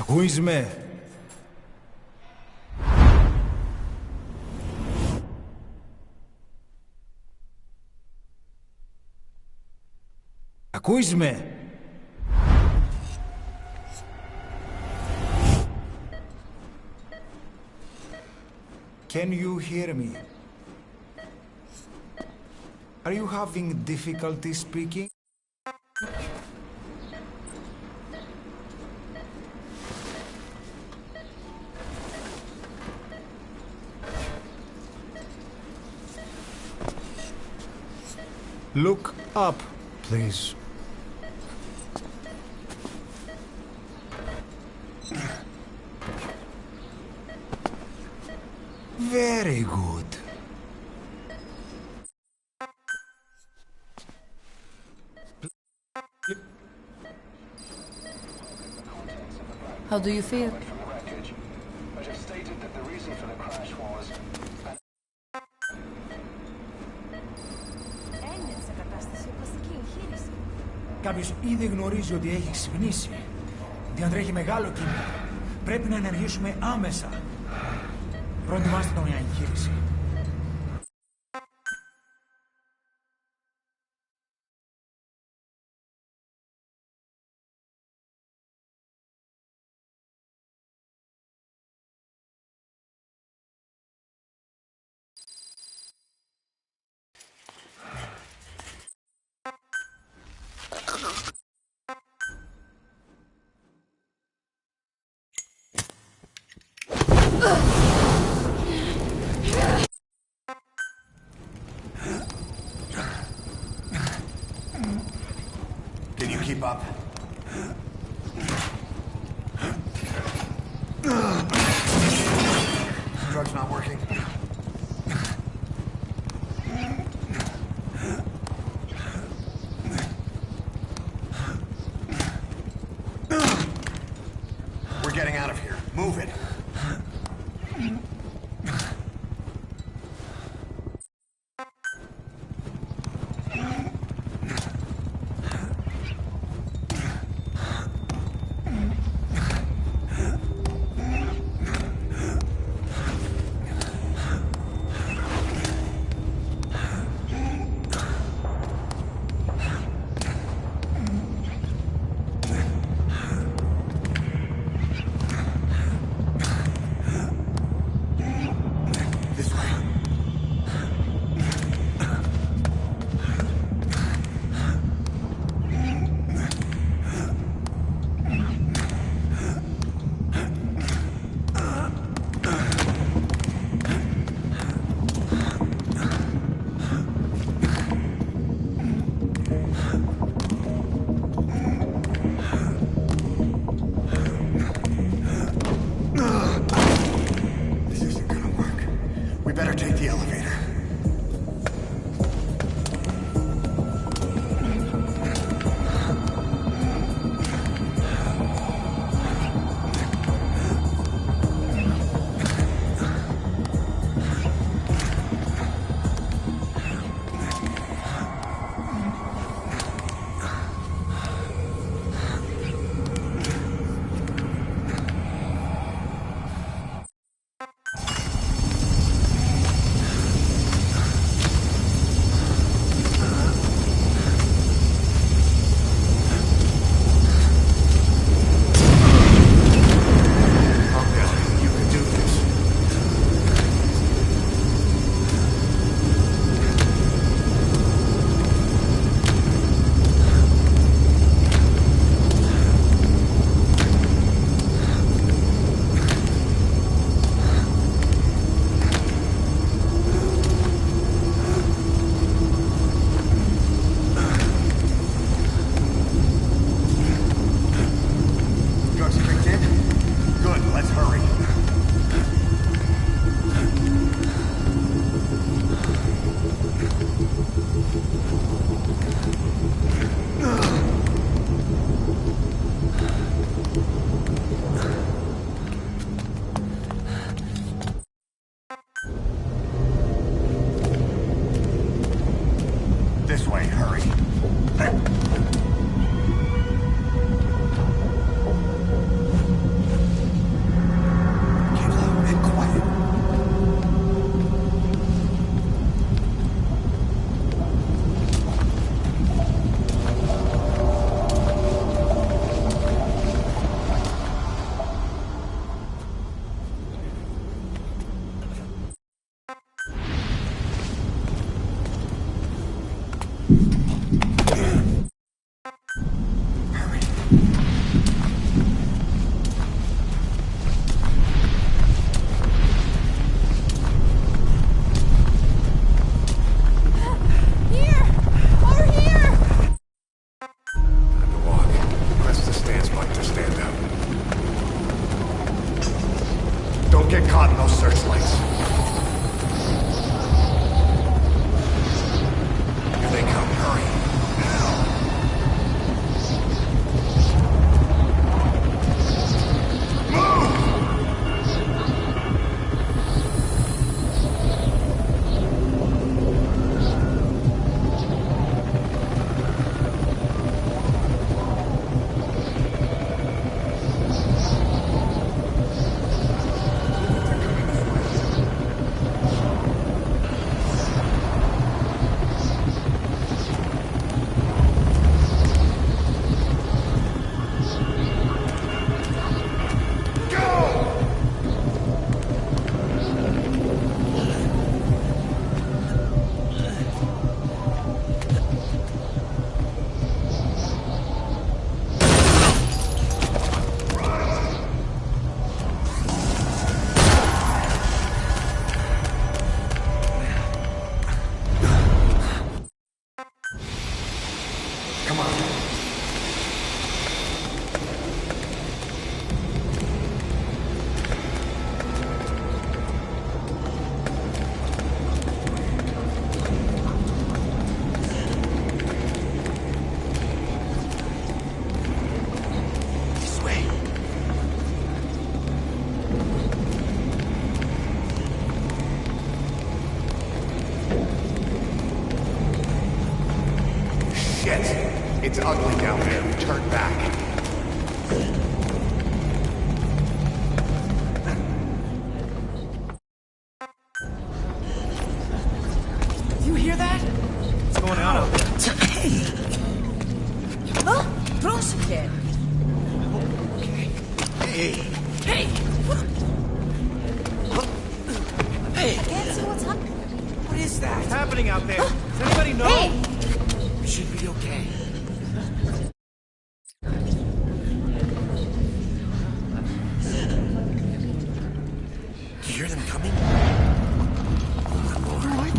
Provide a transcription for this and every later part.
Ακούεις με? Ακούεις με? Can you hear me? Are you having difficulty speaking? Look up, please. Very good. How do you feel? Κάποιος ήδη γνωρίζει ότι έχει ξυπνήσει. Διατρέχει μεγάλο κίνδυνο. Πρέπει να ενεργήσουμε άμεσα. Προετοιμάστε τον για εγχείρηση. Can you keep up? Drug's not working. We're getting out of here. Move it. get caught in those searchlights. Here they come. Hurry. It's ugly down there. Turn back. You hear that? What's going on out there? Oh, proszę. Hey! Hey! Hey! I can't see what's happening. What is that? What's happening out there? Does anybody know? Hey! We should be okay. Do you hear them coming? Oh my lord.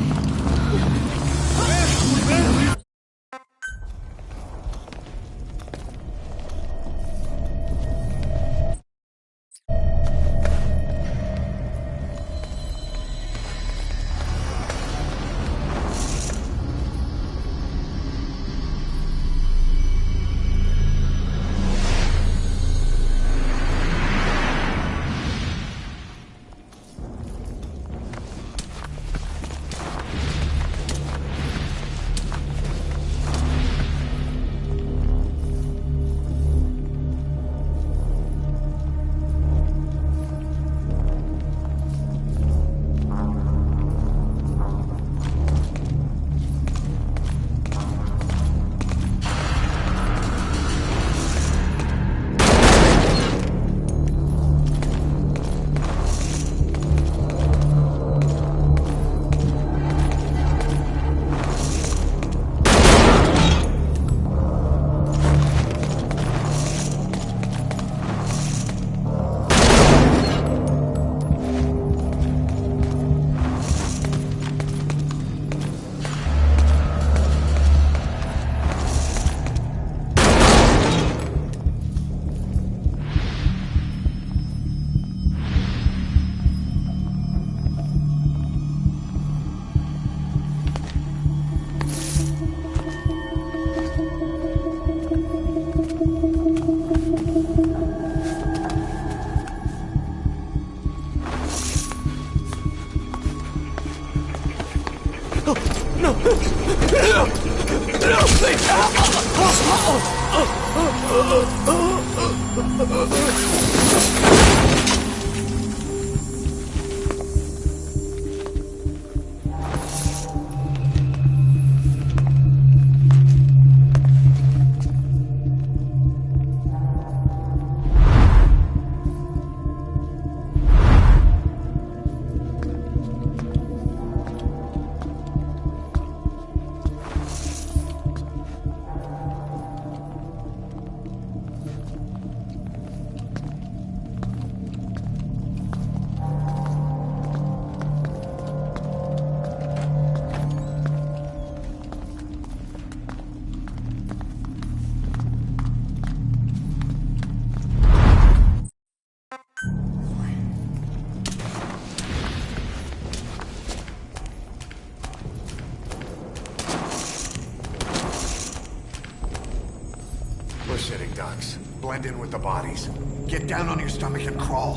ducks. Blend in with the bodies. Get down on your stomach and crawl.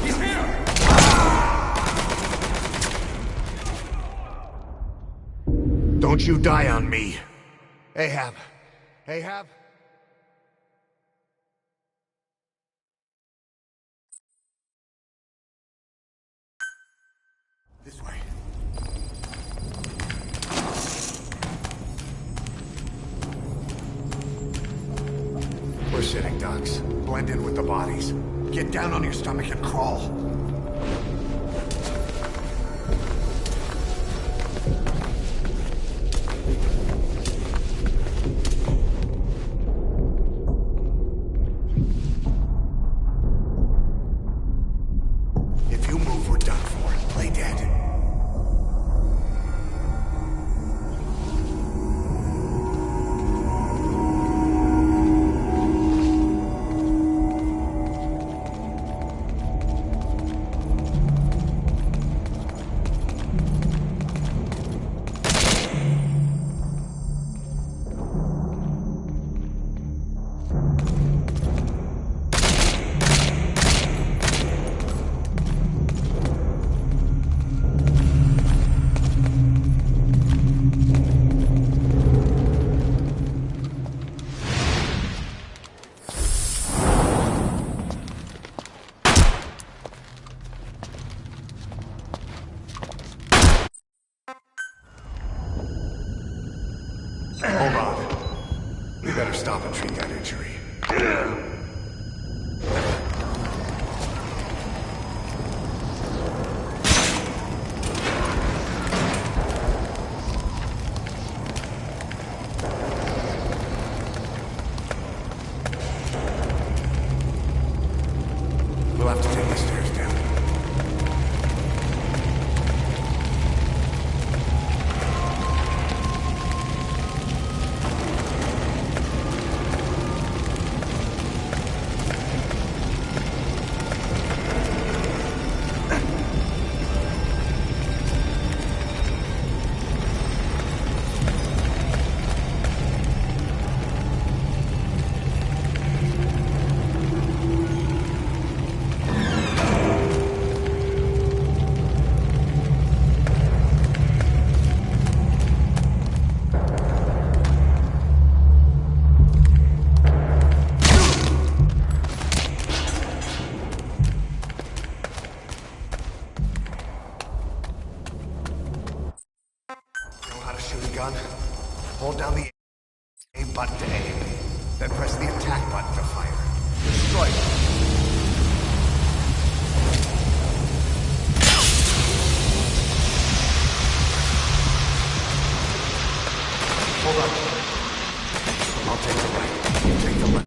He's here! Don't you die on me. Ahab. Ahab? This way. We're sitting ducks. Blend in with the bodies. Get down on your stomach and crawl. If you move, we're done for. Play dead. Hold on. We better stop and treat that injury. We'll have to take the stairs down. Gun. Hold down the A button to aim. Then press the attack button to fire. Destroy them. Hold on. I'll take the right. You take the left.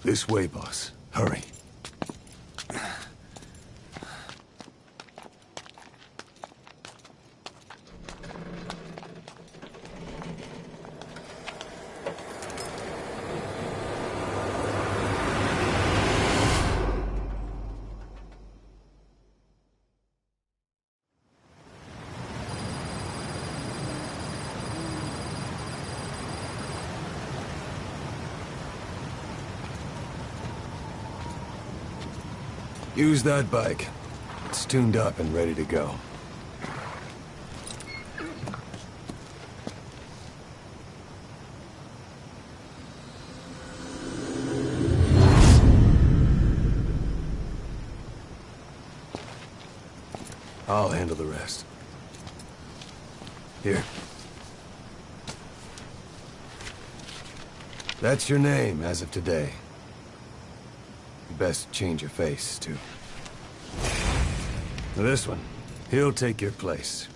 This way, boss. Hurry. Use that bike. It's tuned up and ready to go. I'll handle the rest. Here. That's your name as of today. You best change your face, too. Now this one, he'll take your place.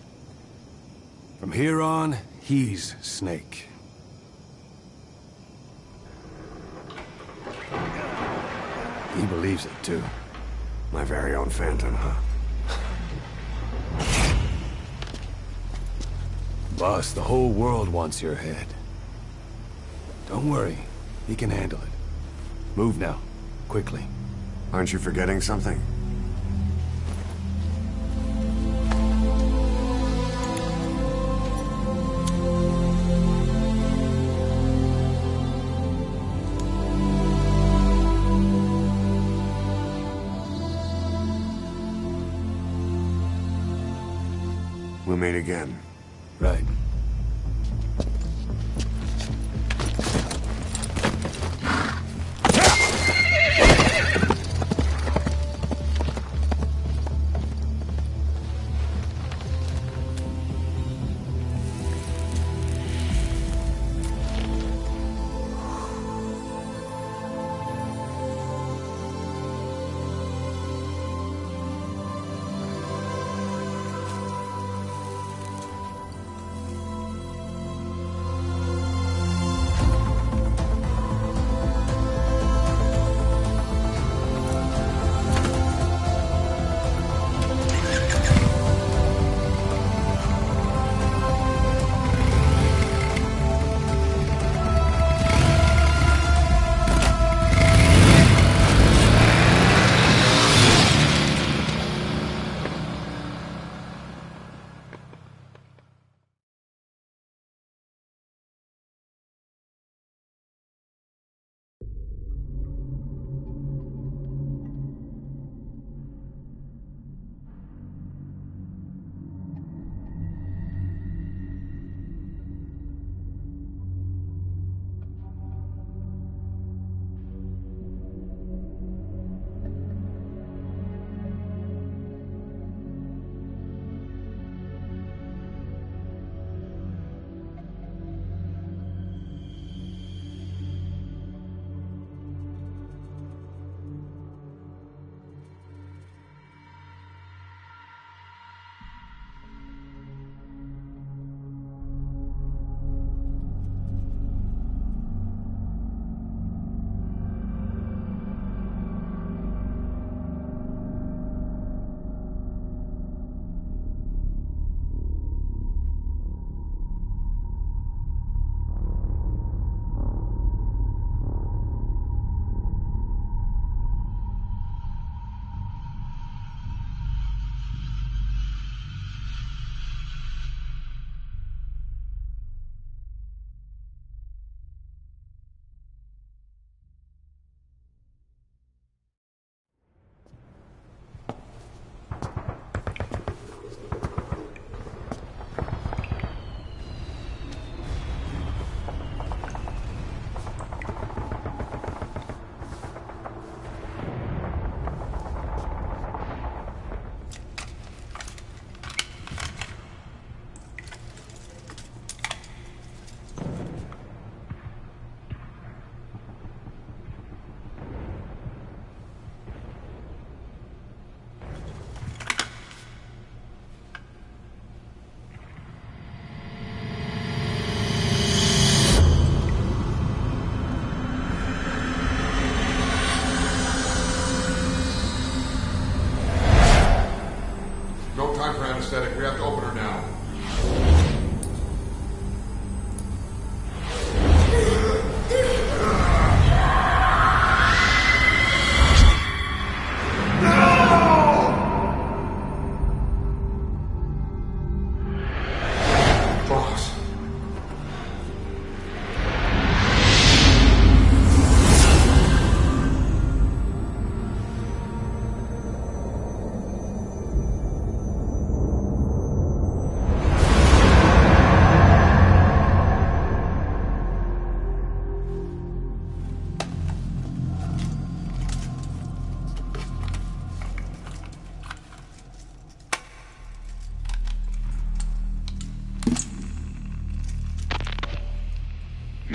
From here on, he's Snake. He believes it, too. My very own Phantom, huh? Boss, the whole world wants your head. Don't worry, he can handle it. Move now, quickly. Aren't you forgetting something? We'll meet again. Right.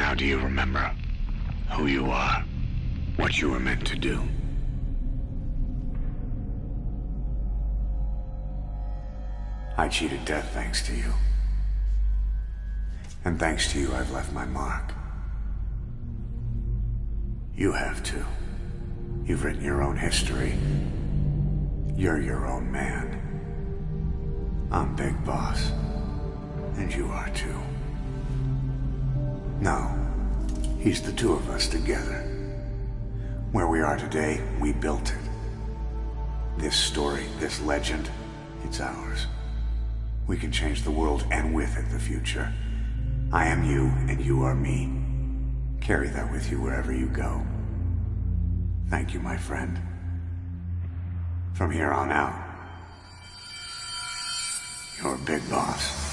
Now do you remember who you are? What you were meant to do? I cheated death thanks to you. And thanks to you, I've left my mark. You have too. You've written your own history. You're your own man. I'm Big Boss. And you are too. No. He's the two of us together. Where we are today, we built it. This story, this legend, it's ours. We can change the world and with it the future. I am you and you are me. Carry that with you wherever you go. Thank you, my friend. From here on out, you're Big Boss.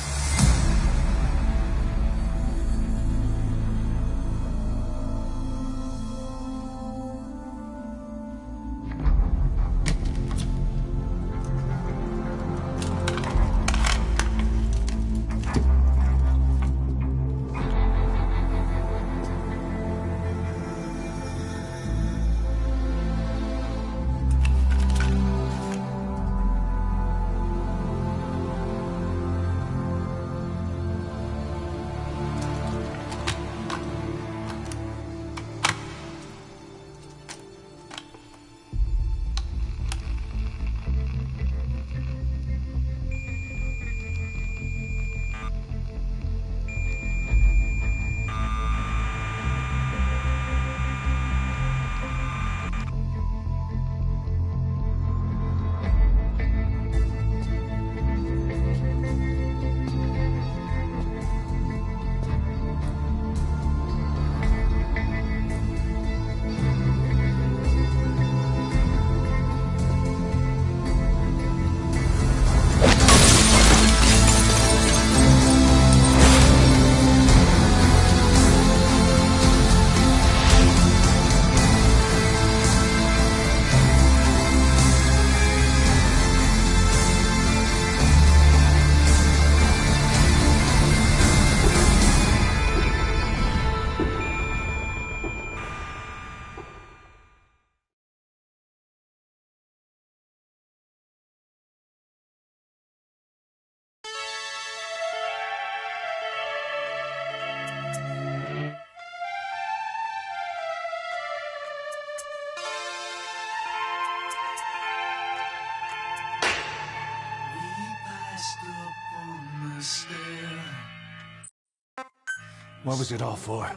What was it all for?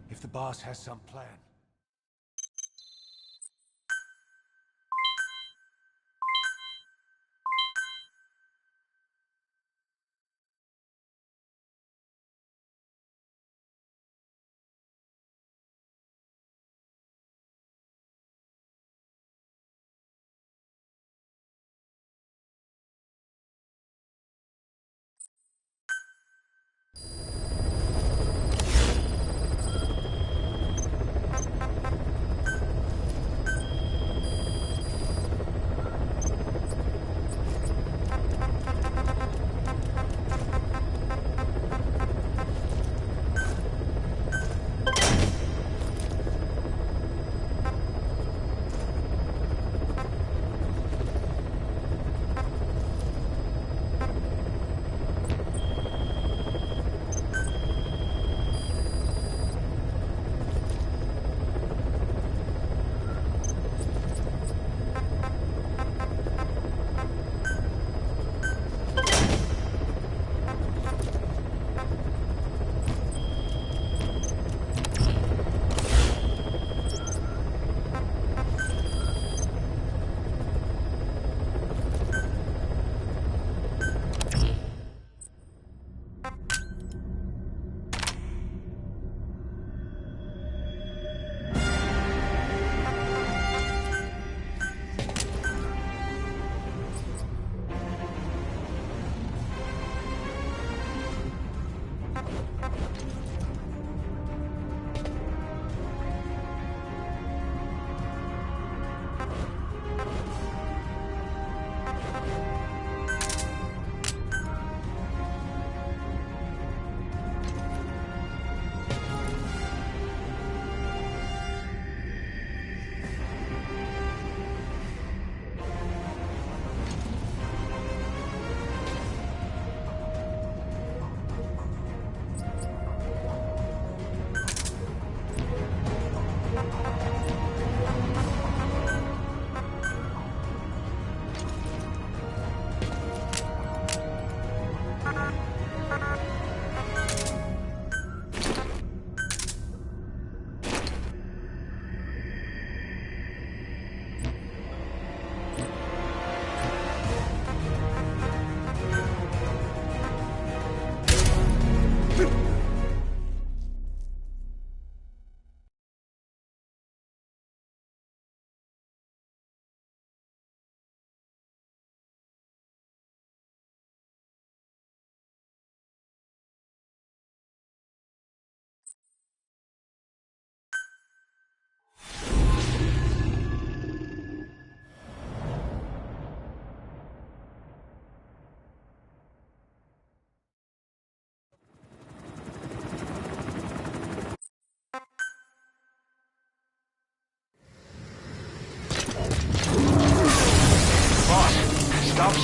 If the boss has some plan.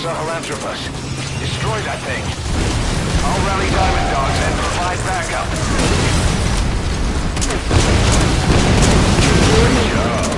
Sahelanthropus. Destroy that thing. I'll rally Diamond Dogs and provide backup. Good job.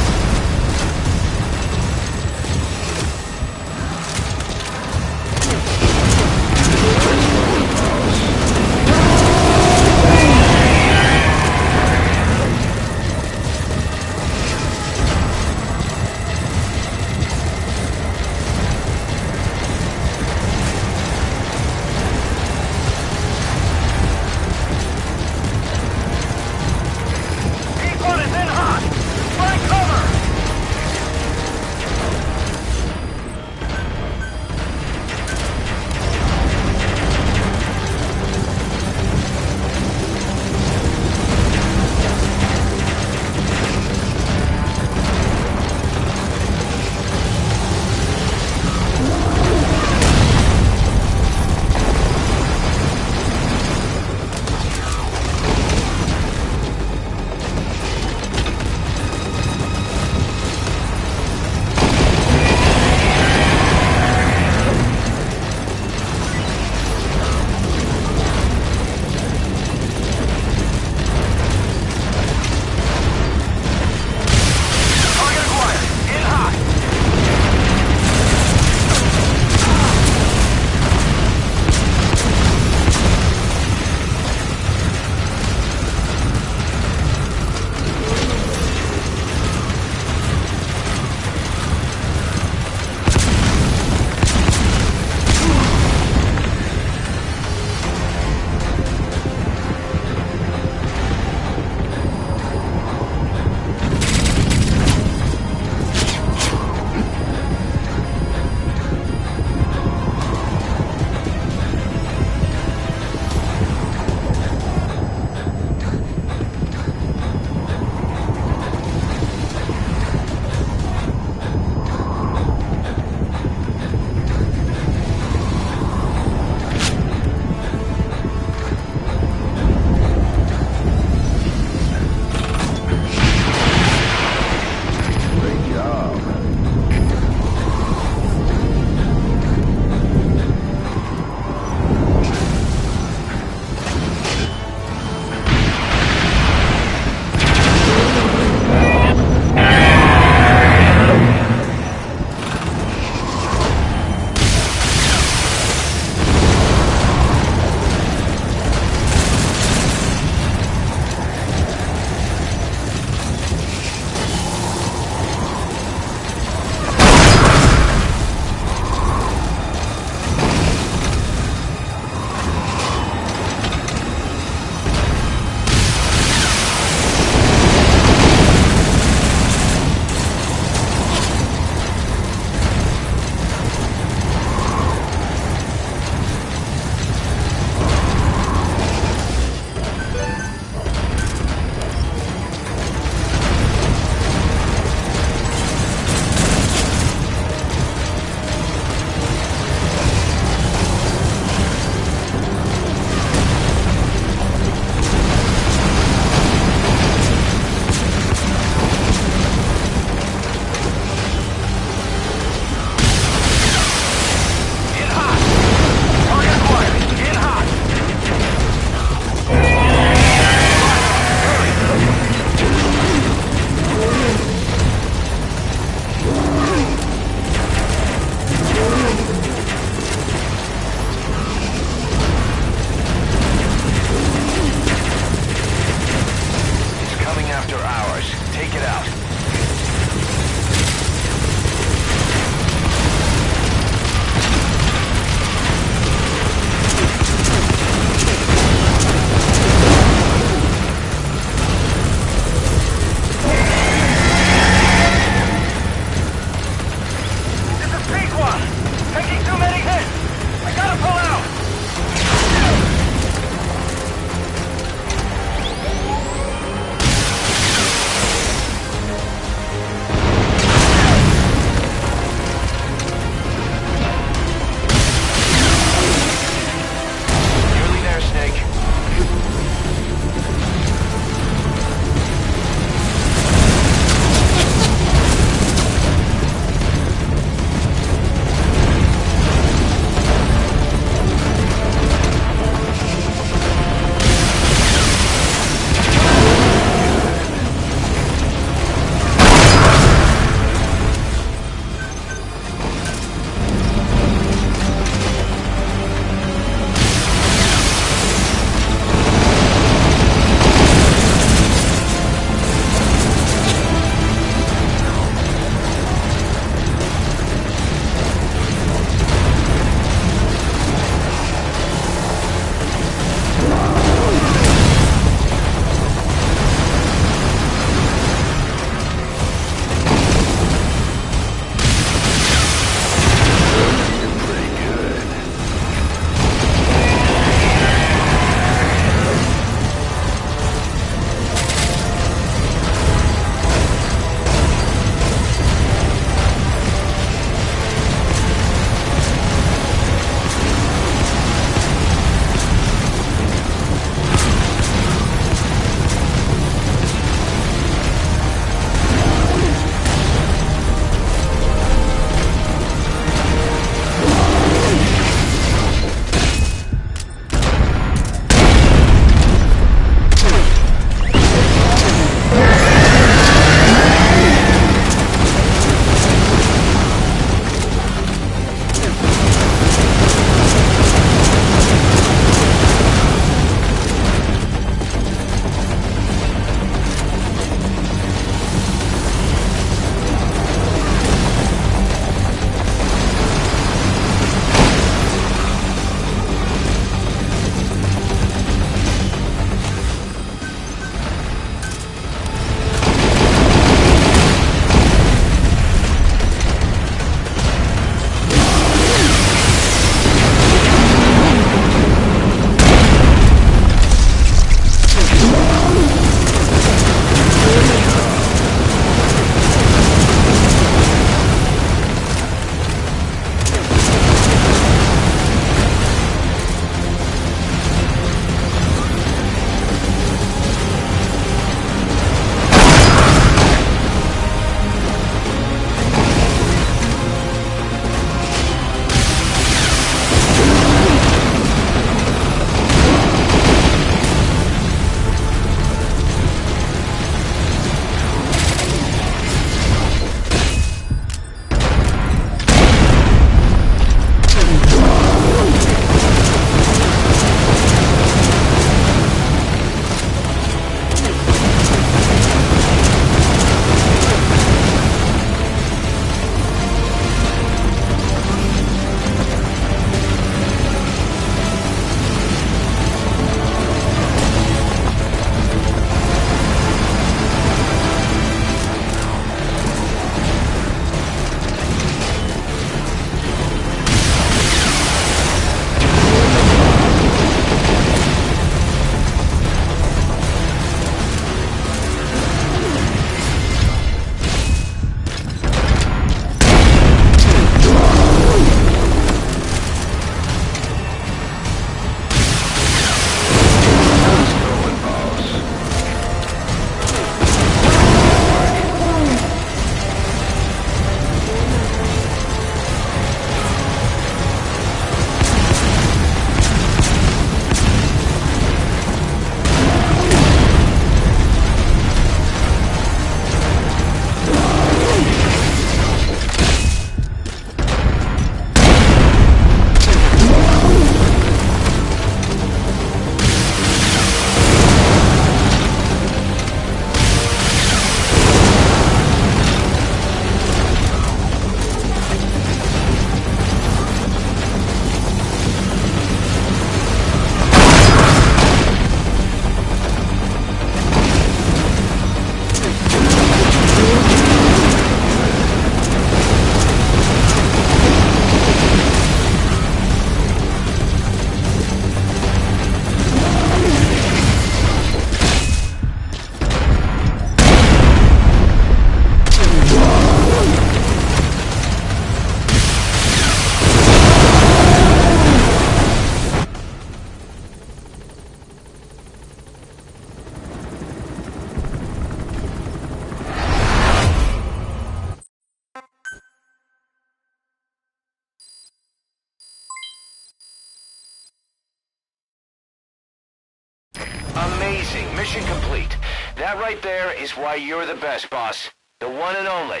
Mission complete. That right there is why you're the best, boss. The one and only.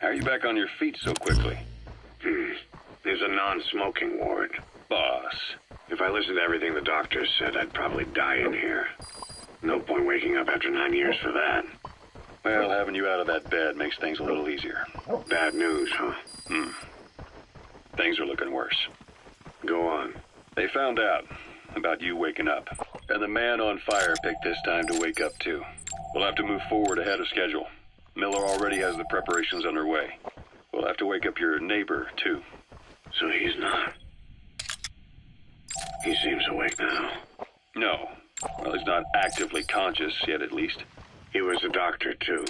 How are you back on your feet so quickly? There's a non-smoking ward. Boss. If I listened to everything the doctors said, I'd probably die in here. No point waking up after 9 years for that. Well, having you out of that bed makes things a little easier. Bad news, huh? about you waking up. And the man on fire picked this time to wake up too. We'll have to move forward ahead of schedule. Miller already has the preparations underway. We'll have to wake up your neighbor too. So he's not. He seems awake now. No. Well, he's not actively conscious yet, at least. He was a doctor too.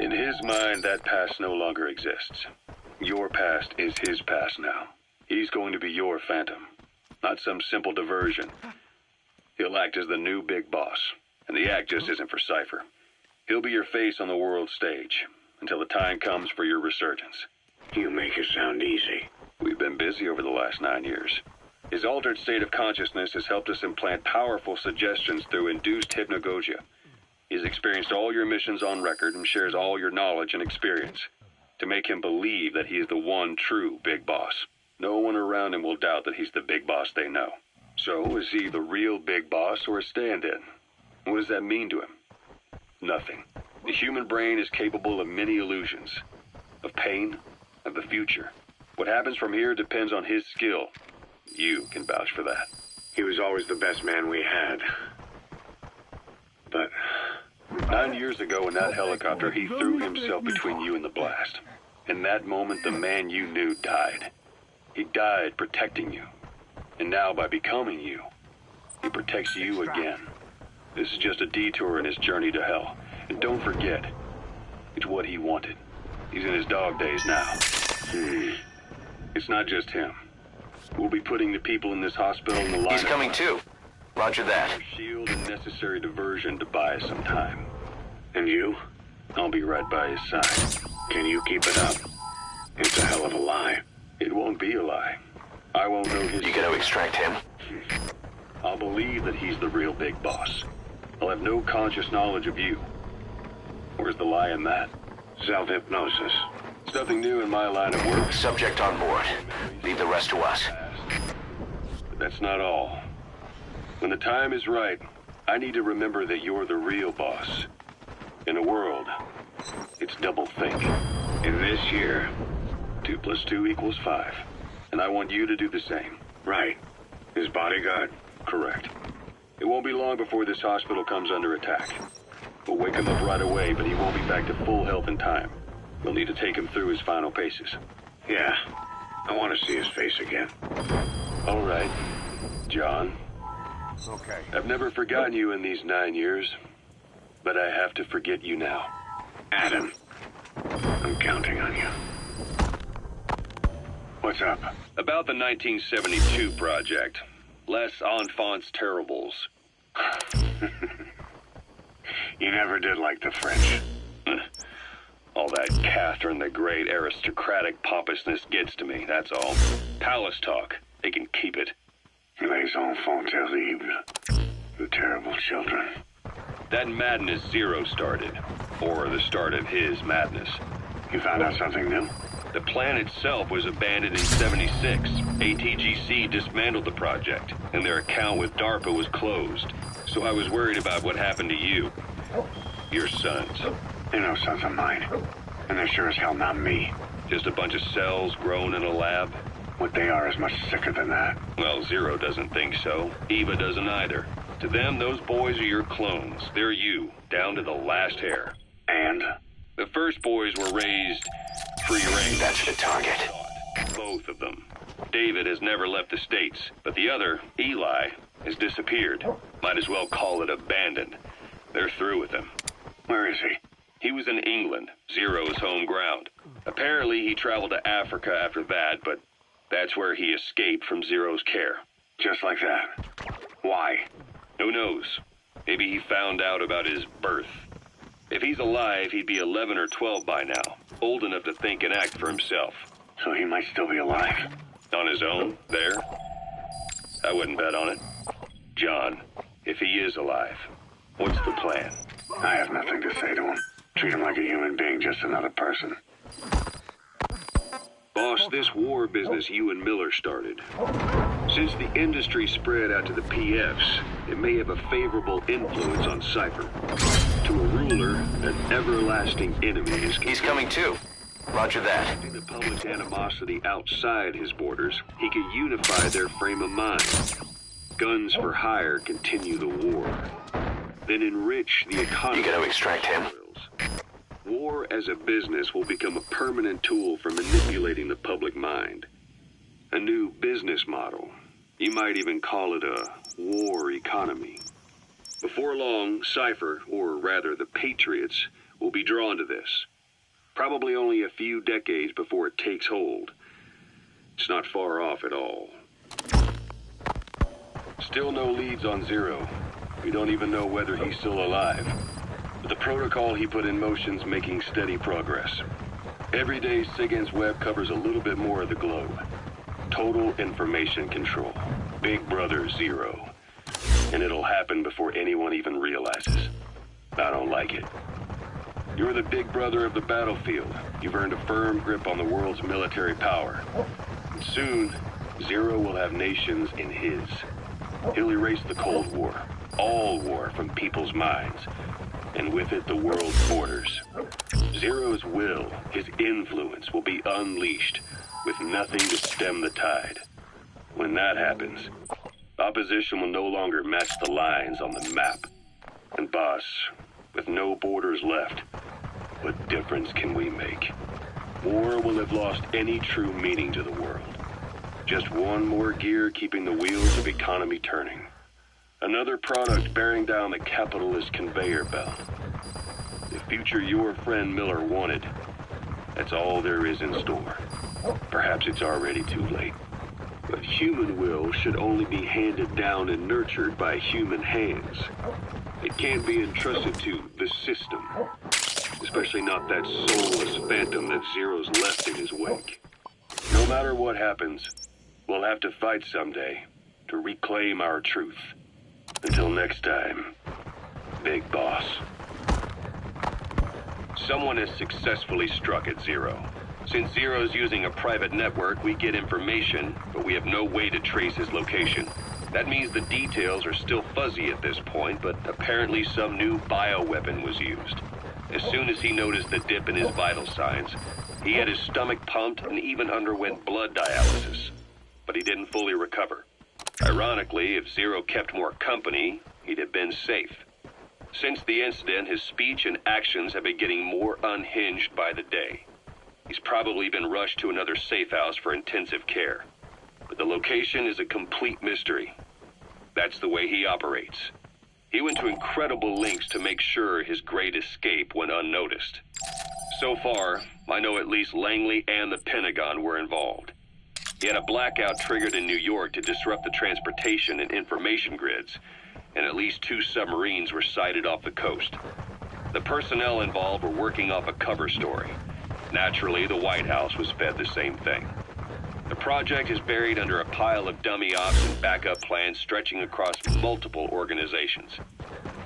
In his mind, that past no longer exists. Your past is his past now. He's going to be your phantom, not some simple diversion. He'll act as the new big boss, and the act just isn't for Cypher. He'll be your face on the world stage, until the time comes for your resurgence. You make it sound easy. We've been busy over the last 9 years. His altered state of consciousness has helped us implant powerful suggestions through induced hypnagogia. He's experienced all your missions on record and shares all your knowledge and experience to make him believe that he is the one true big boss. No one around him will doubt that he's the big boss they know. So, is he the real big boss or a stand-in? What does that mean to him? Nothing. The human brain is capable of many illusions. Of pain, of the future. What happens from here depends on his skill. You can vouch for that. He was always the best man we had. But 9 years ago in that helicopter, he threw himself between you and the blast. In that moment, the man you knew died. He died protecting you. And now, by becoming you, he protects you again. This is just a detour in his journey to hell. And don't forget, it's what he wanted. He's in his dog days now. It's not just him. We'll be putting the people in this hospital in the line. He's coming too. Roger that. Shield and necessary diversion to buy us some time. And you? I'll be right by his side. Can you keep it up? It's a hell of a lie. It won't be a lie. I won't know his... You gonna extract him? I'll believe that he's the real big boss. I'll have no conscious knowledge of you. Where's the lie in that? Self-hypnosis. It's nothing new in my line of work. Subject on board. Leave the rest to us. But that's not all. When the time is right, I need to remember that you're the real boss. In a world, it's double think. In this year. 2 + 2 = 5. And I want you to do the same. Right. His bodyguard? Correct. It won't be long before this hospital comes under attack. We'll wake him up right away, but he won't be back to full health in time. We'll need to take him through his final paces. Yeah. I want to see his face again. All right. John. Okay. I've never forgotten you in these 9 years, but I have to forget you now. Adam. I'm counting on you. What's up? About the 1972 project. Les Enfants Terribles. You never did like the French. All that Catherine the Great aristocratic pompousness gets to me, that's all. Palace talk. They can keep it. Les enfants terribles. The terrible children. That madness Zero started. Or the start of his madness. You found out something new? The plan itself was abandoned in '76. ATGC dismantled the project, and their account with DARPA was closed. So I was worried about what happened to you. Your sons. They're no sons of mine. And they're sure as hell not me. Just a bunch of cells grown in a lab? What they are is much sicker than that. Well, Zero doesn't think so. Eva doesn't either. To them, those boys are your clones. They're you, down to the last hair. And? The first boys were raised free range. That's the target. Both of them. David has never left the States, but the other, Eli, has disappeared. Might as well call it abandoned. They're through with him. Where is he? He was in England, Zero's home ground. Apparently he traveled to Africa after that, but that's where he escaped from Zero's care. Just like that. Why? Who knows? Maybe he found out about his birth. If he's alive, he'd be 11 or 12 by now, old enough to think and act for himself. So he might still be alive. On his own, there? I wouldn't bet on it. John, if he is alive, what's the plan? I have nothing to say to him. Treat him like a human being, just another person. Boss, this war business you and Miller started. Since the industry spread out to the PFs, it may have a favorable influence on Cypher. To a ruler, an everlasting enemy is... He's coming too. Roger that. The public's animosity outside his borders, he could unify their frame of mind. Guns for hire continue the war. Then enrich the economy. You gotta extract him. War as a business will become a permanent tool for manipulating the public mind. A new business model. You might even call it a war economy. Before long, Cypher, or rather the Patriots, will be drawn to this. Probably only a few decades before it takes hold. It's not far off at all. Still no leads on Zero. We don't even know whether he's still alive. But the protocol he put in motion's making steady progress. Every day, Sejam's web covers a little bit more of the globe. Total information control. Big Brother Zero. And it'll happen before anyone even realizes. I don't like it. You're the big brother of the battlefield. You've earned a firm grip on the world's military power. And soon, Zero will have nations in his. He'll erase the Cold War, all war, from people's minds. And with it, the world's borders. Zero's will, his influence, will be unleashed, with nothing to stem the tide. When that happens, opposition will no longer match the lines on the map. And boss, with no borders left, what difference can we make? War will have lost any true meaning to the world. Just one more gear keeping the wheels of economy turning. Another product bearing down the capitalist conveyor belt. The future your friend Miller wanted, that's all there is in store. Perhaps it's already too late. But human will should only be handed down and nurtured by human hands. It can't be entrusted to the system. Especially not that soulless phantom that Zero's left in his wake. No matter what happens, we'll have to fight someday to reclaim our truth. Until next time, Big Boss. Someone has successfully struck at Zero. Since Zero's using a private network, we get information, but we have no way to trace his location. That means the details are still fuzzy at this point, but apparently some new bioweapon was used. As soon as he noticed the dip in his vital signs, he had his stomach pumped and even underwent blood dialysis. But he didn't fully recover. Ironically, if Zero kept more company, he'd have been safe. Since the incident, his speech and actions have been getting more unhinged by the day. He's probably been rushed to another safe house for intensive care. But the location is a complete mystery. That's the way he operates. He went to incredible lengths to make sure his great escape went unnoticed. So far, I know at least Langley and the Pentagon were involved. He had a blackout triggered in New York to disrupt the transportation and information grids, and at least 2 submarines were sighted off the coast. The personnel involved were working off a cover story. Naturally, the White House was fed the same thing. The project is buried under a pile of dummy ops and backup plans stretching across multiple organizations.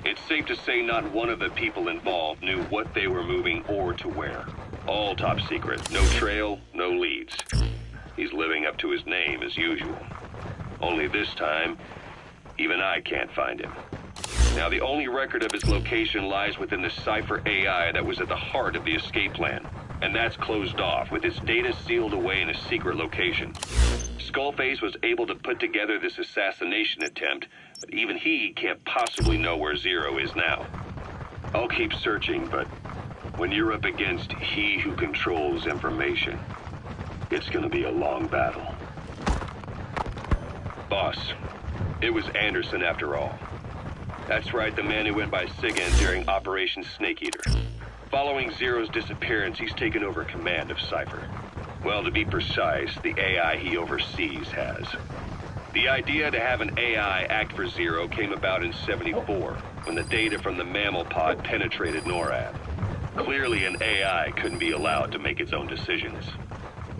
It's safe to say not one of the people involved knew what they were moving or to where. All top secret, no trail, no leads. He's living up to his name as usual. Only this time, even I can't find him. Now, the only record of his location lies within the Cypher AI that was at the heart of the escape plan. And that's closed off, with its data sealed away in a secret location. Skullface was able to put together this assassination attempt, but even he can't possibly know where Zero is now. I'll keep searching, but when you're up against he who controls information, it's gonna be a long battle. Boss, it was Anderson after all. That's right, the man who went by Sejam during Operation Snake Eater. Following Zero's disappearance, he's taken over command of Cypher. Well, to be precise, the AI he oversees has. The idea to have an AI act for Zero came about in '74, when the data from the mammal pod penetrated NORAD. Clearly, an AI couldn't be allowed to make its own decisions.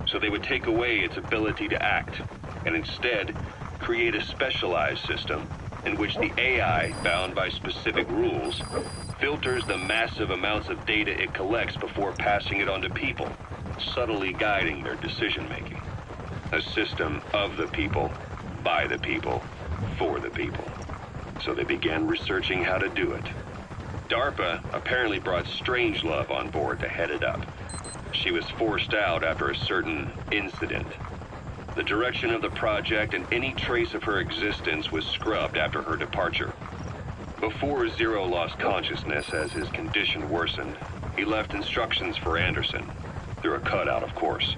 So they would take away its ability to act, and instead create a specialized system in which the AI, bound by specific rules, filters the massive amounts of data it collects before passing it on to people, subtly guiding their decision-making. A system of the people, by the people, for the people. So they began researching how to do it. DARPA apparently brought Strangelove on board to head it up. She was forced out after a certain incident. The direction of the project and any trace of her existence was scrubbed after her departure. Before Zero lost consciousness as his condition worsened, he left instructions for Anderson, through a cutout, of course.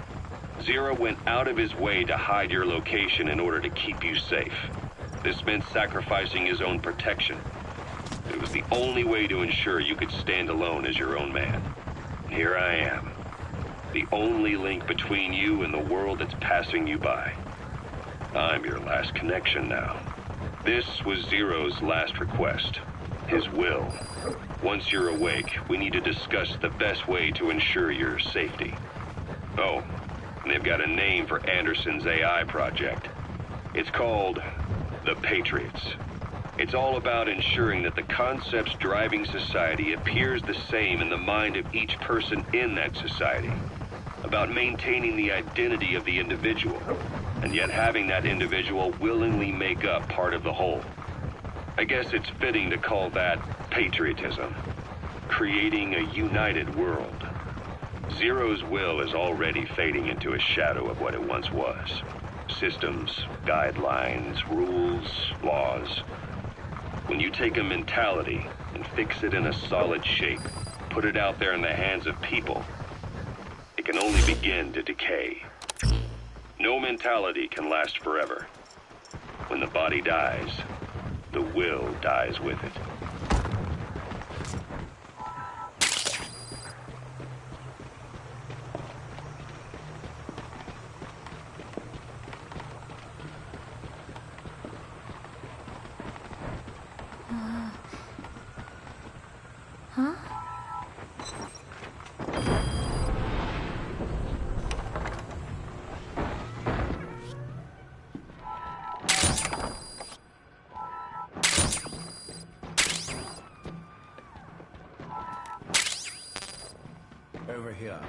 Zero went out of his way to hide your location in order to keep you safe. This meant sacrificing his own protection. It was the only way to ensure you could stand alone as your own man. Here I am, the only link between you and the world that's passing you by. I'm your last connection now. This was Zero's last request, his will. Once you're awake, we need to discuss the best way to ensure your safety. Oh, and they've got a name for Anderson's AI project. It's called the Patriots. It's all about ensuring that the concepts driving society appears the same in the mind of each person in that society. About maintaining the identity of the individual, and yet having that individual willingly make up part of the whole. I guess it's fitting to call that patriotism. Creating a united world. Zero's will is already fading into a shadow of what it once was. Systems, guidelines, rules, laws. When you take a mentality and fix it in a solid shape, put it out there in the hands of people, it can only begin to decay. No mentality can last forever. When the body dies, the will dies with it. Over here.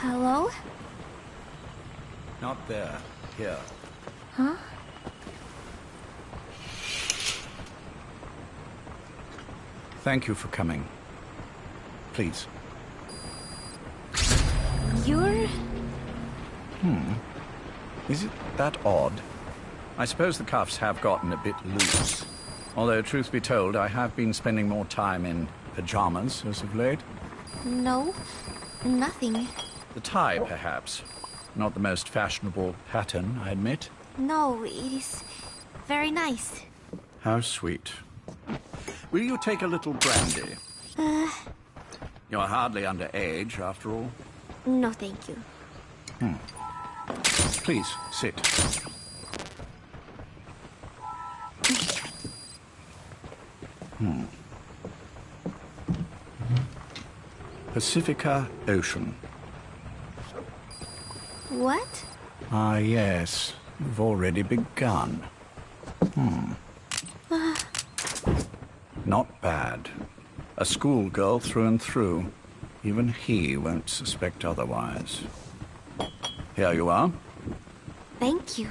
Hello? Not there. Here. Huh? Thank you for coming. Please. You're... Is it that odd? I suppose the cuffs have gotten a bit loose. Although, truth be told, I have been spending more time in pajamas as of late. No, nothing. The tie, perhaps. Not the most fashionable pattern, I admit. No, it is very nice. How sweet. Will you take a little brandy? You're hardly underage, after all. No, thank you. Please, sit. Pacifica Ocean. What? Ah, yes. You've already begun. Not bad. A schoolgirl through and through. Even he won't suspect otherwise. Here you are. Thank you.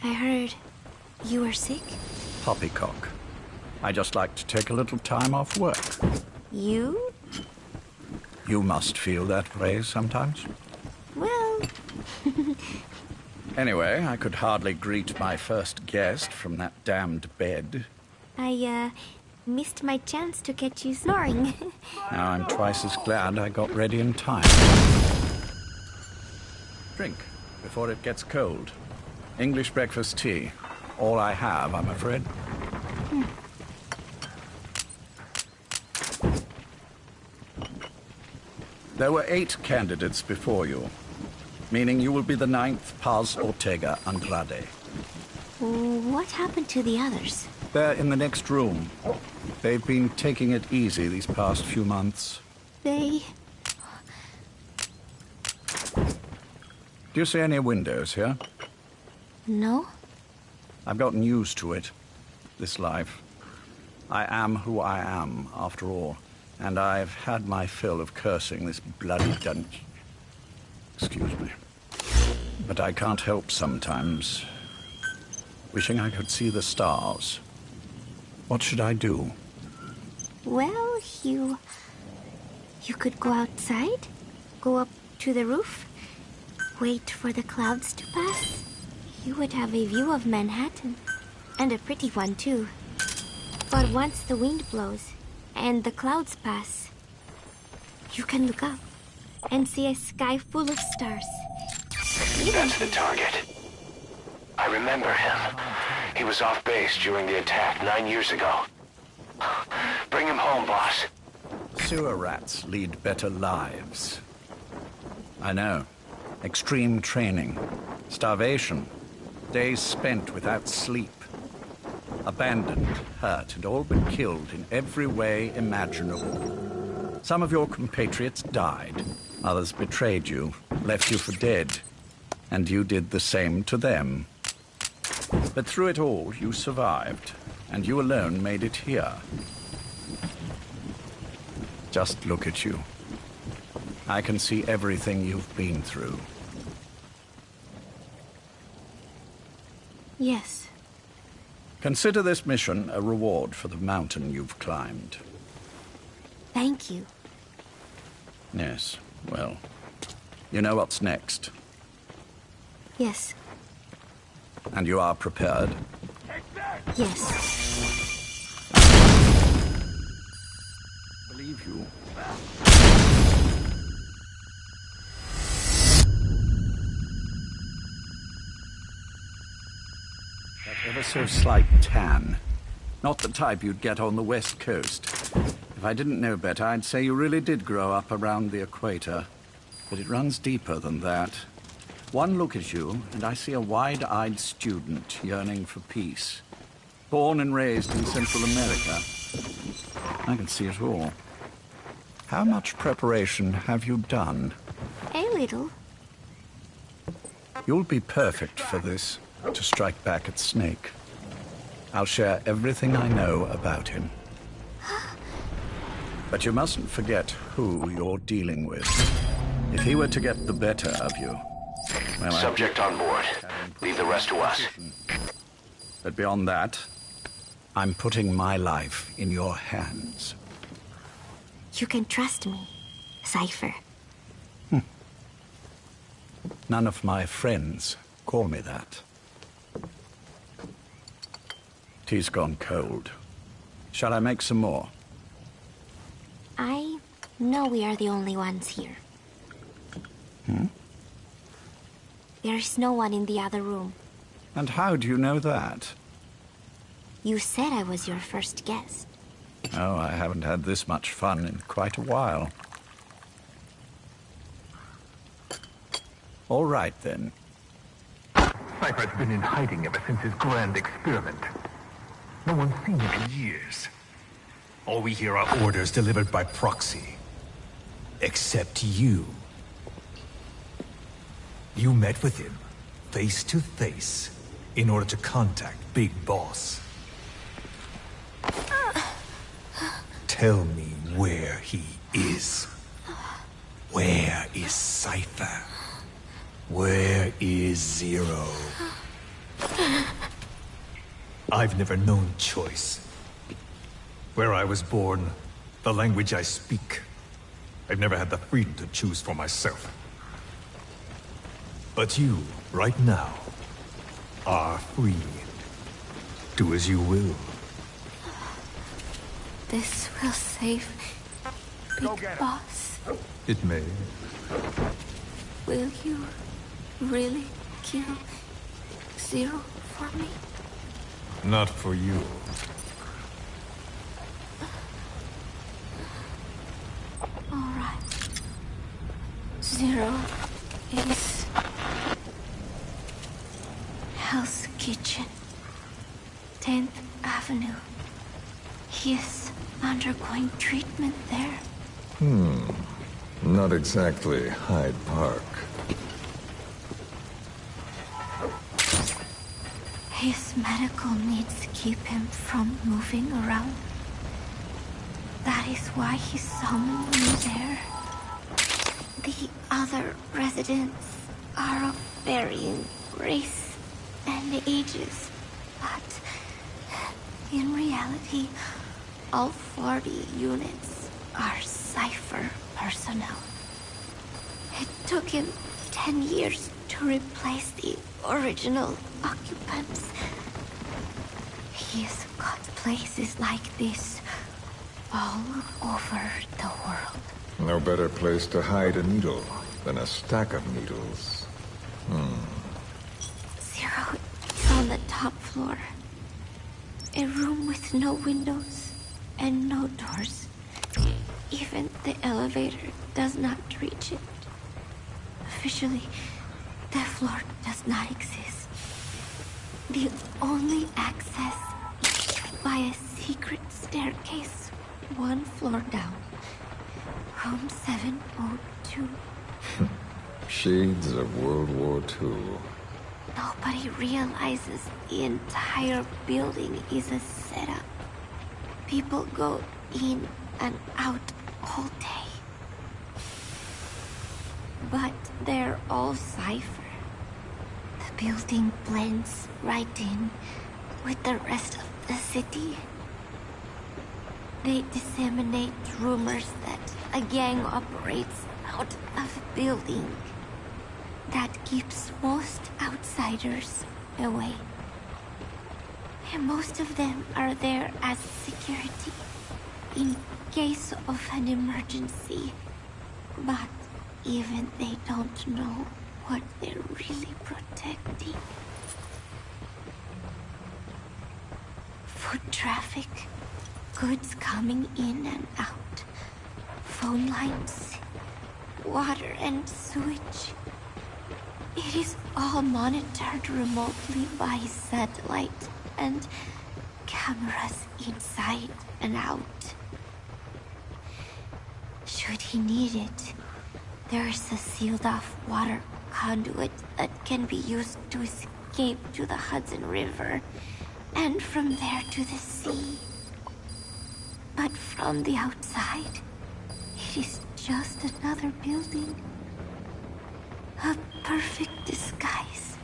I heard you were sick? Poppycock. I just like to take a little time off work. You? You must feel that way sometimes. Well... Anyway, I could hardly greet my first guest from that damned bed. I, missed my chance to catch you snoring. Now I'm twice as glad I got ready in time. Drink before it gets cold. English breakfast tea. All I have, I'm afraid. There were 8 candidates before you, meaning you will be the 9th Paz Ortega Andrade. What happened to the others? They're in the next room. They've been taking it easy these past few months. they... Do you see any windows here? No? I've gotten used to it, this life. I am who I am, after all, and I've had my fill of cursing this bloody dungeon. Excuse me. But I can't help sometimes wishing I could see the stars. What should I do? Well, you could go outside, go up to the roof, wait for the clouds to pass. You would have a view of Manhattan, and a pretty one too. But once the wind blows and the clouds pass, you can look up and see a sky full of stars. That's the target. I remember him. He was off base during the attack 9 years ago. Bring him home, boss. Sewer rats lead better lives. I know. Extreme training, starvation, days spent without sleep, abandoned, hurt, and all but killed in every way imaginable. Some of your compatriots died. Others betrayed you, left you for dead, and you did the same to them. But through it all, you survived, and you alone made it here. Just look at you. I can see everything you've been through. Yes. Consider this mission a reward for the mountain you've climbed. Thank you. Yes, well, you know what's next. Yes. And you are prepared? Yes. Believe you. That ever so slight tan. Not the type you'd get on the West Coast. If I didn't know better, I'd say you really did grow up around the equator. But it runs deeper than that. One look at you, and I see a wide-eyed student yearning for peace. Born and raised in Central America. I can see it all. How much preparation have you done? A little. You'll be perfect for this, to strike back at Snake. I'll share everything I know about him. But you mustn't forget who you're dealing with. If he were to get the better of you, well, Subject on board. Leave the rest to us. But beyond that, I'm putting my life in your hands. You can trust me, Cypher. None of my friends call me that. Tea's gone cold. Shall I make some more? I know we are the only ones here. There's no one in the other room. And how do you know that? You said I was your first guest. Oh, I haven't had this much fun in quite a while. All right, then. Cypher's been in hiding ever since his grand experiment. No one's seen him in years. All we hear are orders delivered by proxy. Except you. You met with him, face to face, in order to contact Big Boss. Tell me where he is. Where is Cypher? Where is Zero? I've never known choice. Where I was born, the language I speak, I've never had the freedom to choose for myself. But you, right now, are free. Do as you will. This will save Big Boss. It may. Will you really kill Zero for me? Not for you. All right. Zero is Hell's Kitchen, 10th Avenue. He is undergoing treatment there. Not exactly Hyde Park. His medical needs keep him from moving around. That is why he summoned me there. The other residents are of varying race and ages, but in reality, all 40 units are Cypher personnel. It took him 10 years to replace the original occupants. He's got places like this all over the world. No better place to hide a needle than a stack of needles. Zero is on the top floor. A room with no windows and no doors. Even the elevator does not reach it. Officially, the floor does not exist. The only access is by a secret staircase 1 floor down. Room 702. Shades of World War II. Nobody realizes the entire building is a setup. People go in and out all day. But they're all Cypher. The building blends right in with the rest of the city. They disseminate rumors that a gang operates out of a building that keeps most outsiders away. And most of them are there as security in case of an emergency. But even they don't know what they're really protecting. Foot traffic, goods coming in and out, phone lines, water and sewage. It is all monitored remotely by satellite and cameras inside and out. Should he need it, there is a sealed-off water conduit that can be used to escape to the Hudson River, and from there to the sea. But from the outside, it is just another building. A perfect disguise.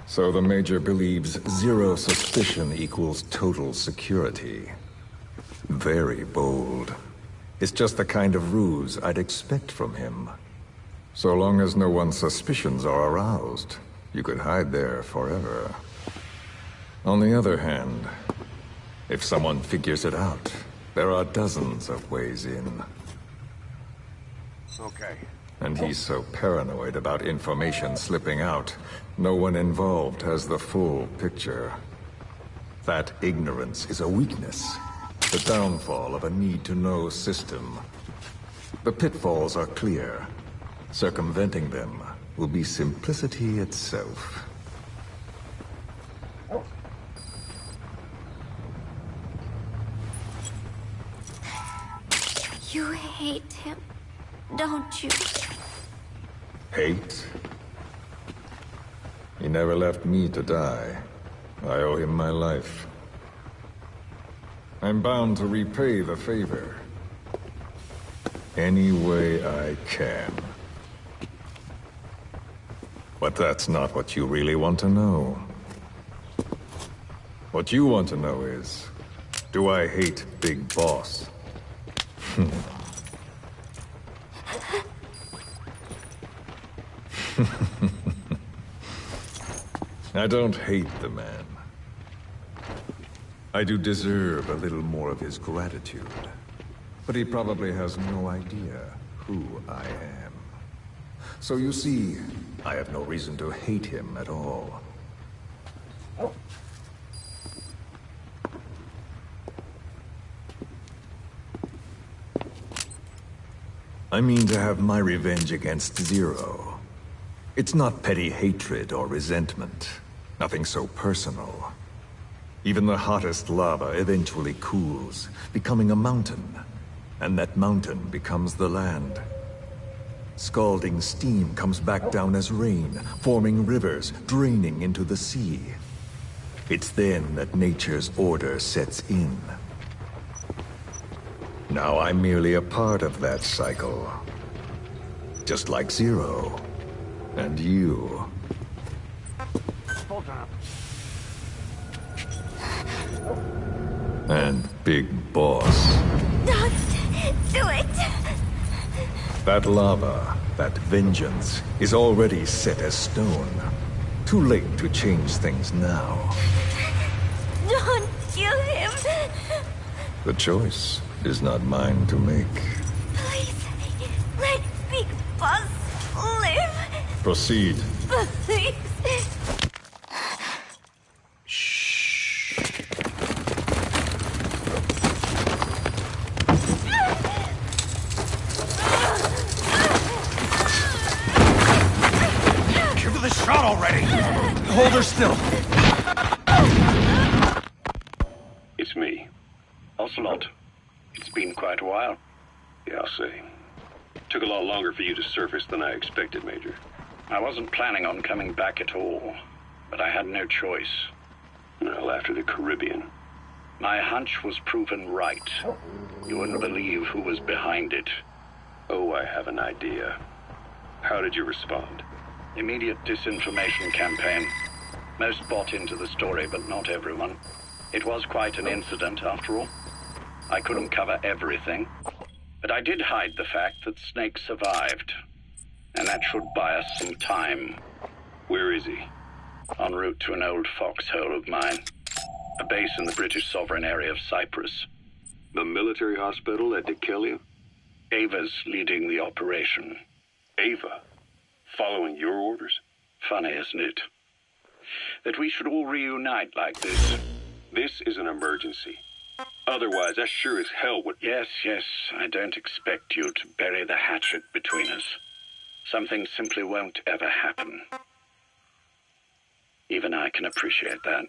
So the Major believes zero suspicion equals total security. Very bold. It's just the kind of ruse I'd expect from him. So long as no one's suspicions are aroused, you could hide there forever. On the other hand, if someone figures it out, there are dozens of ways in. Okay. And he's so paranoid about information slipping out, no one involved has the full picture. That ignorance is a weakness, the downfall of a need-to-know system. The pitfalls are clear. Circumventing them will be simplicity itself. You hate him, don't you? Hate? He never left me to die. I owe him my life. I'm bound to repay the favor. Any way I can. But that's not what you really want to know. What you want to know is, do I hate Big Boss? I don't hate the man. I do deserve a little more of his gratitude. But he probably has no idea who I am. So you see, I have no reason to hate him at all. I mean to have my revenge against Zero. It's not petty hatred or resentment. Nothing so personal. Even the hottest lava eventually cools, becoming a mountain. And that mountain becomes the land. Scalding steam comes back down as rain, forming rivers, draining into the sea. It's then that nature's order sets in. Now I'm merely a part of that cycle. Just like Zero. And you. And Big Boss. Don't do it! That lava, that vengeance, is already set as stone. Too late to change things now. Don't kill him! The choice is not mine to make. Please, let Big Boss live! Proceed. Please! Give her the shot already! Hold her still. It's me. Ocelot. It's been quite a while. Yeah, I'll say. Took a lot longer for you to surface than I expected, Major. I wasn't planning on coming back at all, but I had no choice. Well, after the Caribbean. My hunch was proven right. You wouldn't believe who was behind it. Oh, I have an idea. How did you respond? Immediate disinformation campaign. Most bought into the story, but not everyone. It was quite an incident, after all. I couldn't cover everything, but I did hide the fact that Snake survived, and that should buy us some time. Where is he? En route to an old foxhole of mine. A base in the British sovereign area of Cyprus. The military hospital at Dikelia? Ava's leading the operation. Ava? Following your orders? Funny, isn't it? That we should all reunite like this. This is an emergency. Otherwise, I sure as hell would... Yes, I don't expect you to bury the hatchet between us. Something simply won't ever happen. Even I can appreciate that.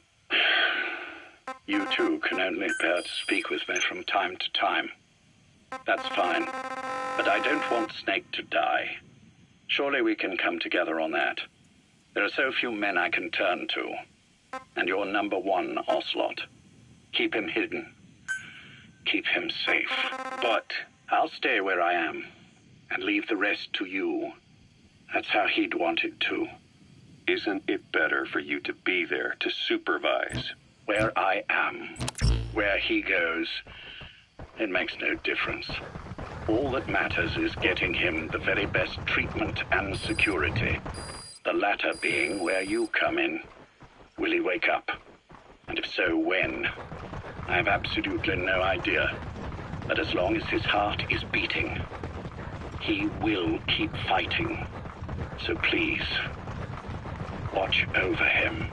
You too can only bear to speak with me from time to time. That's fine. But I don't want Snake to die. Surely we can come together on that. There are so few men I can turn to. And you're number one, Ocelot. Keep him hidden. Keep him safe. But I'll stay where I am and leave the rest to you. That's how he'd want it too. Isn't it better for you to be there to supervise? Where I am, where he goes, it makes no difference. All that matters is getting him the very best treatment and security. The latter being where you come in. Will he wake up? And if so, when? I have absolutely no idea. But as long as his heart is beating, he will keep fighting. So please, watch over him.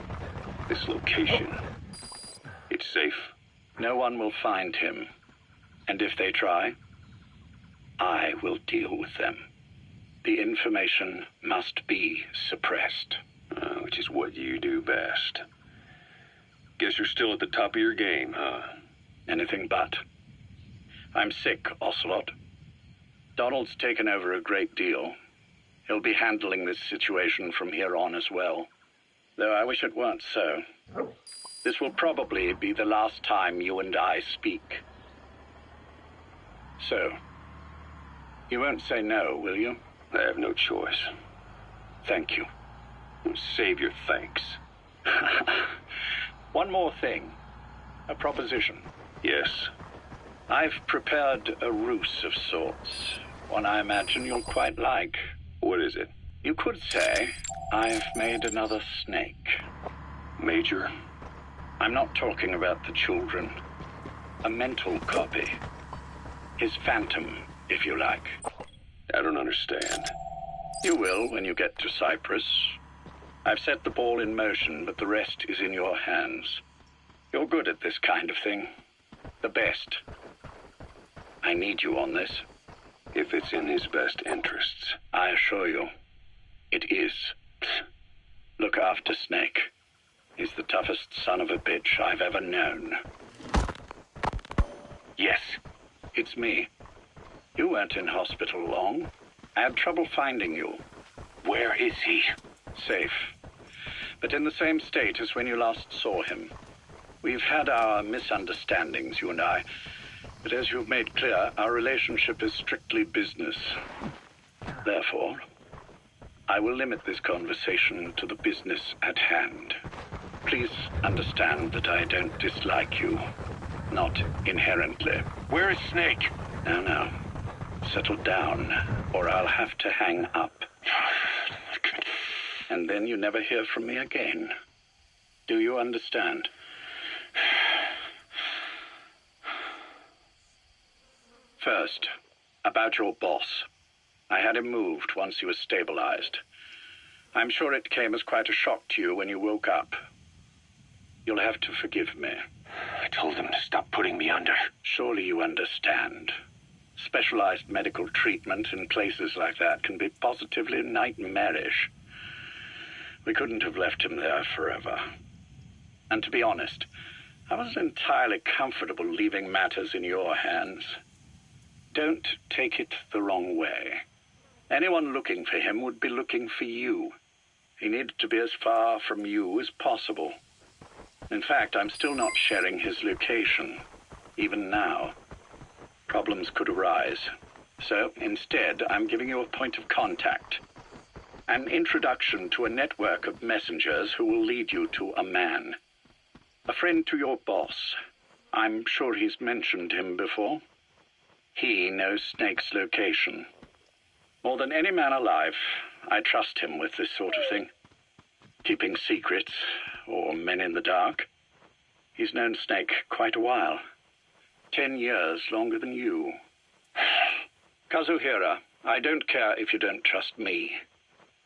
This location, it's safe? No one will find him. And if they try, I will deal with them. The information must be suppressed. Which is what you do best. Guess you're still at the top of your game, huh? Anything but. I'm sick, Ocelot. Donald's taken over a great deal. He'll be handling this situation from here on as well. Though I wish it weren't so. This will probably be the last time you and I speak. So, you won't say no, will you? I have no choice. Thank you. Save your thanks. One more thing. A proposition. Yes. I've prepared a ruse of sorts. One I imagine you'll quite like. What is it? You could say I've made another Snake. Major? I'm not talking about the children. A mental copy. His phantom, if you like. I don't understand. You will when you get to Cyprus. I've set the ball in motion, but the rest is in your hands. You're good at this kind of thing. The best. I need you on this. If it's in his best interests. I assure you, it is. Look after Snake. He's the toughest son of a bitch I've ever known. Yes, it's me. You weren't in hospital long. I had trouble finding you. Where is he? Safe. But in the same state as when you last saw him. We've had our misunderstandings, you and I. But as you've made clear, our relationship is strictly business. Therefore, I will limit this conversation to the business at hand. Please understand that I don't dislike you. Not inherently. Where is Snake? No. Settle down, or I'll have to hang up. And then you never hear from me again. Do you understand? First, about your boss. I had him moved once he was stabilized. I'm sure it came as quite a shock to you when you woke up. You'll have to forgive me. I told him to stop putting me under. Surely you understand. Specialized medical treatment in places like that can be positively nightmarish. We couldn't have left him there forever. And to be honest, I wasn't entirely comfortable leaving matters in your hands. Don't take it the wrong way. Anyone looking for him would be looking for you. He needed to be as far from you as possible. In fact, I'm still not sharing his location, even now. Problems could arise. So, instead, I'm giving you a point of contact. An introduction to a network of messengers who will lead you to a man. A friend to your boss. I'm sure he's mentioned him before. He knows Snake's location. More than any man alive, I trust him with this sort of thing. Keeping secrets, or men in the dark. He's known Snake quite a while. 10 years longer than you. Kazuhira, I don't care if you don't trust me,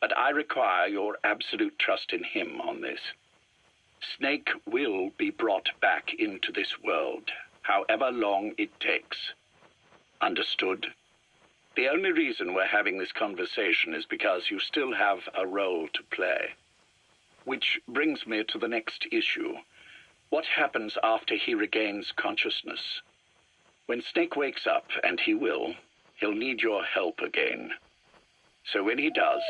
but I require your absolute trust in him on this. Snake will be brought back into this world, however long it takes. Understood? The only reason we're having this conversation is because you still have a role to play. Which brings me to the next issue. What happens after he regains consciousness? When Snake wakes up, and he will, he'll need your help again. So when he does,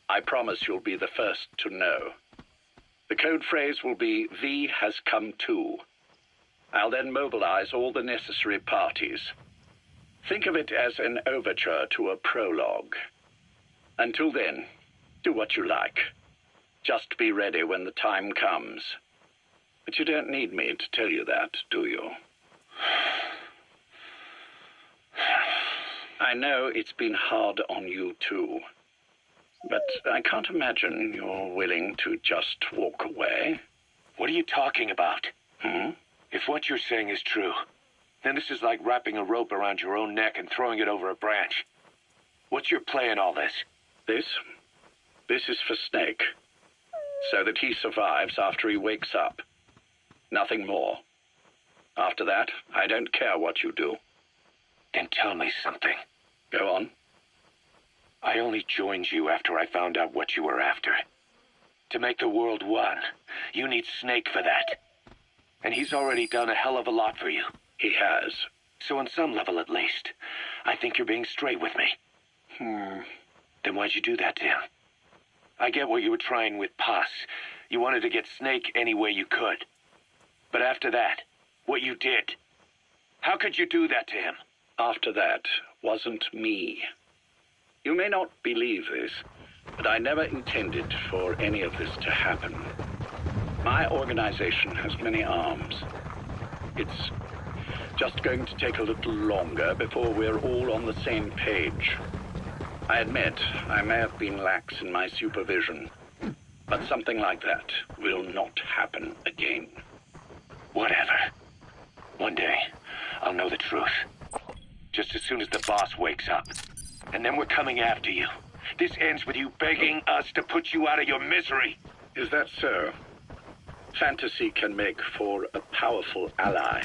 I promise you'll be the first to know. The code phrase will be, V has come to. I'll then mobilize all the necessary parties. Think of it as an overture to a prologue. Until then, do what you like. Just be ready when the time comes. But you don't need me to tell you that, do you? I know it's been hard on you too. But I can't imagine you're willing to just walk away. What are you talking about? If what you're saying is true, then this is like wrapping a rope around your own neck and throwing it over a branch. What's your play in all this? This is for Snake. So that he survives after he wakes up. Nothing more. After that, I don't care what you do. Then tell me something. Go on. I only joined you after I found out what you were after. To make the world one, you need Snake for that. And he's already done a hell of a lot for you. He has. So on some level at least, I think you're being straight with me. Then why'd you do that to him? I get what you were trying with Paz. You wanted to get Snake any way you could. But after that, what you did, how could you do that to him? After that wasn't me. You may not believe this, but I never intended for any of this to happen. My organization has many arms. It's just going to take a little longer before we're all on the same page. I admit I may have been lax in my supervision, but something like that will not happen again. Whatever. One day, I'll know the truth. Just as soon as the boss wakes up. And then we're coming after you. This ends with you begging us to put you out of your misery. Is that so? Fantasy can make for a powerful ally.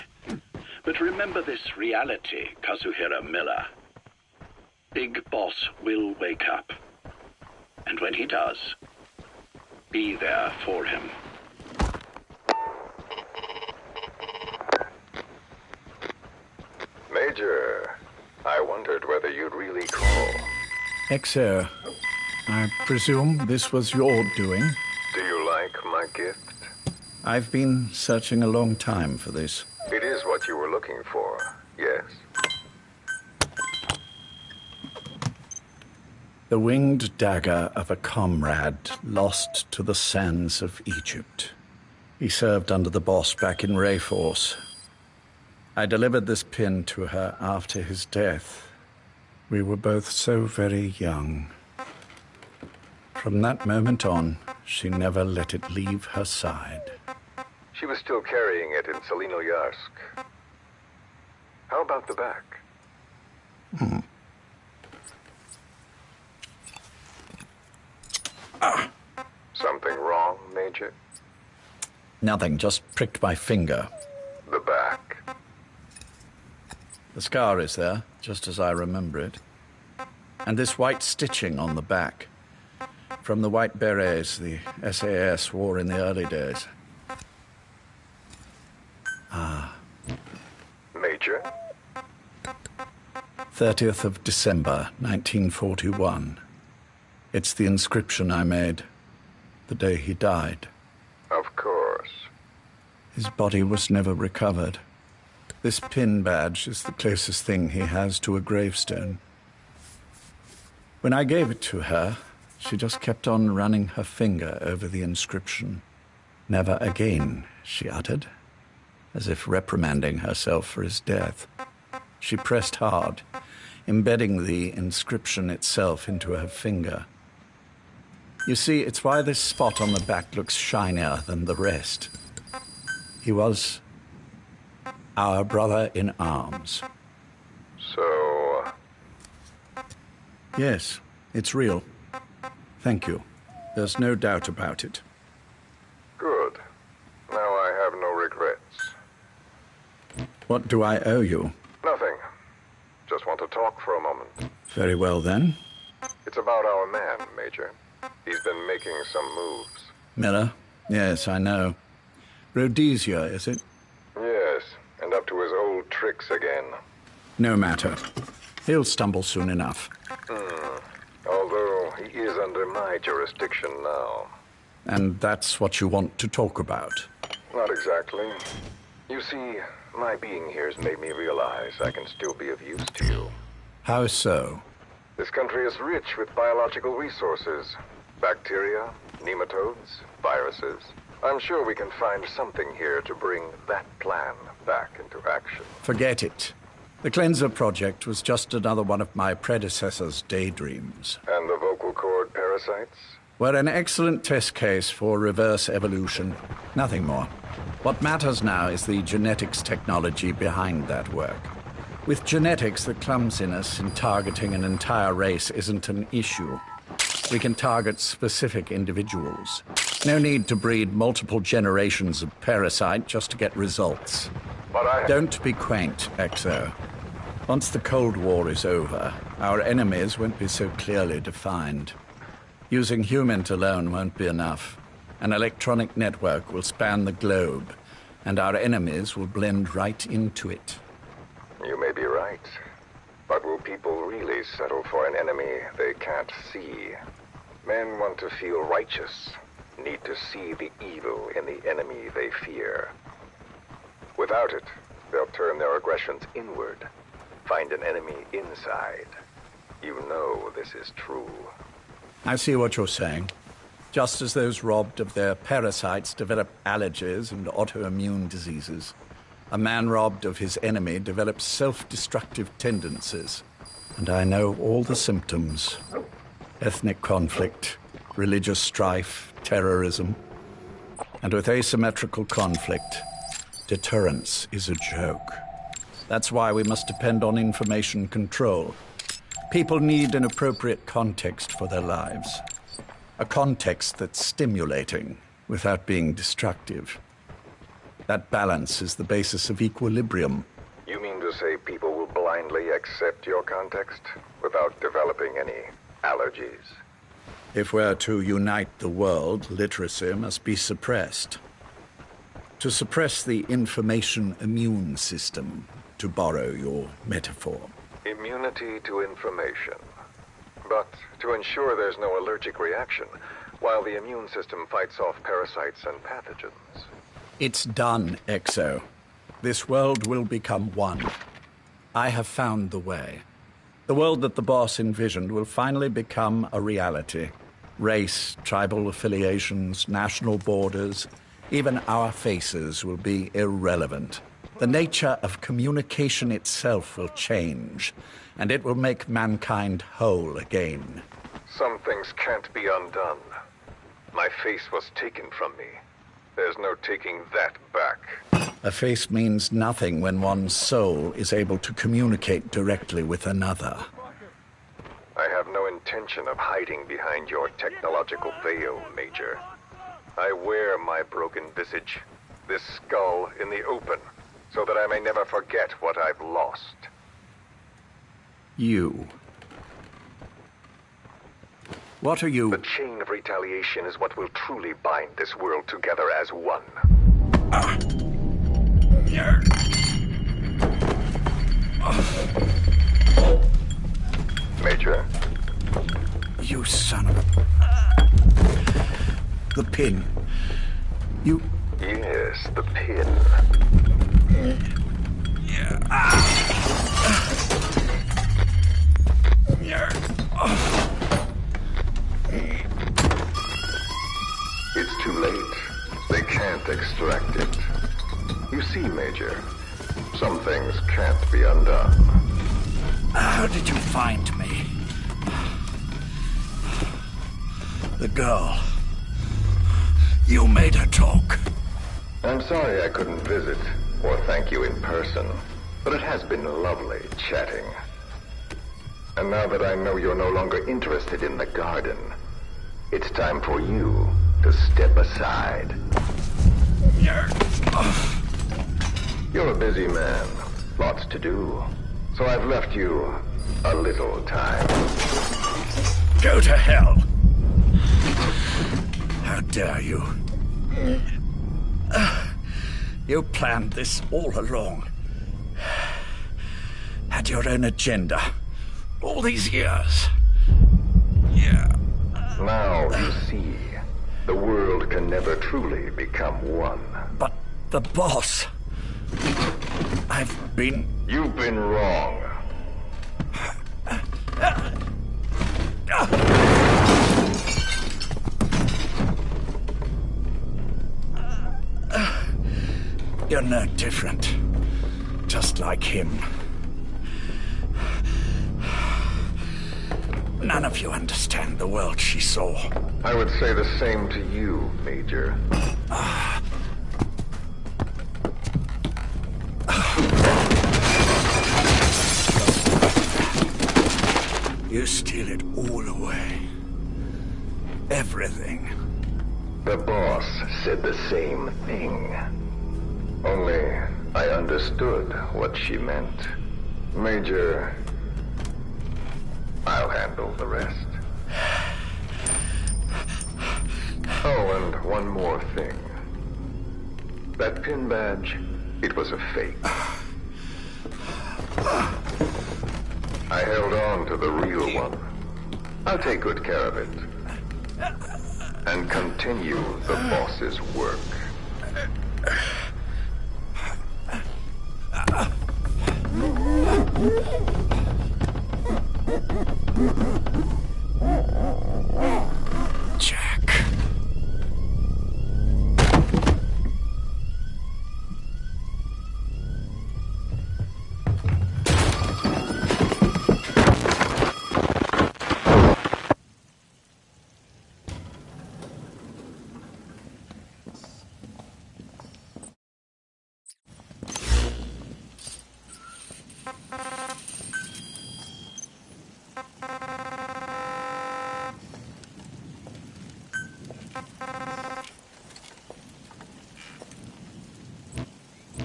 But remember this reality, Kazuhira Miller. Big Boss will wake up. And when he does, be there for him. you'd really call. Exo, I presume this was your doing? Do you like my gift? I've been searching a long time for this. It is what you were looking for, yes. The winged dagger of a comrade lost to the sands of Egypt. He served under the boss back in Rayforce. I delivered this pin to her after his death. We were both so very young. From that moment on, she never let it leave her side. She was still carrying it in Selinoyarsk. How about the back? Something wrong, Major? Nothing, just pricked my finger. The back. The scar is there, just as I remember it. And this white stitching on the back. From the white berets the SAS wore in the early days. Major? 30th of December, 1941. It's the inscription I made the day he died. Of course. His body was never recovered. This pin badge is the closest thing he has to a gravestone. When I gave it to her, she just kept on running her finger over the inscription. Never again, she uttered, as if reprimanding herself for his death. She pressed hard, embedding the inscription itself into her finger. You see, it's why this spot on the back looks shinier than the rest. He was our brother in arms. So... Yes, it's real. Thank you. There's no doubt about it. Good. Now I have no regrets. What do I owe you? Nothing. Just want to talk for a moment. Very well, then. It's about our man, Major. He's been making some moves. Miller? Yes, I know. Rhodesia, is it? Yes, and up to his old tricks again. No matter. He'll stumble soon enough. Although he is under my jurisdiction now. And that's what you want to talk about? Not exactly. You see, my being here has made me realize I can still be of use to you. How so? This country is rich with biological resources. Bacteria, nematodes, viruses. I'm sure we can find something here to bring that plan back into action. Forget it. The Cleanser Project was just another one of my predecessor's daydreams. And the vocal cord parasites? Were an excellent test case for reverse evolution. Nothing more. What matters now is the genetics technology behind that work. With genetics, the clumsiness in targeting an entire race isn't an issue. We can target specific individuals. No need to breed multiple generations of parasite just to get results. But Don't be quaint, Exo. Once the Cold War is over, our enemies won't be so clearly defined. Using humans alone won't be enough. An electronic network will span the globe, and our enemies will blend right into it. You may be right. But will people really settle for an enemy they can't see? Men want to feel righteous, need to see the evil in the enemy they fear. Without it, they'll turn their aggressions inward, find an enemy inside. You know this is true. I see what you're saying. Just as those robbed of their parasites develop allergies and autoimmune diseases, a man robbed of his enemy develops self-destructive tendencies. And I know all the symptoms. Ethnic conflict, religious strife, terrorism. And with asymmetrical conflict, deterrence is a joke. That's why we must depend on information control. People need an appropriate context for their lives. A context that's stimulating without being destructive. That balance is the basis of equilibrium. You mean to say people will blindly accept your context without developing any allergies? If we're to unite the world, literacy must be suppressed. To suppress the information immune system, to borrow your metaphor. Immunity to information. But to ensure there's no allergic reaction, while the immune system fights off parasites and pathogens. It's done, Exo. This world will become one. I have found the way. The world that the boss envisioned will finally become a reality. Race, tribal affiliations, national borders, even our faces will be irrelevant. The nature of communication itself will change, and it will make mankind whole again. Some things can't be undone. My face was taken from me. There's no taking that back. A face means nothing when one's soul is able to communicate directly with another. I have no intention of hiding behind your technological veil, Major. I wear my broken visage, this skull, in the open, so that I may never forget what I've lost. You. What are you? The chain of retaliation is what will truly bind this world together as one. Major? You son of a... The pin. You... Yes, the pin. It's too late. They can't extract it. You see, Major, some things can't be undone. How did you find me? The girl. You made her talk. I'm sorry I couldn't visit or thank you in person, but it has been lovely chatting. And now that I know you're no longer interested in the garden, it's time for you to step aside. You're a busy man, lots to do, so I've left you a little time. Go to hell! How dare you? You planned this all along. Had your own agenda. All these years. Now you see, the world can never truly become one. But the boss... You've been wrong. You're no different. Just like him. None of you understand the world she saw. I would say the same to you, Major. You steal it all away. Everything. The boss said the same thing. Only I understood what she meant. Major, I'll handle the rest. Oh, and one more thing. That pin badge, it was a fake. I held on to the real one. I'll take good care of it. And continue the boss's work. Jack.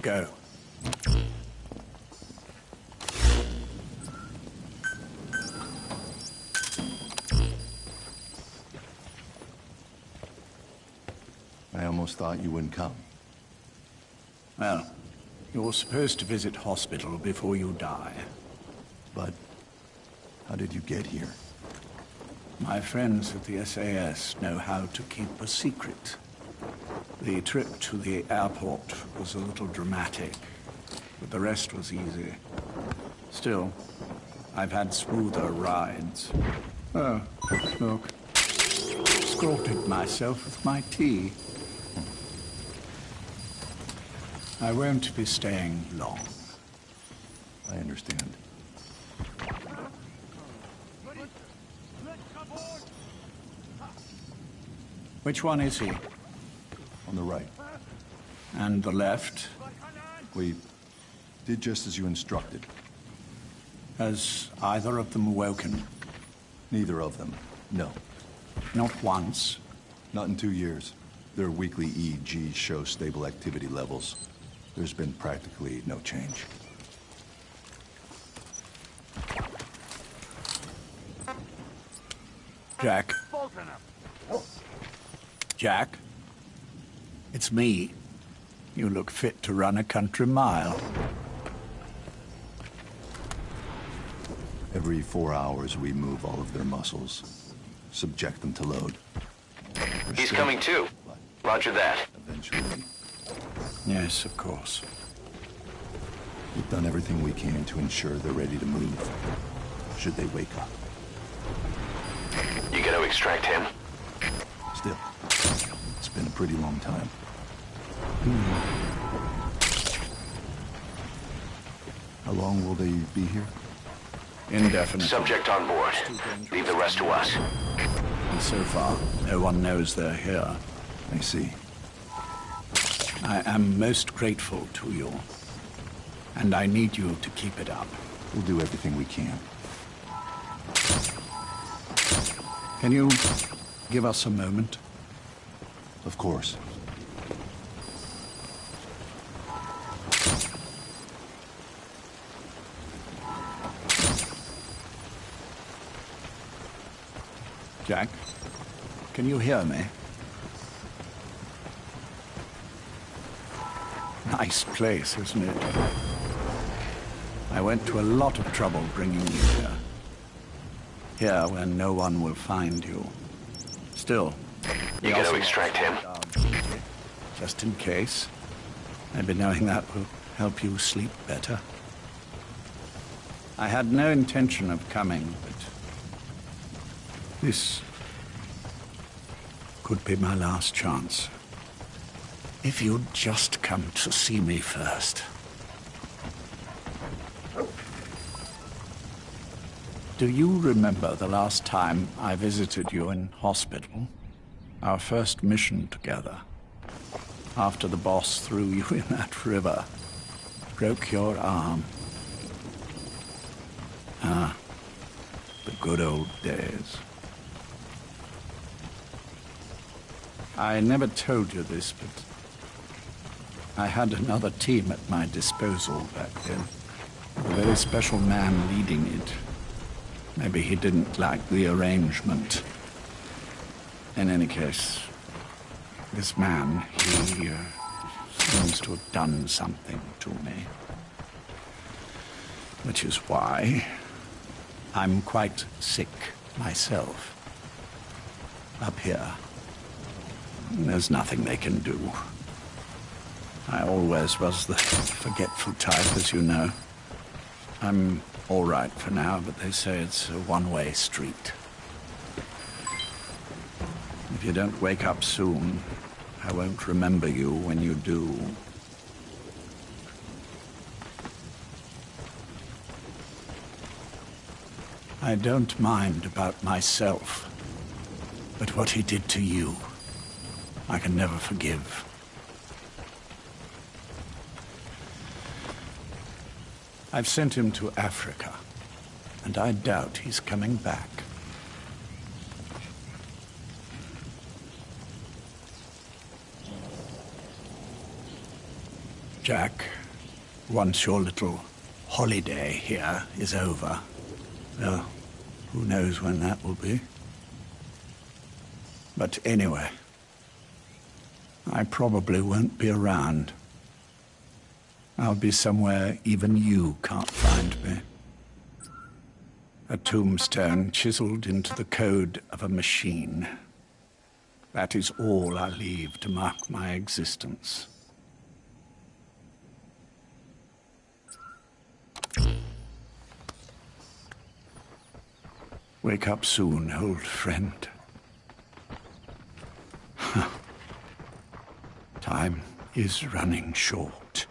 Go. I almost thought you wouldn't come. Well, you're supposed to visit hospital before you die. But how did you get here? My friends at the SAS know how to keep a secret. The trip to the airport was a little dramatic, but the rest was easy. Still, I've had smoother rides. Oh, look. Scalded myself with my tea. I won't be staying long. I understand. Which one is he? On the right. And the left? We did just as you instructed. Has either of them awoken? Neither of them, no. Not once? Not in 2 years. Their weekly EEGs show stable activity levels. There's been practically no change. Jack? Jack? It's me. You look fit to run a country mile. Every 4 hours, we move all of their muscles, subject them to load. He's coming too. Roger that. Eventually. Yes, of course. We've done everything we can to ensure they're ready to move, should they wake up. You gonna extract him? Still, it's been a pretty long time. How long will they be here? Indefinitely. Subject on board. Leave the rest to us. And so far, no one knows they're here. I see. I am most grateful to you. And I need you to keep it up. We'll do everything we can. Can you give us a moment? Of course. Jack, can you hear me? Nice place, isn't it? I went to a lot of trouble bringing you here. Here, where no one will find you. Still, you gonna extract him? Just in case. Maybe knowing that will help you sleep better. I had no intention of coming, but this could be my last chance. If you'd just come to see me first. Do you remember the last time I visited you in hospital? Our first mission together. After the boss threw you in that river. Broke your arm. Ah, the good old days. I never told you this, but I had another team at my disposal back then. A very special man leading it. Maybe he didn't like the arrangement. In any case, this man, he seems to have done something to me. Which is why I'm quite sick myself. Up here. There's nothing they can do. I always was the forgetful type, as you know. I'm all right for now, but they say it's a one-way street. If you don't wake up soon, I won't remember you when you do. I don't mind about myself, but what he did to you, I can never forgive. I've sent him to Africa, and I doubt he's coming back. Jack, once your little holiday here is over, well, who knows when that will be? But anyway, I probably won't be around. I'll be somewhere even you can't find me. A tombstone chiseled into the code of a machine. That is all I leave to mark my existence. Wake up soon, old friend. Time is running short.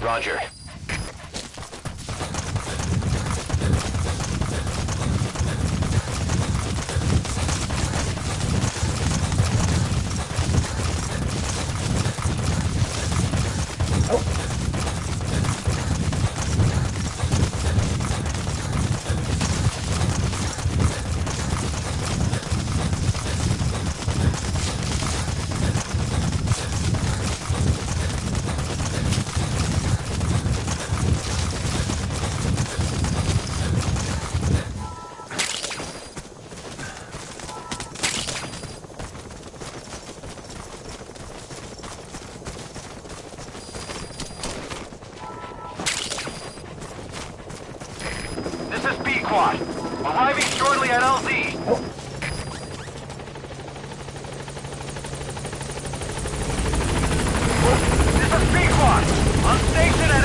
Roger. Arriving shortly at LZ. This is B-Quad. On station at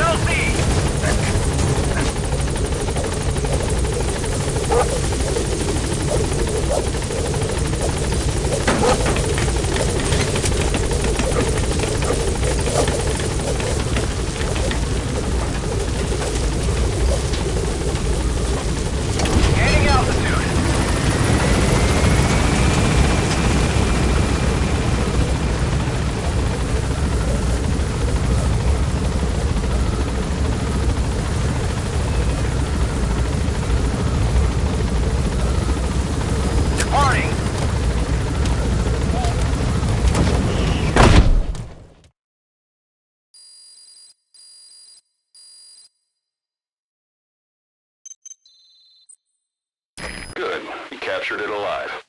Good. You captured it alive.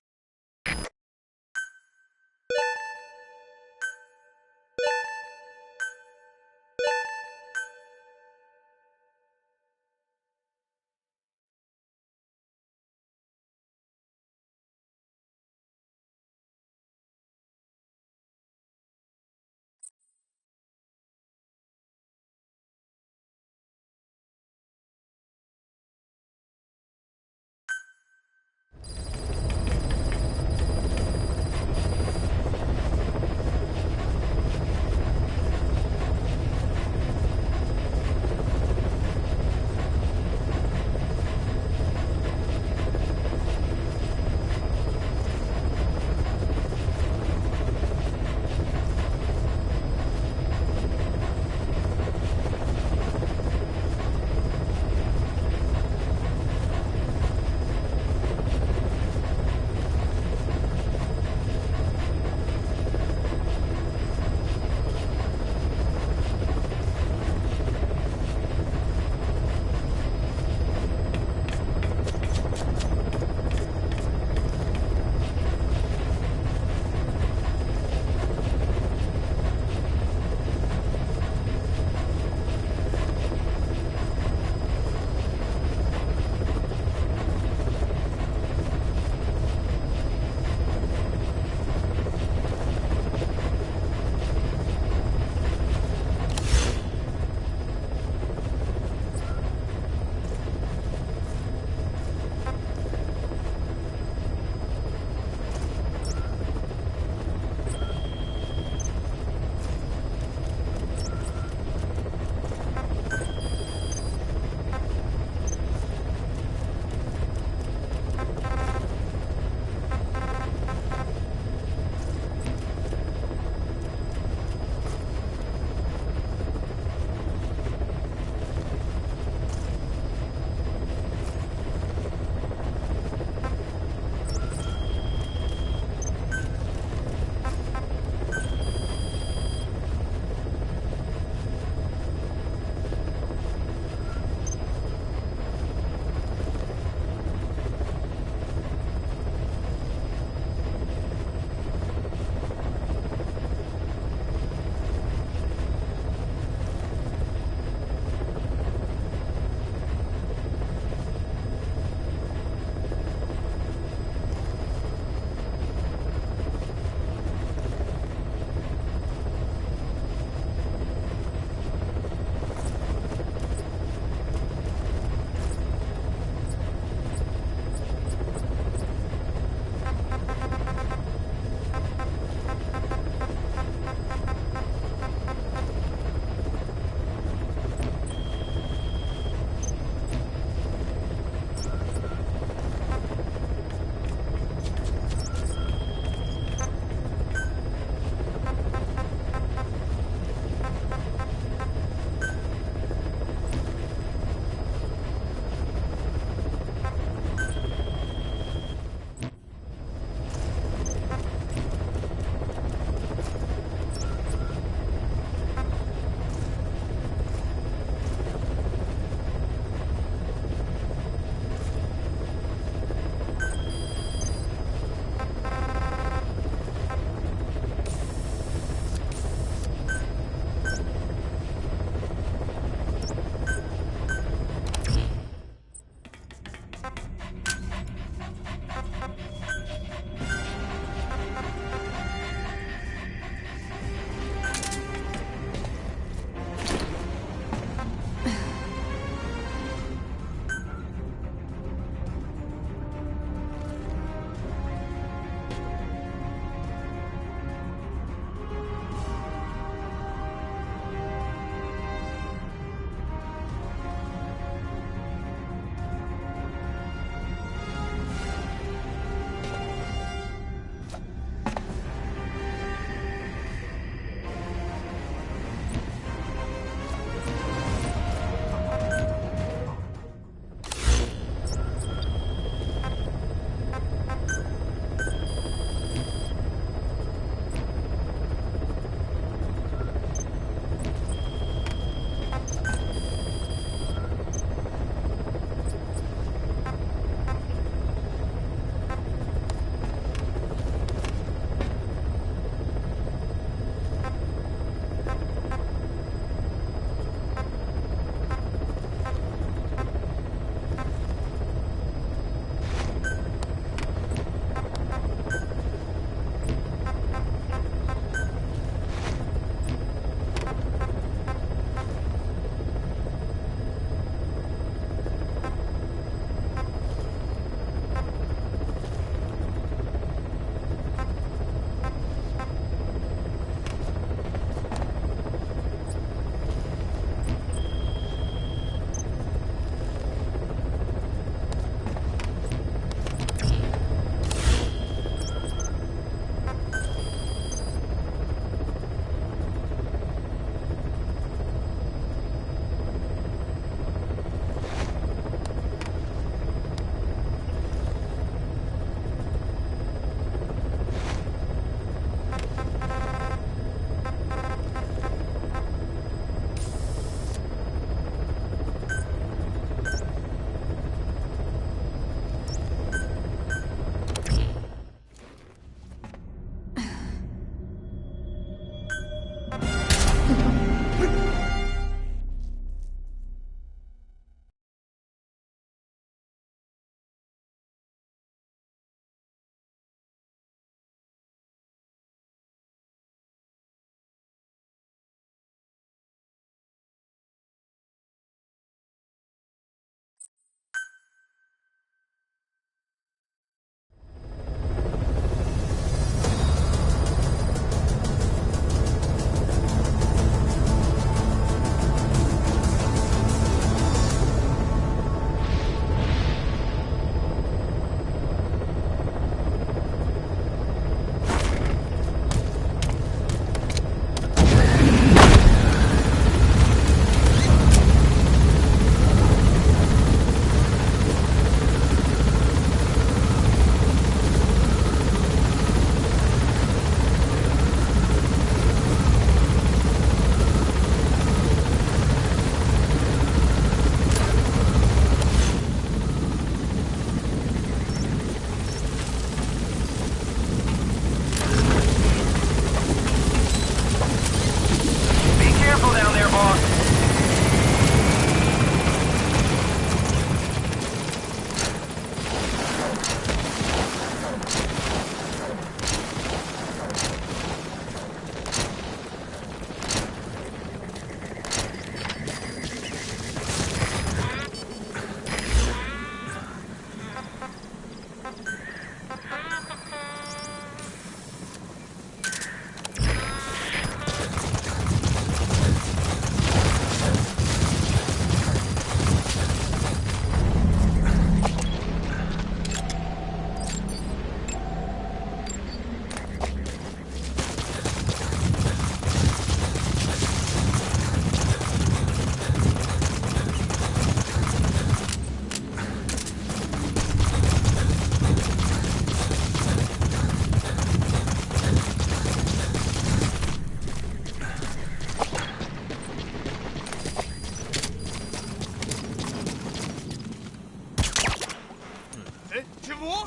Чего?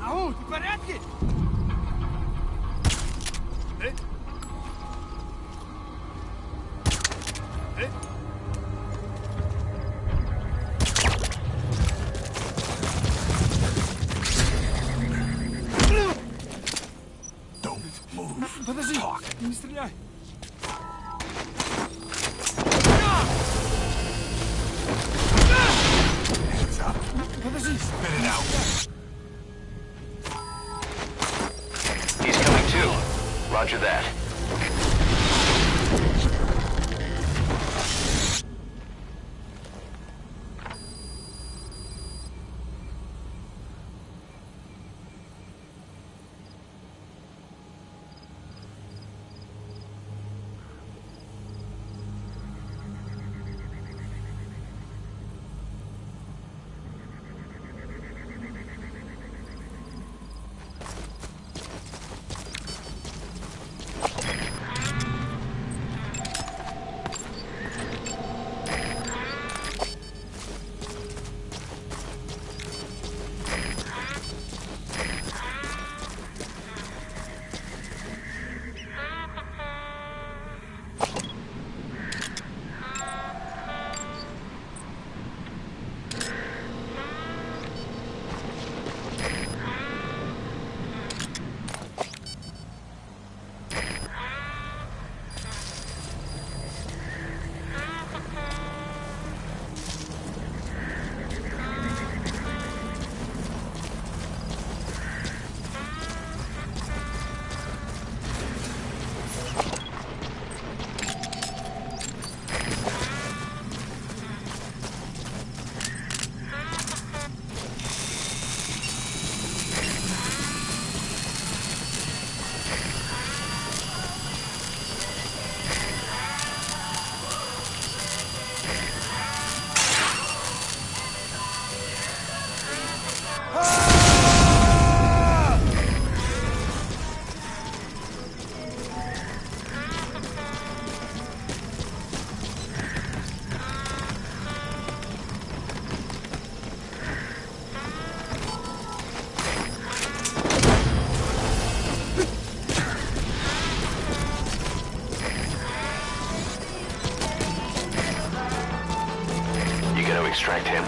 Ау, ты в порядке? Don't move. Подожди, Talk. не стреляй. Hands up. Подожди. Spit it out. He's coming too. Roger that. Extract him.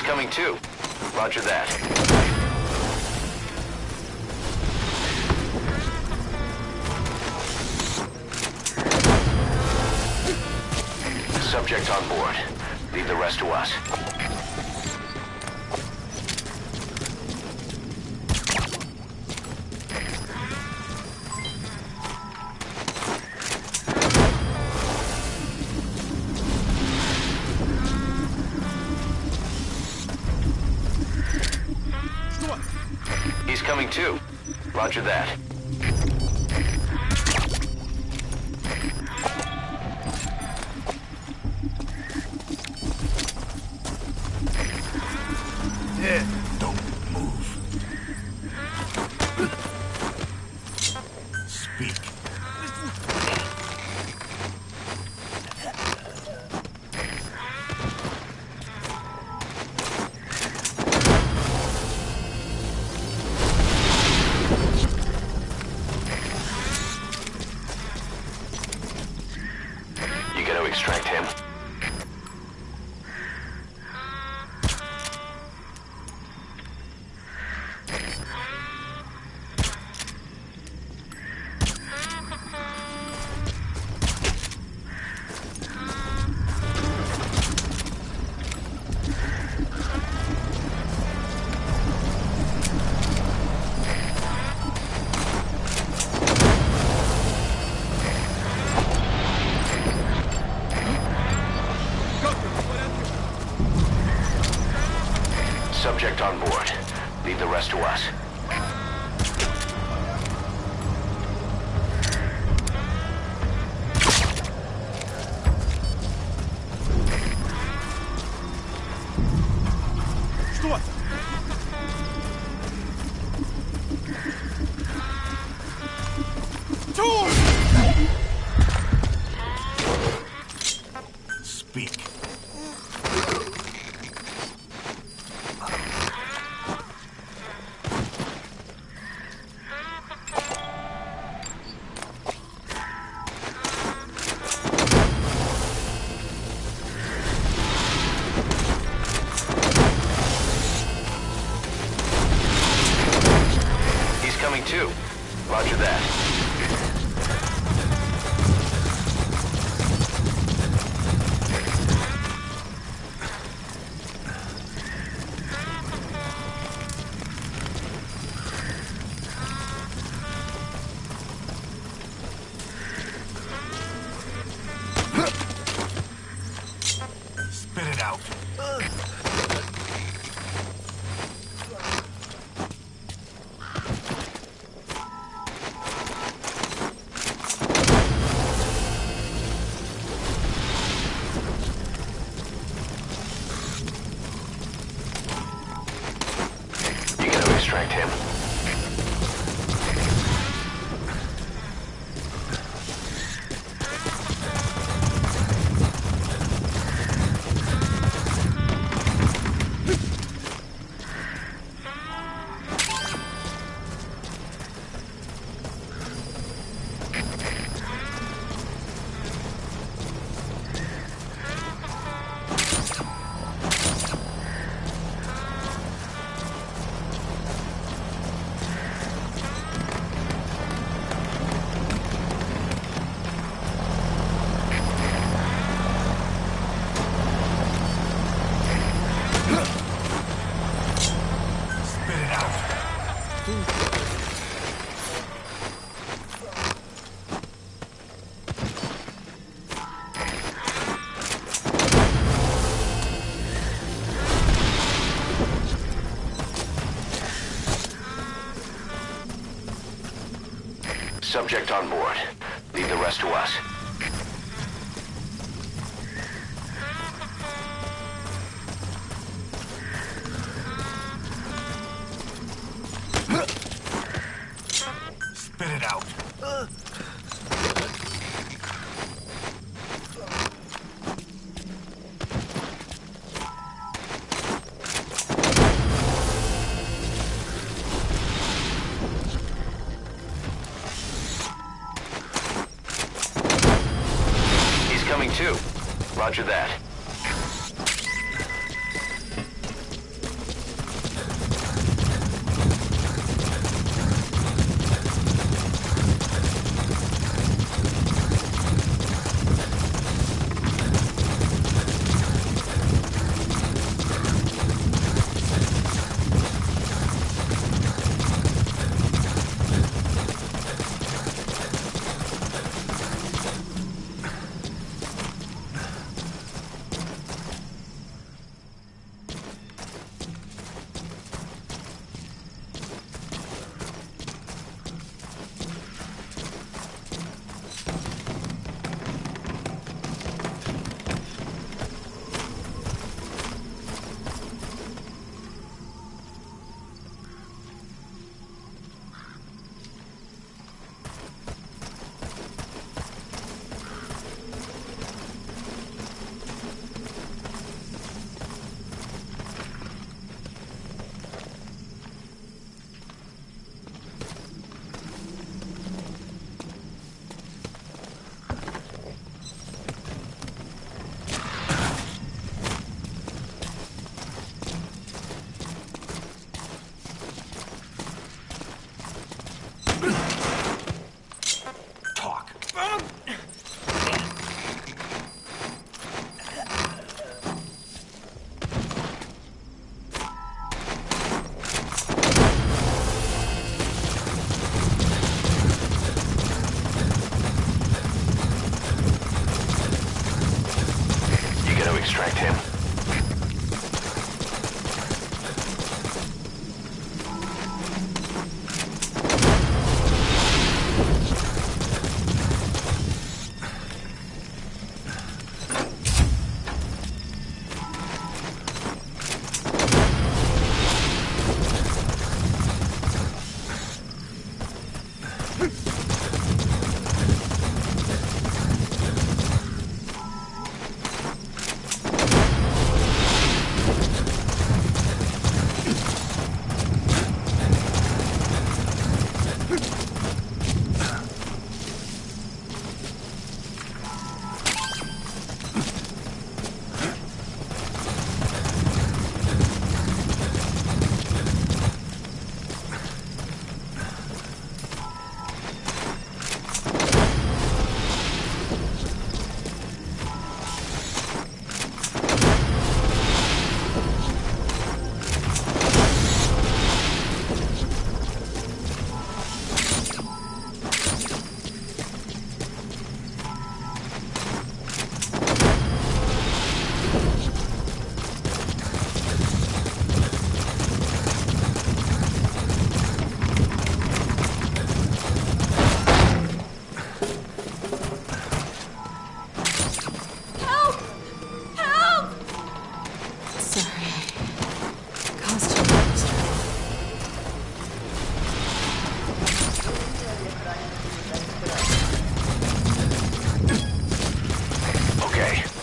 Coming too. Roger that. Subject on board. Leave the rest to us. Coming too. Roger that. Yeah, don't move. Speak. Subject on board. Leave the rest to us. Speak. He's coming too. Roger that. Spit it out. You gotta extract him. Spit it out. Subject on board. Leave the rest to us. Spit it out. He's coming too. Roger that.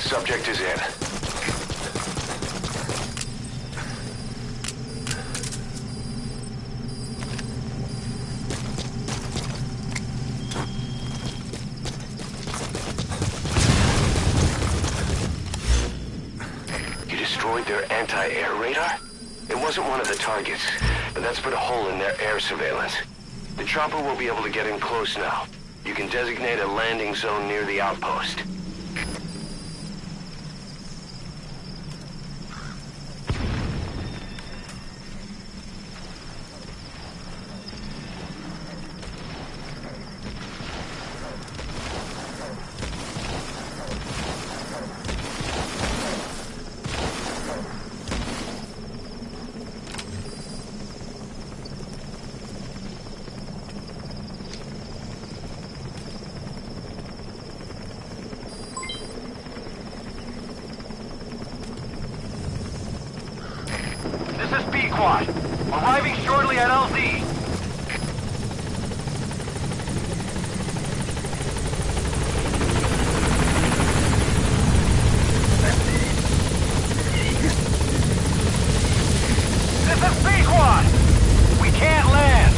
Subject is in. You destroyed their anti-air radar? It wasn't one of the targets, but that's put a hole in their air surveillance. The chopper will be able to get in close now. You can designate a landing zone near the outpost. This is B-Quad. Arriving shortly at LZ. This is B-Quad. We can't land.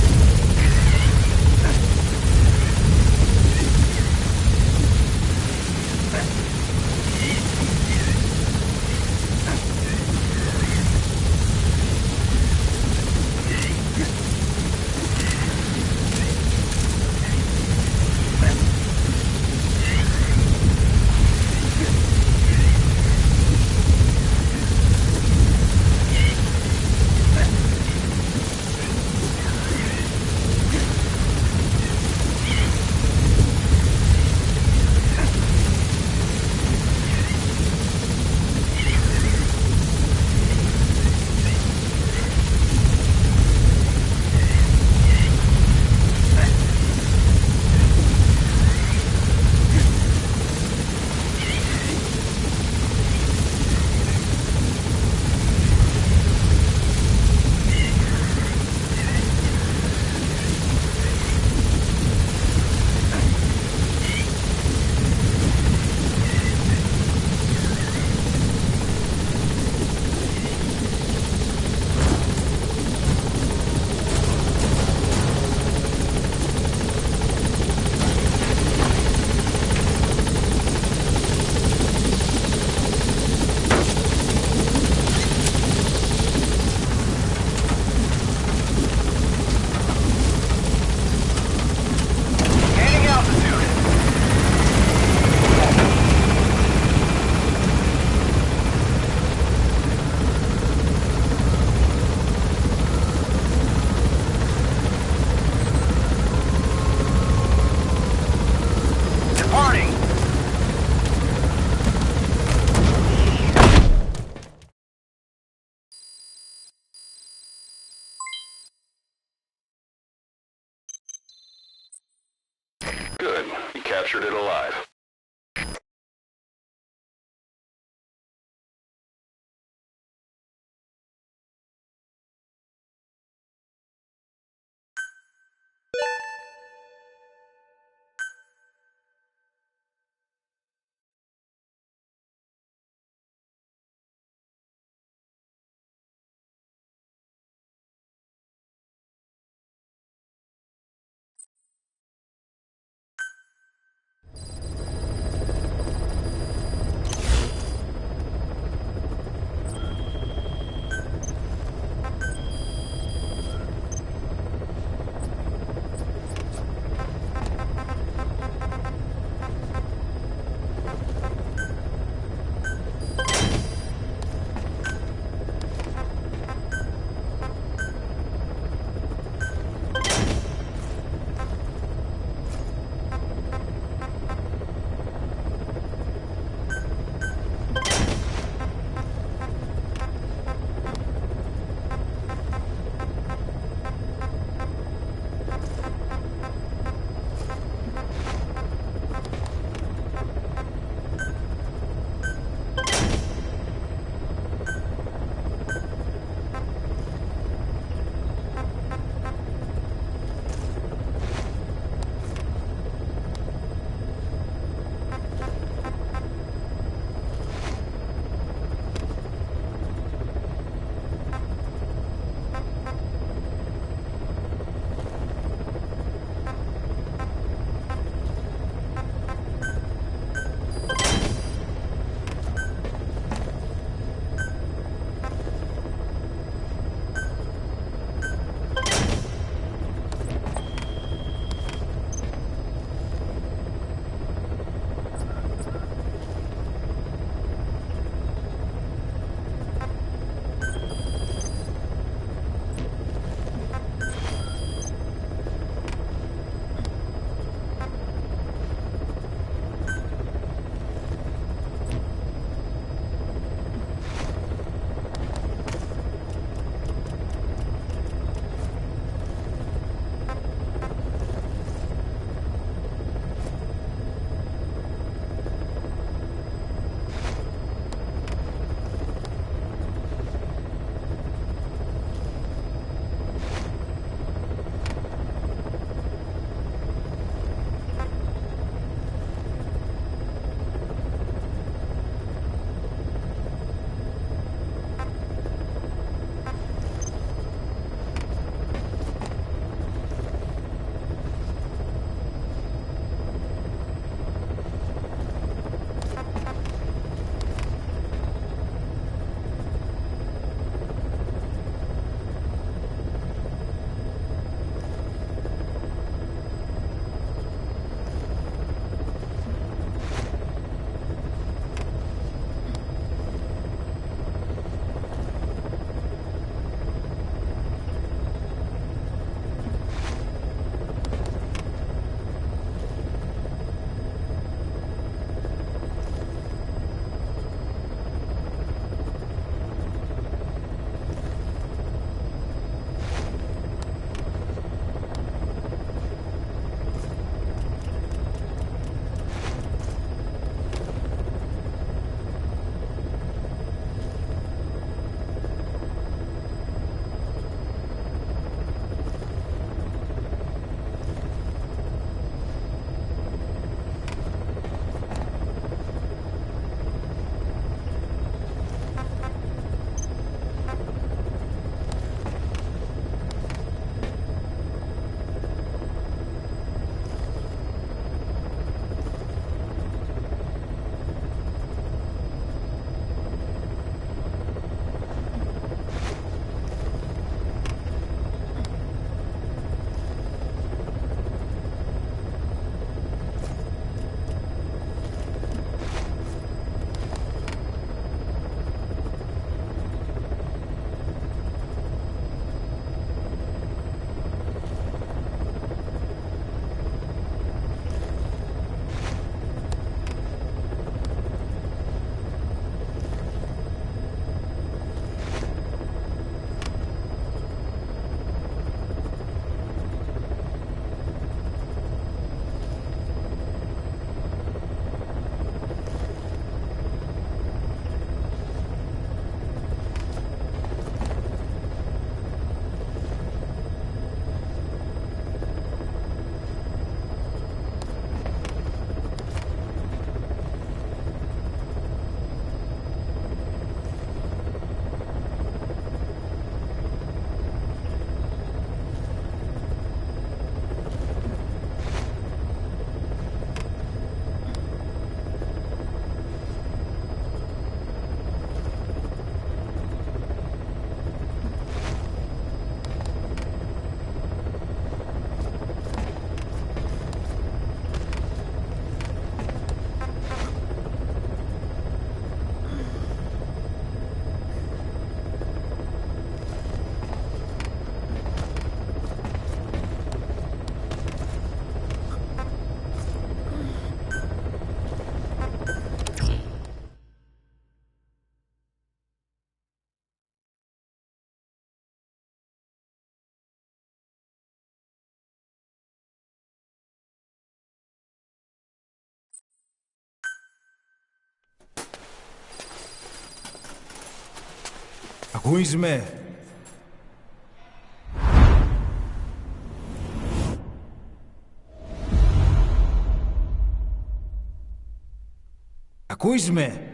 Good. You captured it alive. Ακούεις με? Ακούεις με?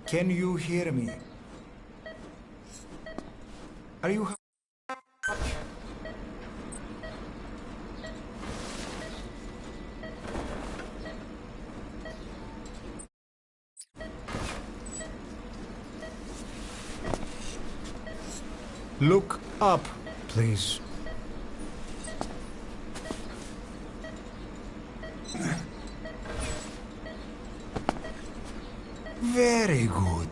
Can you hear me? Are you Look up, please. Very good.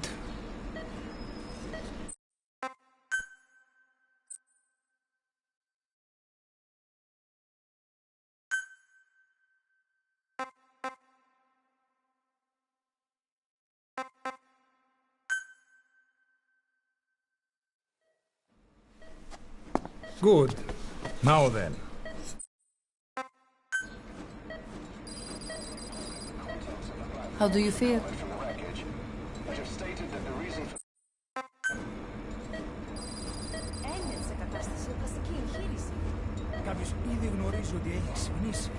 Good. Now then. How do you feel? Έγινε σε κατάσταση οπλαστική εγχείρηση. Κάποιος ήδη γνωρίζει ότι έχει ξυπνήσει.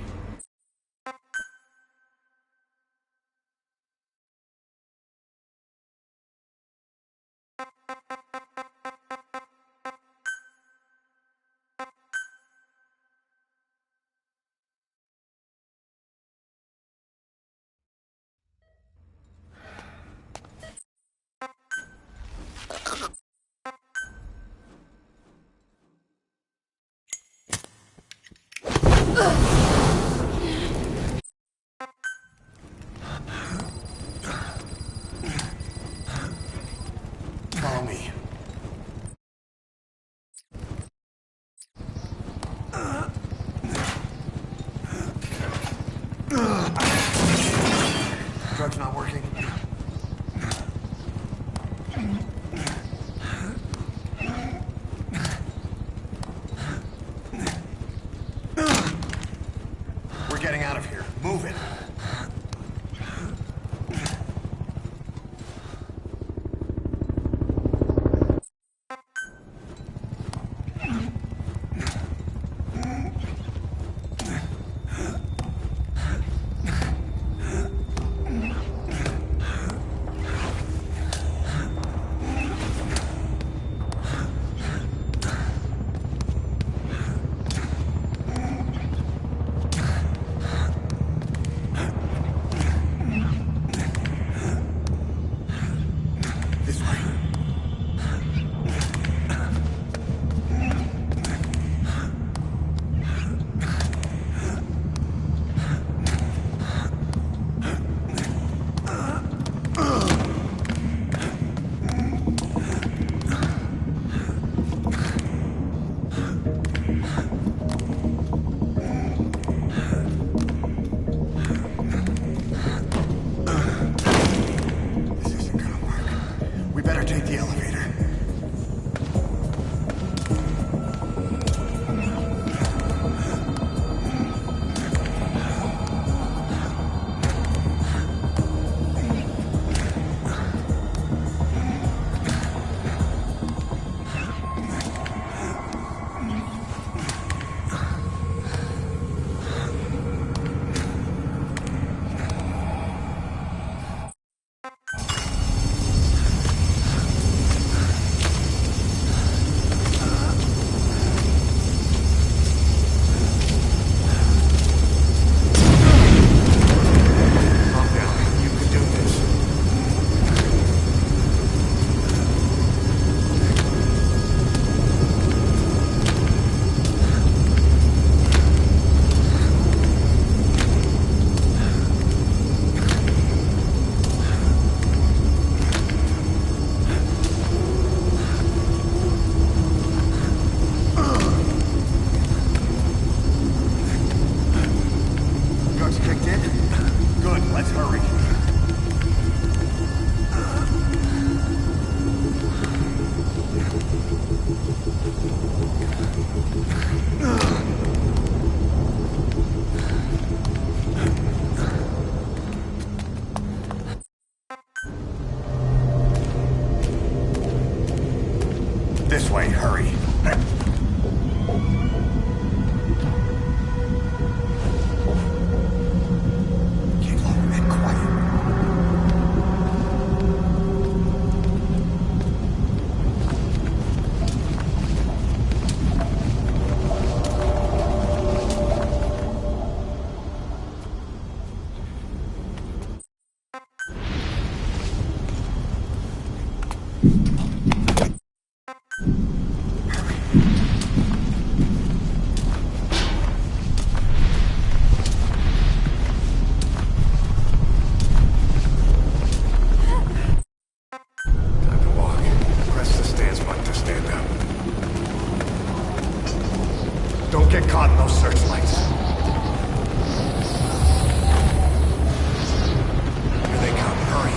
Follow me. Drug's not working. We're getting out of here. Move it. We better take the elevator. This way, hurry. Don't get caught in those searchlights. Here they come. Hurry.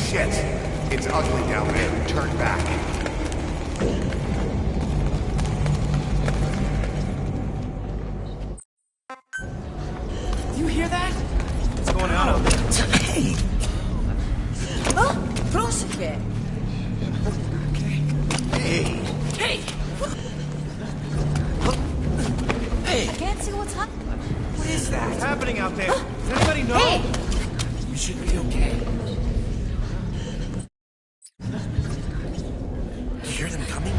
Shit! It's ugly down there. Turn back. Do you hear that? What's going on out there? Hey! Oh, prošle. Hey! Hey! Hey! I can't see what's happening. What is that? What's happening out there? Does anybody know? Hey! We should be okay. You hear them coming?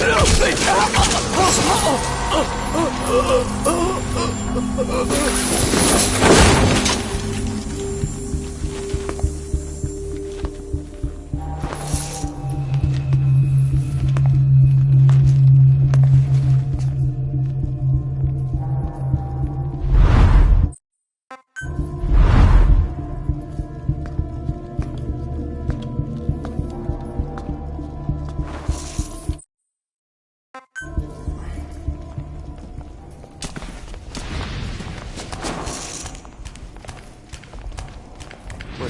Who are they? No!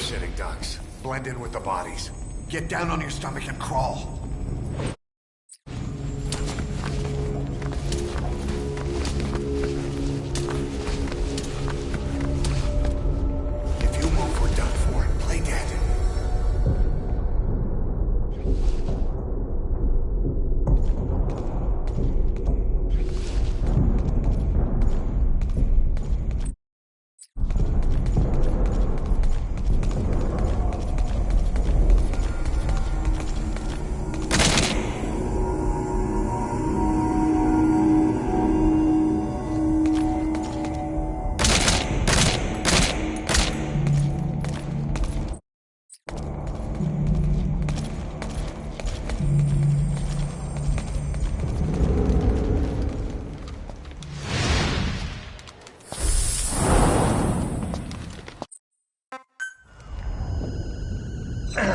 sitting ducks. Blend in with the bodies. Get down on your stomach and crawl. If you move, we're done for. Play dead.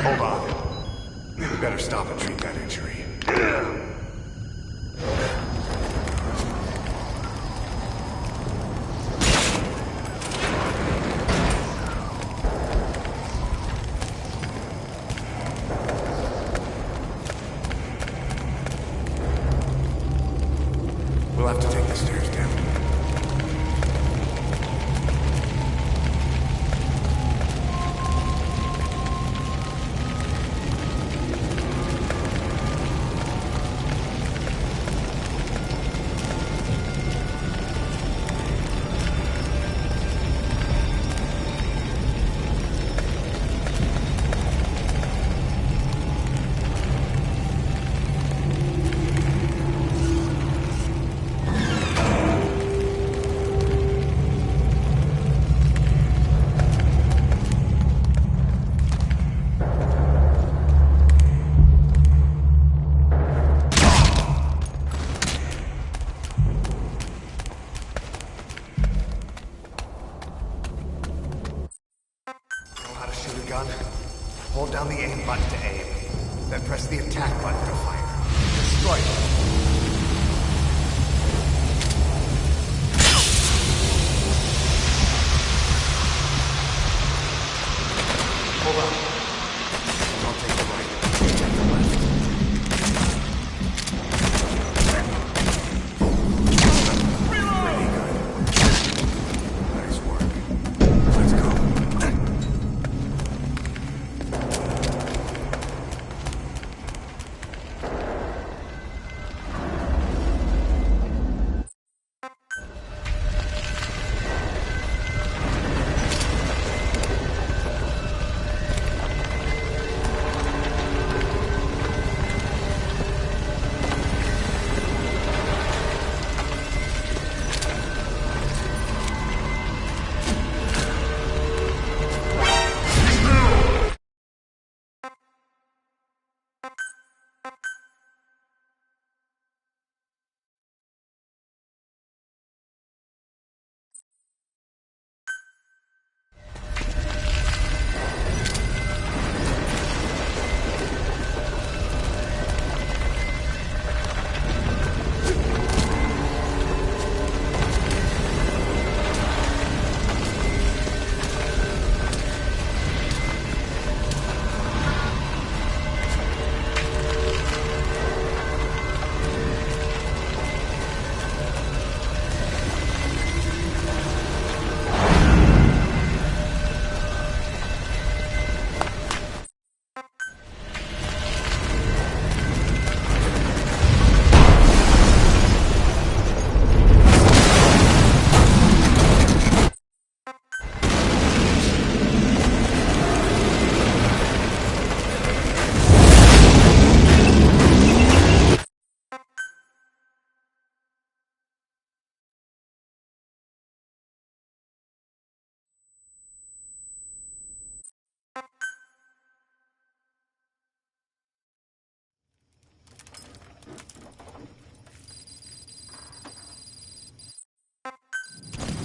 Hold on. We better stop and treat that injury. We'll have to take the stairs down. Hold down the aim button to aim. Then press the attack button to fire. Destroy them. Hold on. Don't take the right. Take the left. Pretty good. Nice work. Let's go.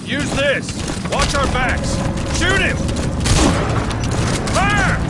Use this! Watch our backs! Shoot him! Fire!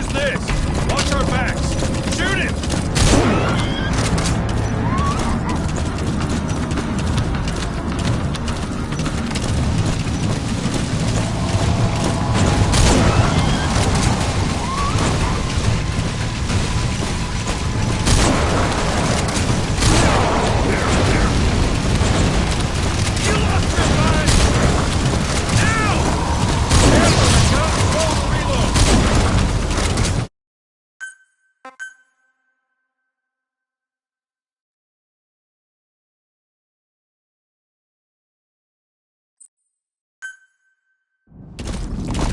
Use this! Watch our backs! Shoot him!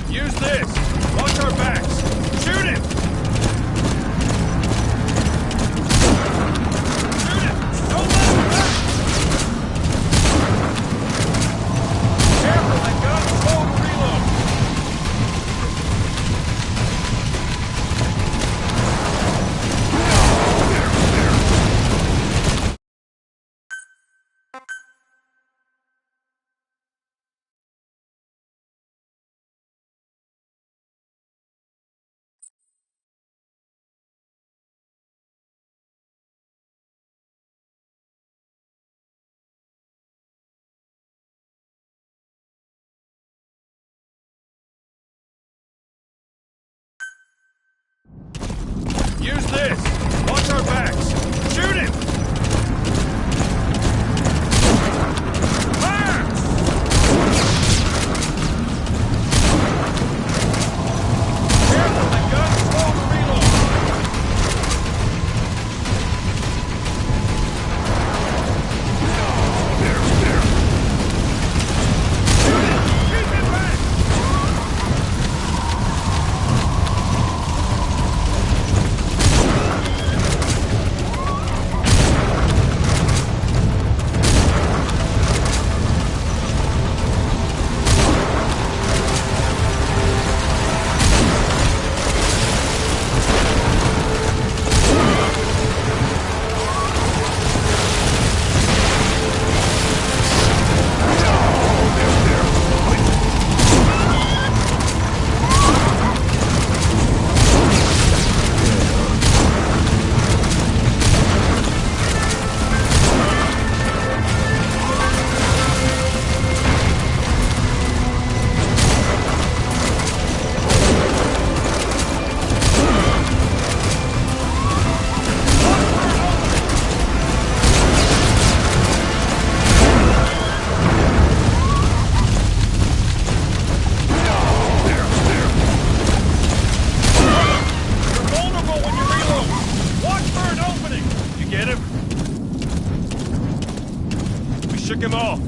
Use this! Watch our backs! Shoot him! Shoot him! Don't let him back! Careful, that gun's slow to reload! Use this! Watch our backs! Shoot him! Fire! Careful, that gun's slow to reload! Shoot him! Keep him back! Shook him off.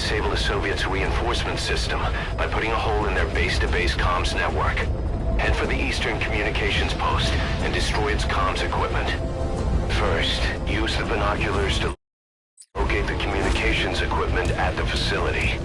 disable the Soviets' reinforcement system by putting a hole in their base-to-base comms network. Head for the eastern communications post and destroy its comms equipment. First, use the binoculars to locate the communications equipment at the facility.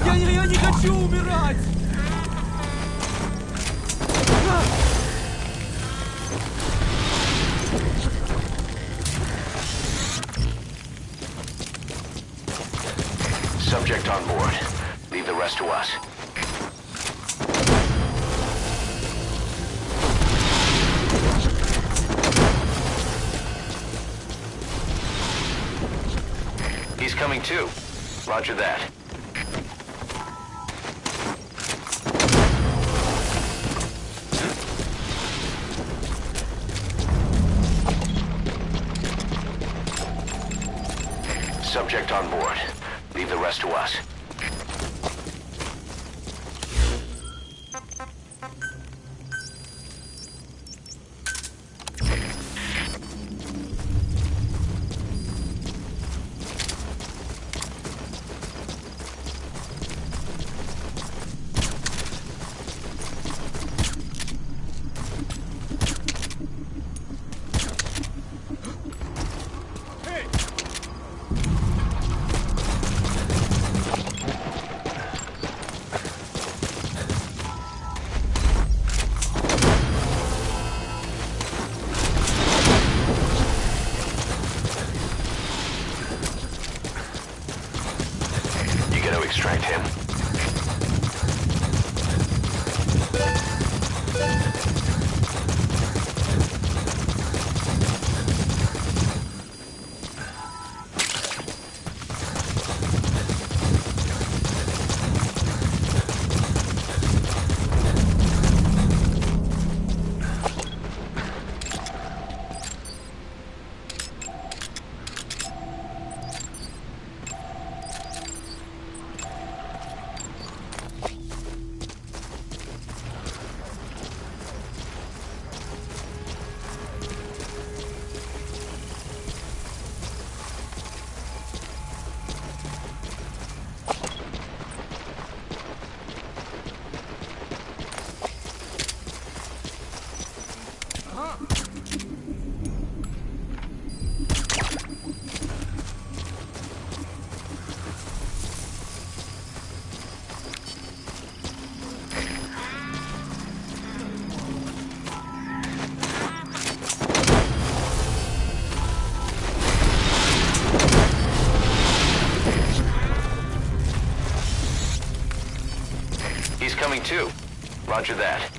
Я не хочу умирать! Subject on board. Leave the rest to us. He's coming too. Roger that. Subject on board. Leave the rest to us. Roger that.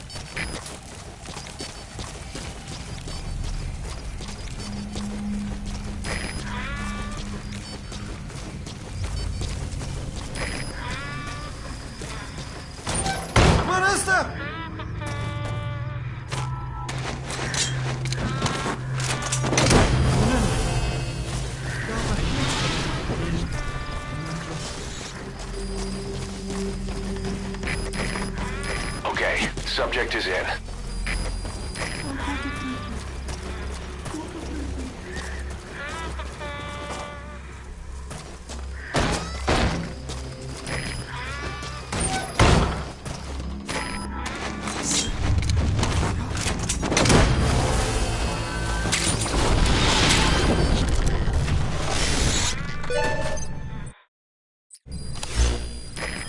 Minister! Okay, subject is in.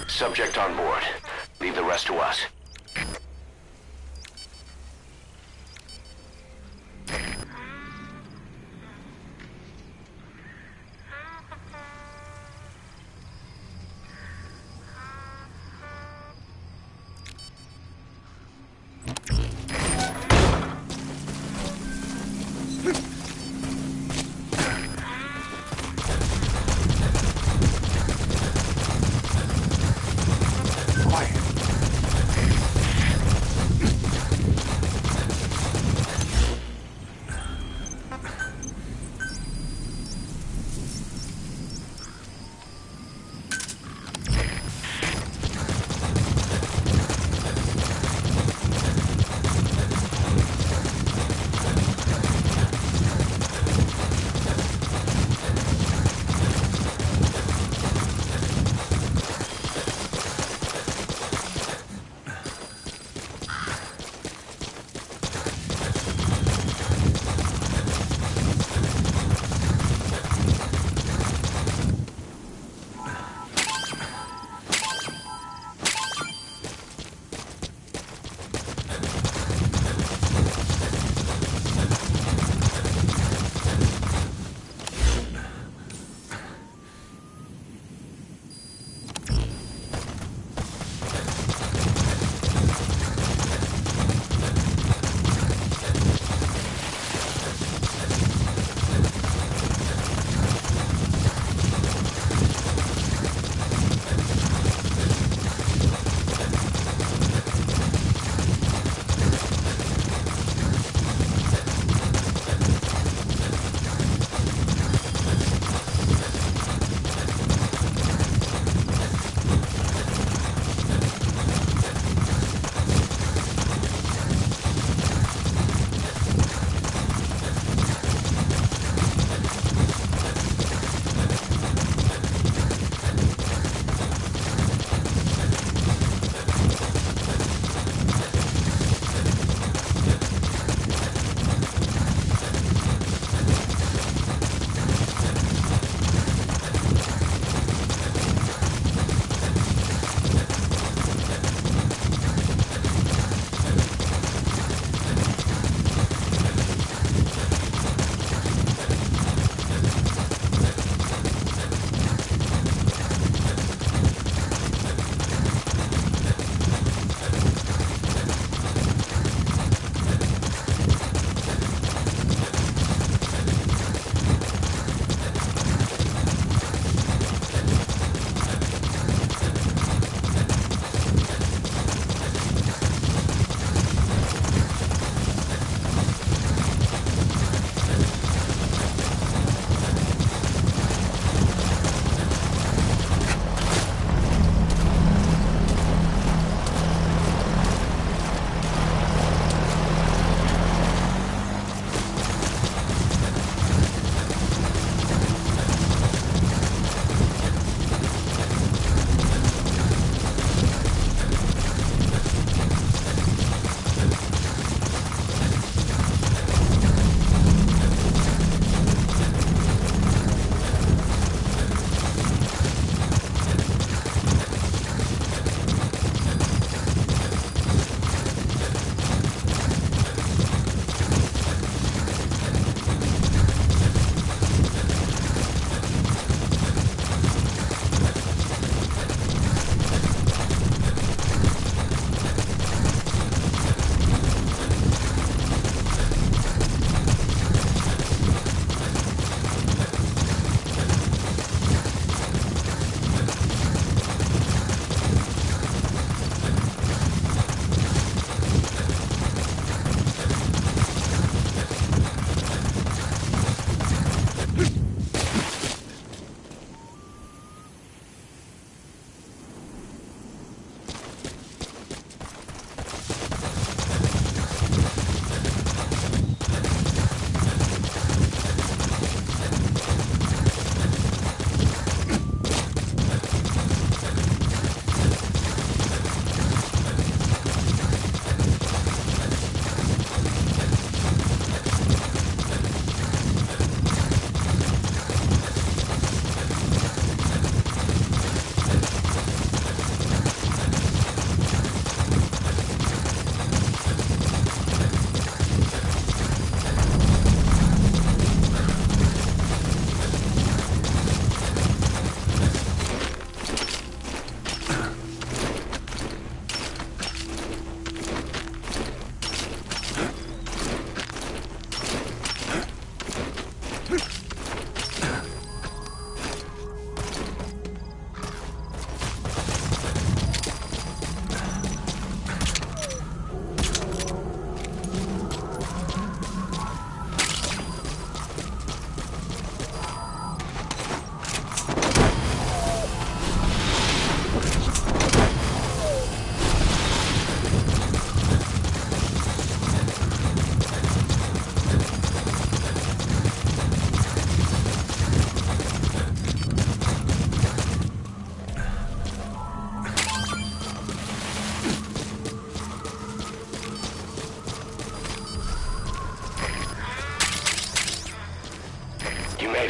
Subject on board. Leave the rest to us.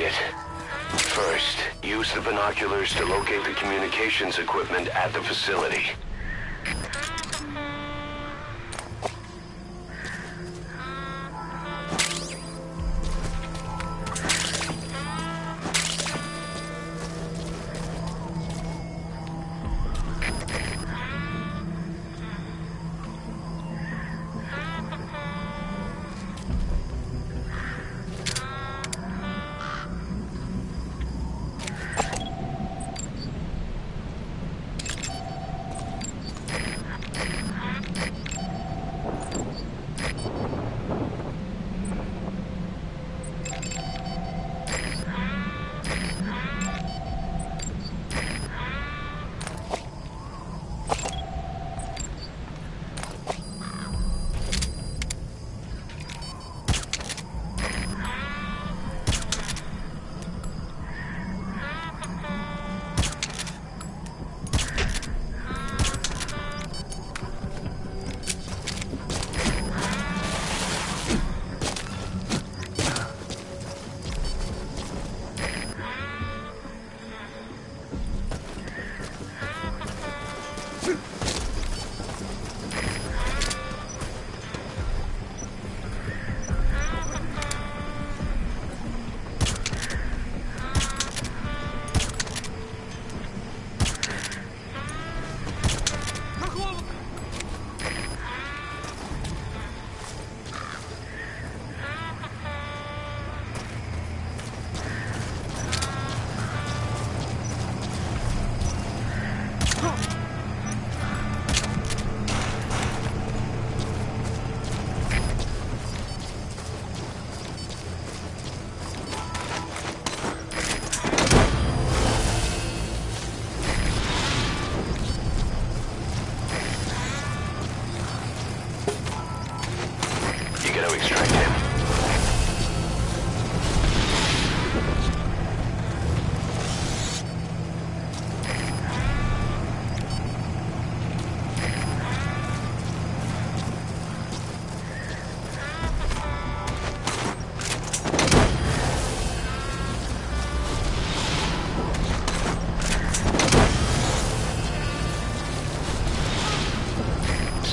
it. First, use the binoculars to locate the communications equipment at the facility.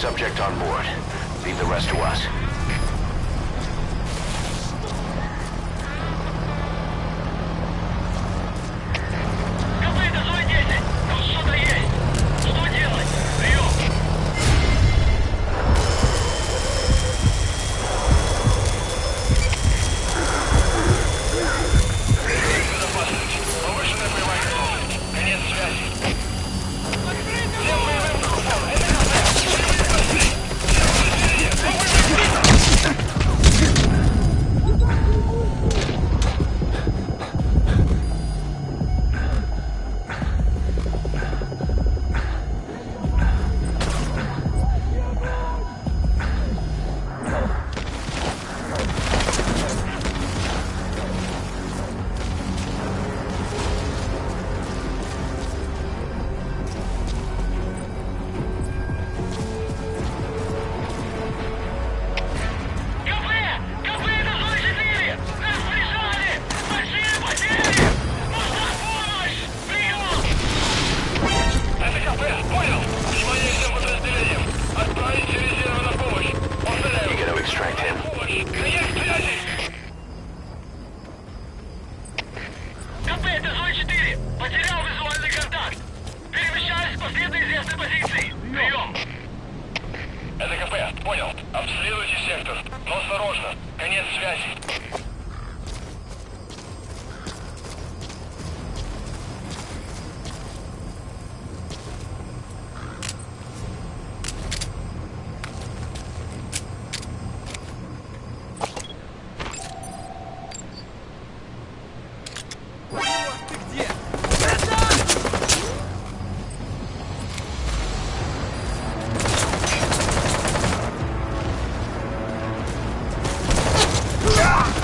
Subject on board. Leave the rest to us. Ah!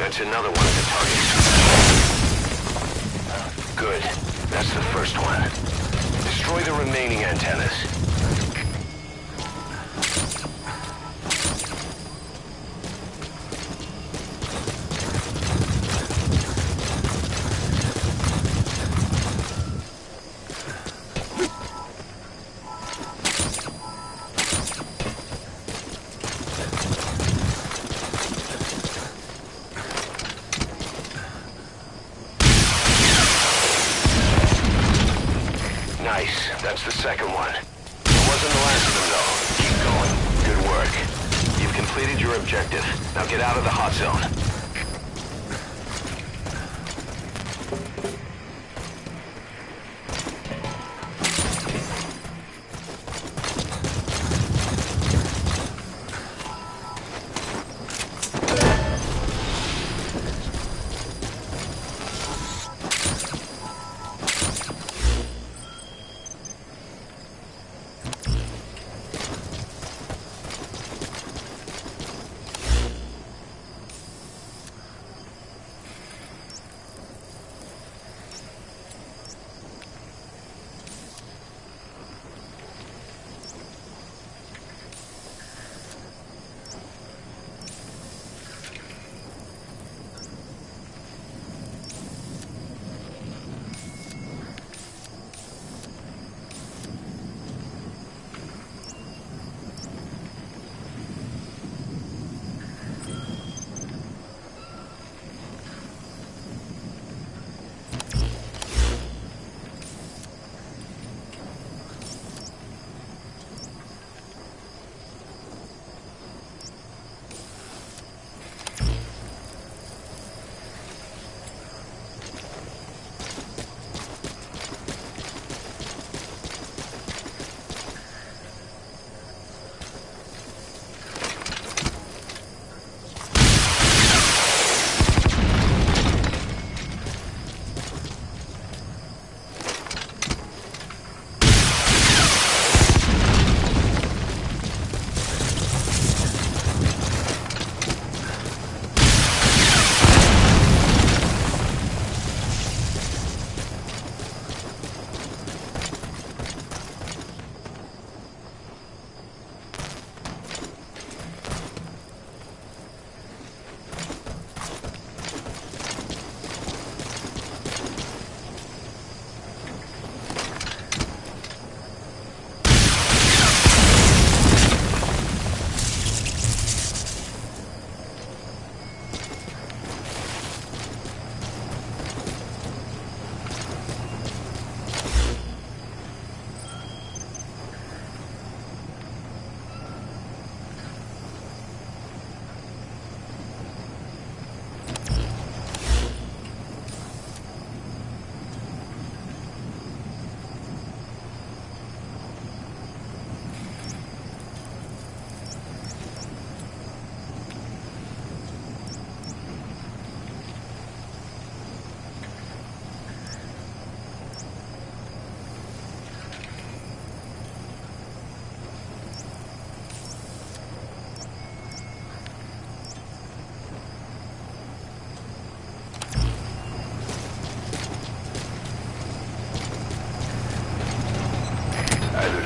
That's another one of the targets. Good. That's the first one. Destroy the remaining antennas. Nice. That's the second one. It wasn't the last of them, though. Keep going. Good work. You've completed your objective. Now get out of the hot zone.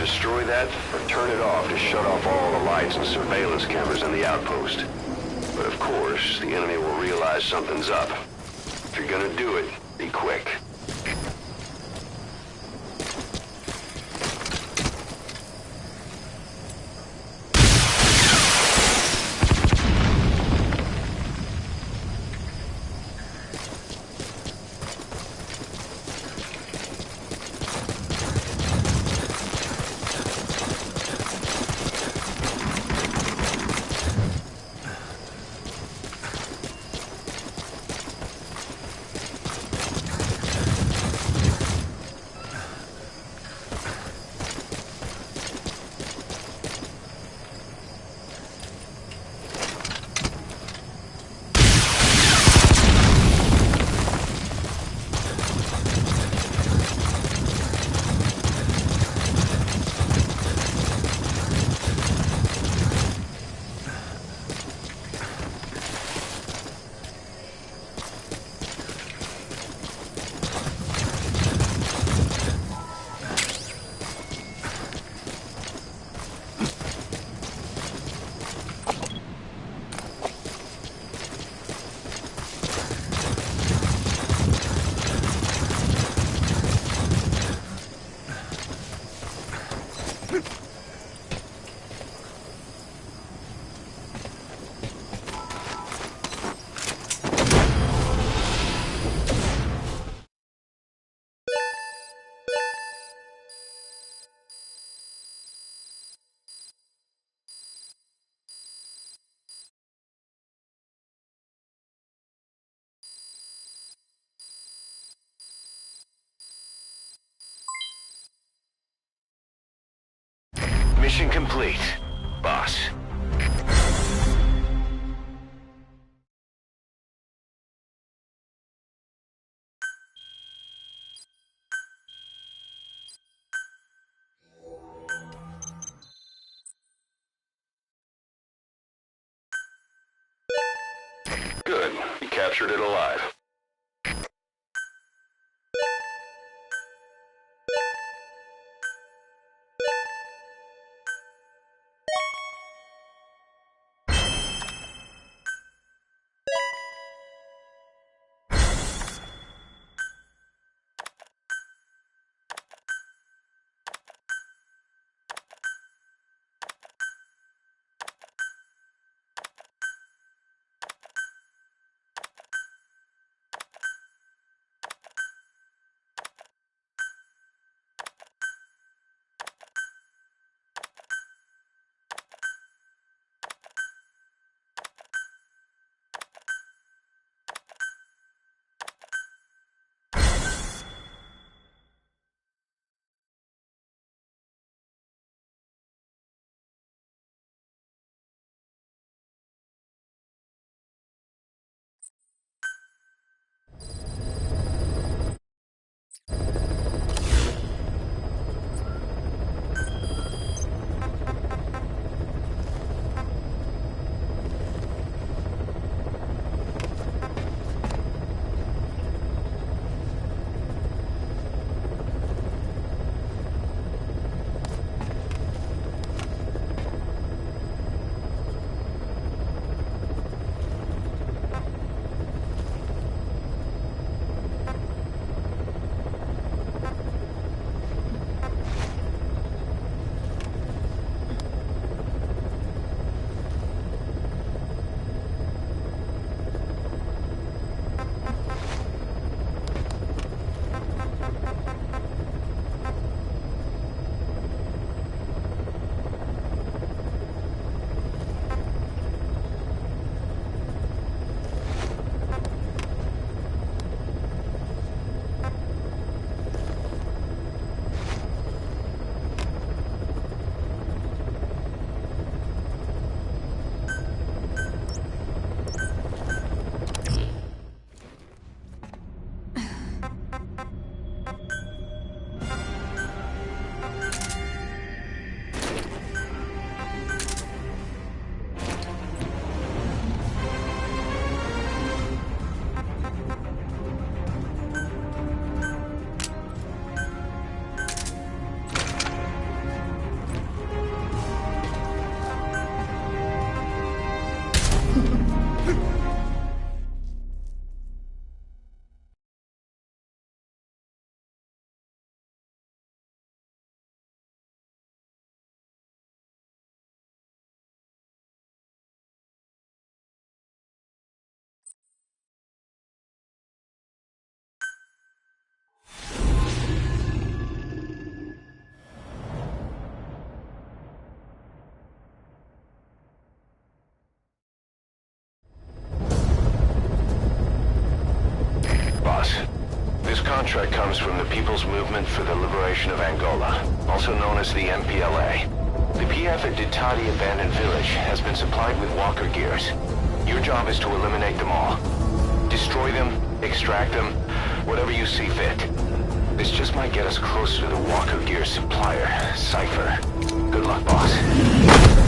Destroy that, or turn it off to shut off all the lights and surveillance cameras in the outpost. But of course, the enemy will realize something's up. If you're gonna do it, be quick. complete, boss. Good. You captured it alive. This contract comes from the People's Movement for the Liberation of Angola, also known as the MPLA. The PF at Ditati Abandoned Village has been supplied with walker gears. Your job is to eliminate them all. Destroy them, extract them, whatever you see fit. This just might get us closer to the walker gear supplier, Cypher. Good luck, boss.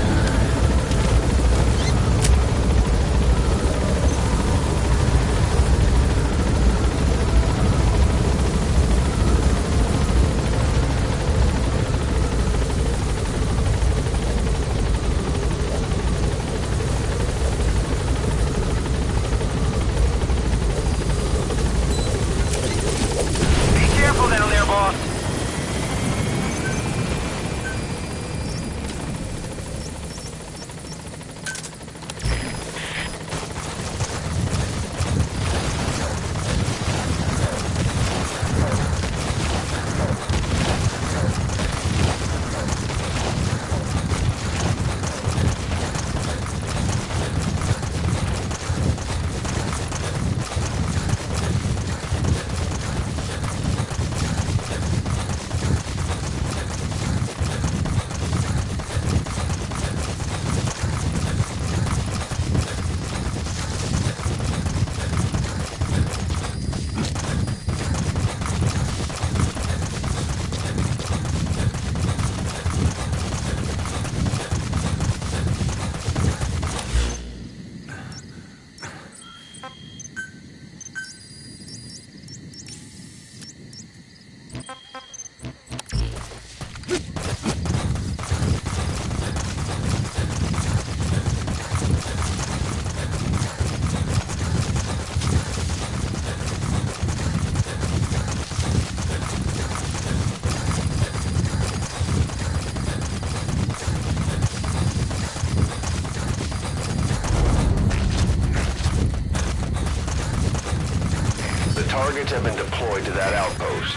Targets have been deployed to that outpost.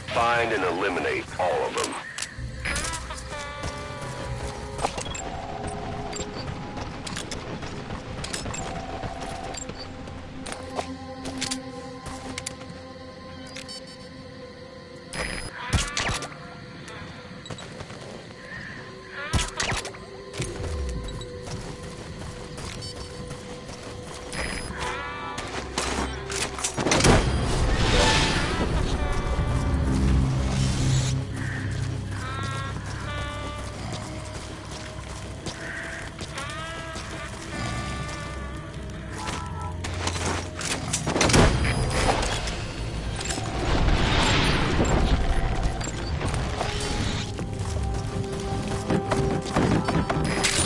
Find and eliminate all of them.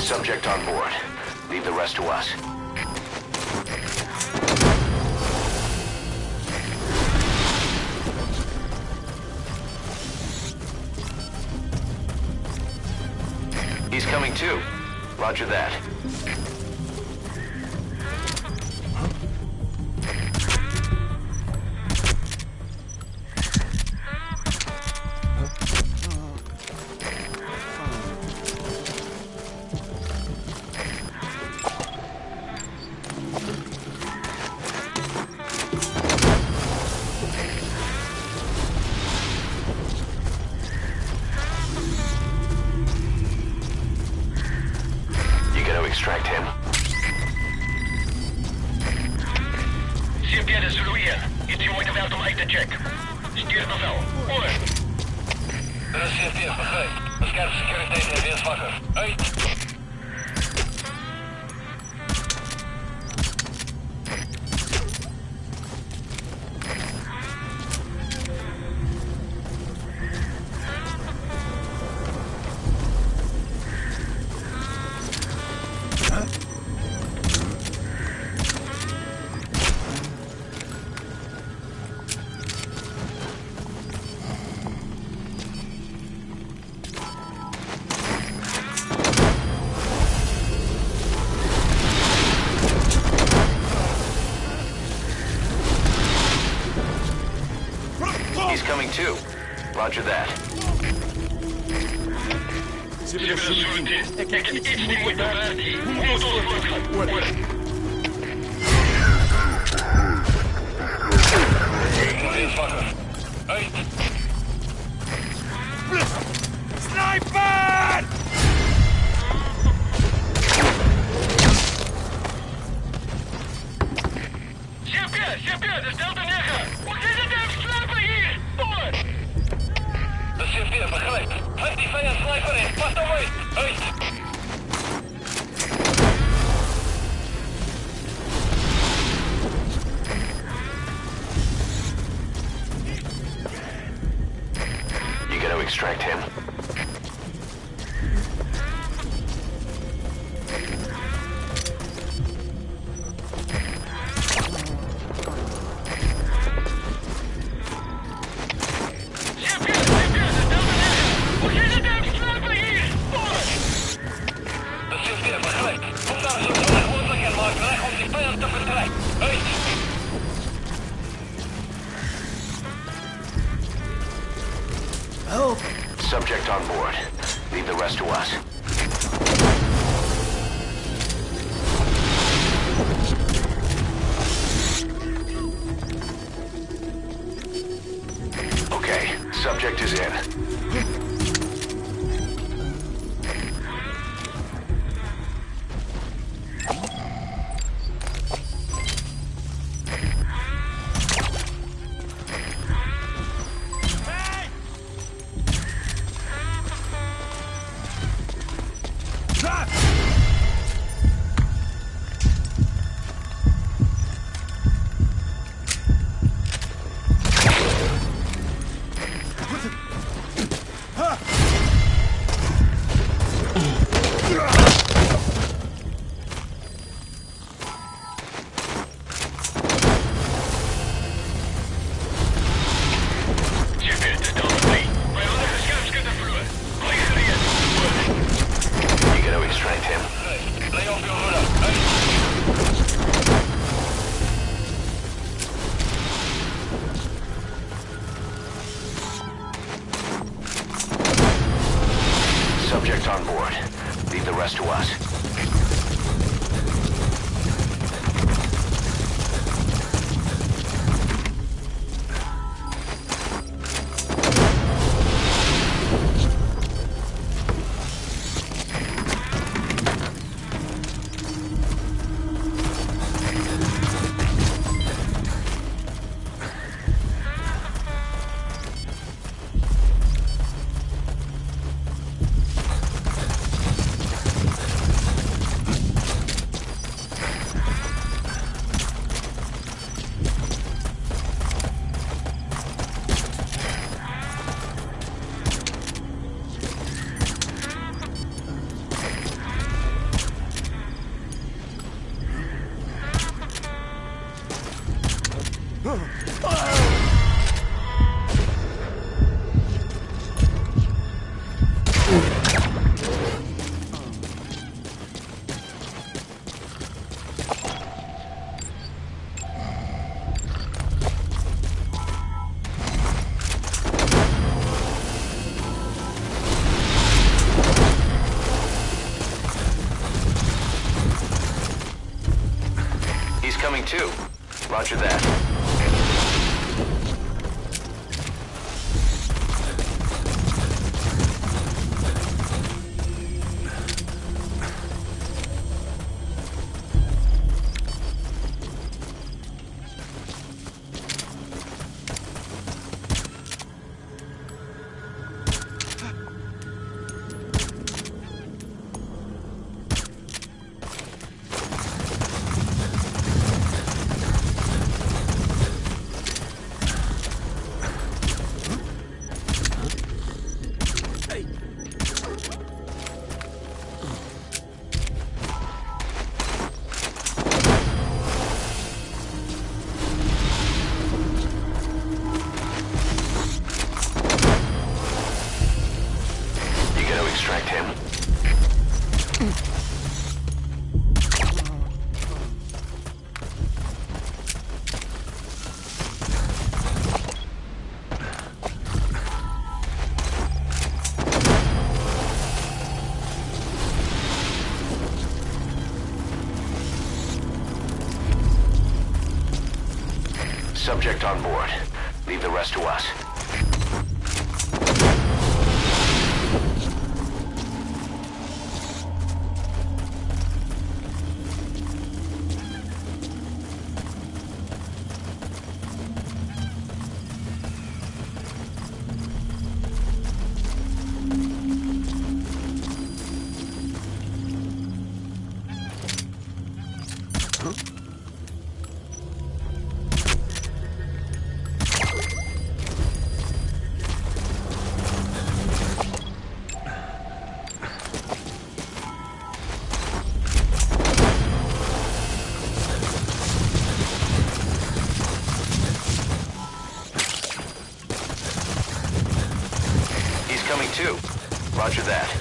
Subject on board. Leave the rest to us. He's coming too. Roger that. Extract him. CFD is Zulu hier. Iets je moeite waard om uit te checken. Stuur bevel. Over. Er is CFD begrepen. Bescherm securiteit en weerswakker. Uit. He's coming too. Roger that. Ik heb iets niet moeten waard. Hoe moet ons voortgaan? Weerswakker. Uit. Sniper! Chef, de Delta 9. Wat is het daar sniper hier? Door! De CFD begrijpt. Trek die vijand sniper in. Pas dan uit. Uit. You gotta extract him. Subject on board. Leave the rest to us. Okay, subject is in. Coming too. Roger that. Subject on board. Leave the rest to us. Coming too. Roger that.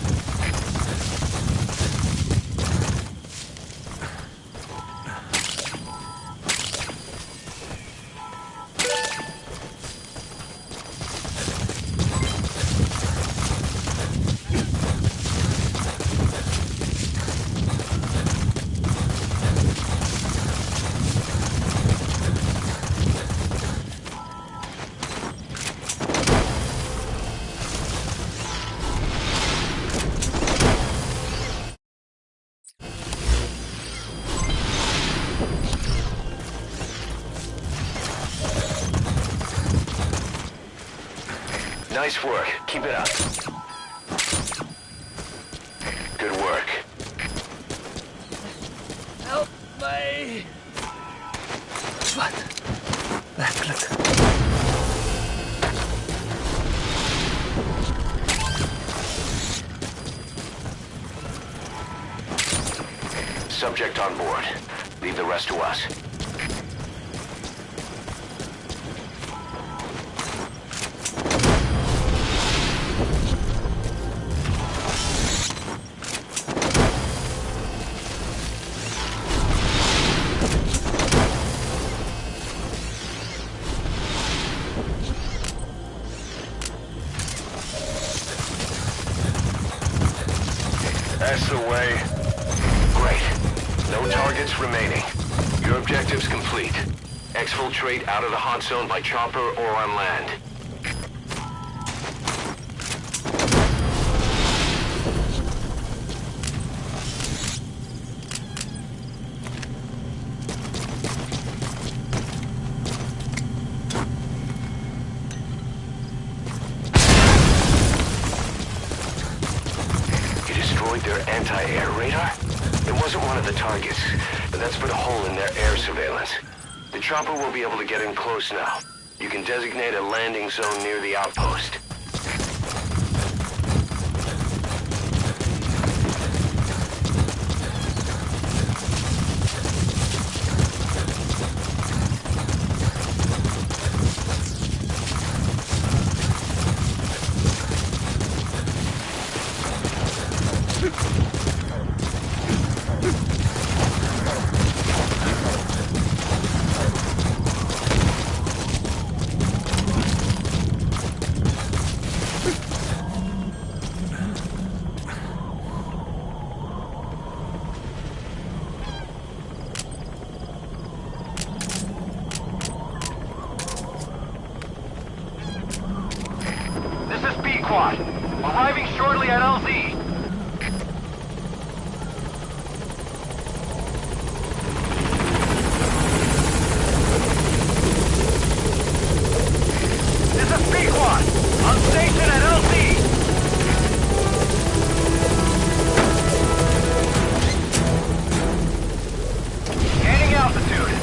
Nice work. Keep it up. Good work. Help me! What? Verkligen. Subject on board. Leave the rest to us. That's the way. Great. No targets remaining. Your objective's complete. Exfiltrate out of the hot zone by chopper or on land. Their anti-air radar? It wasn't one of the targets, but that's put a hole in their air surveillance. The chopper will be able to get in close now. You can designate a landing zone near the outpost. squad. Arriving shortly at LZ. This is B squad. On station at LZ. Gaining altitude.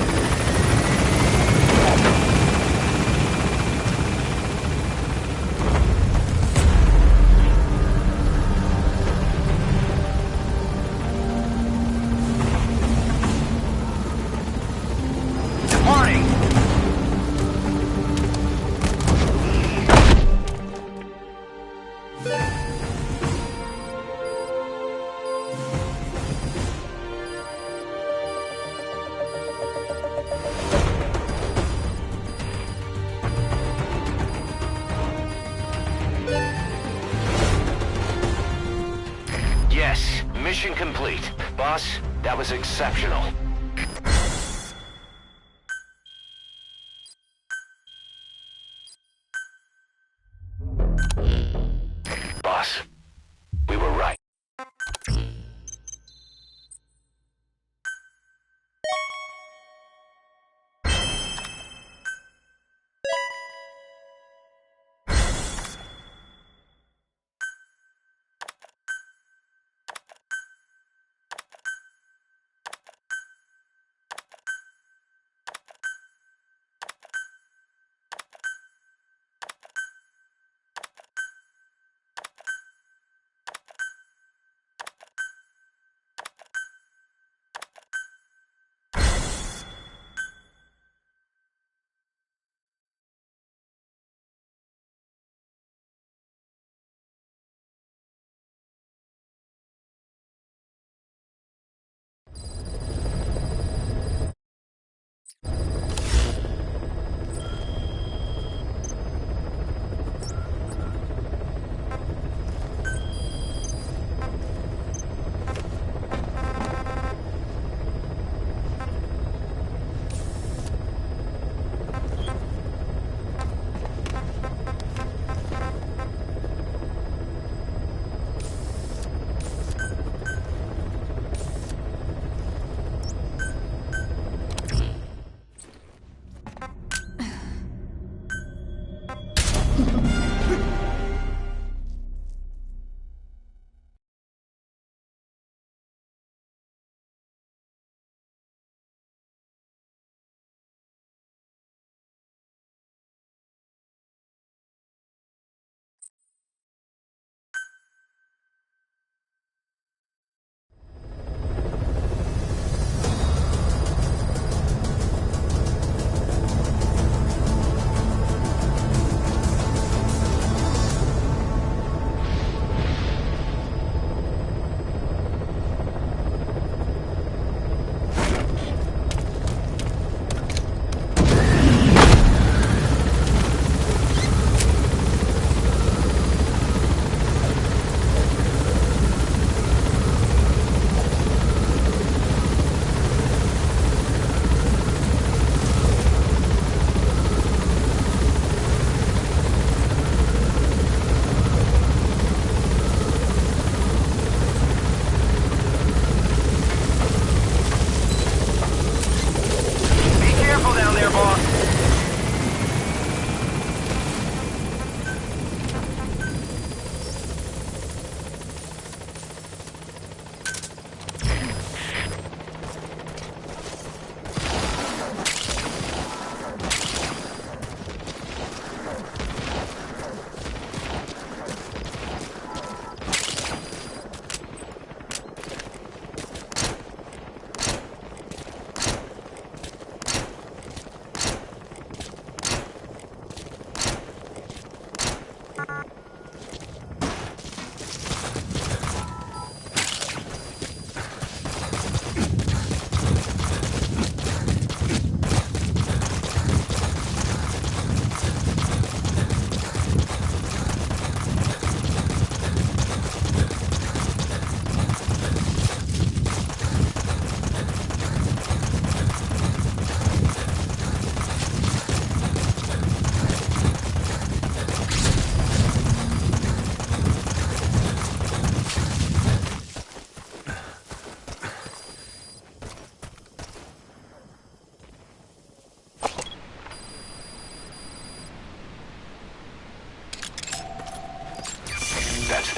Departing. Yes, mission complete. Boss, that was exceptional. Boss, we were right.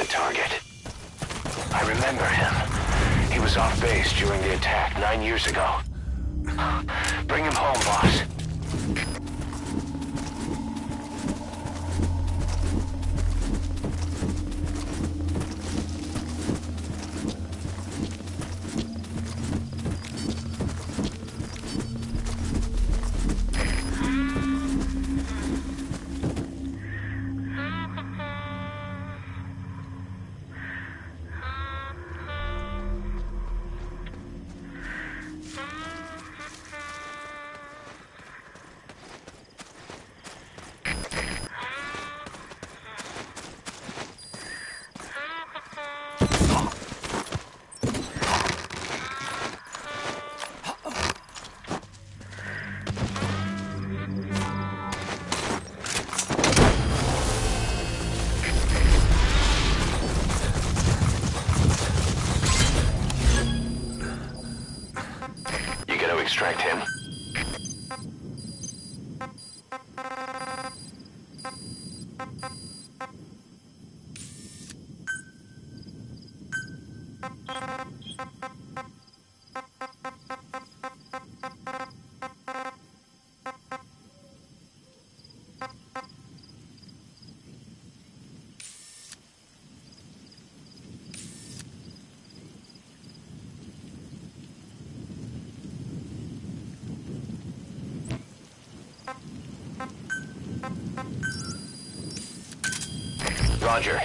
target. I remember him. He was off base during the attack 9 years ago. Bring him home, boss. Extract him. Roger.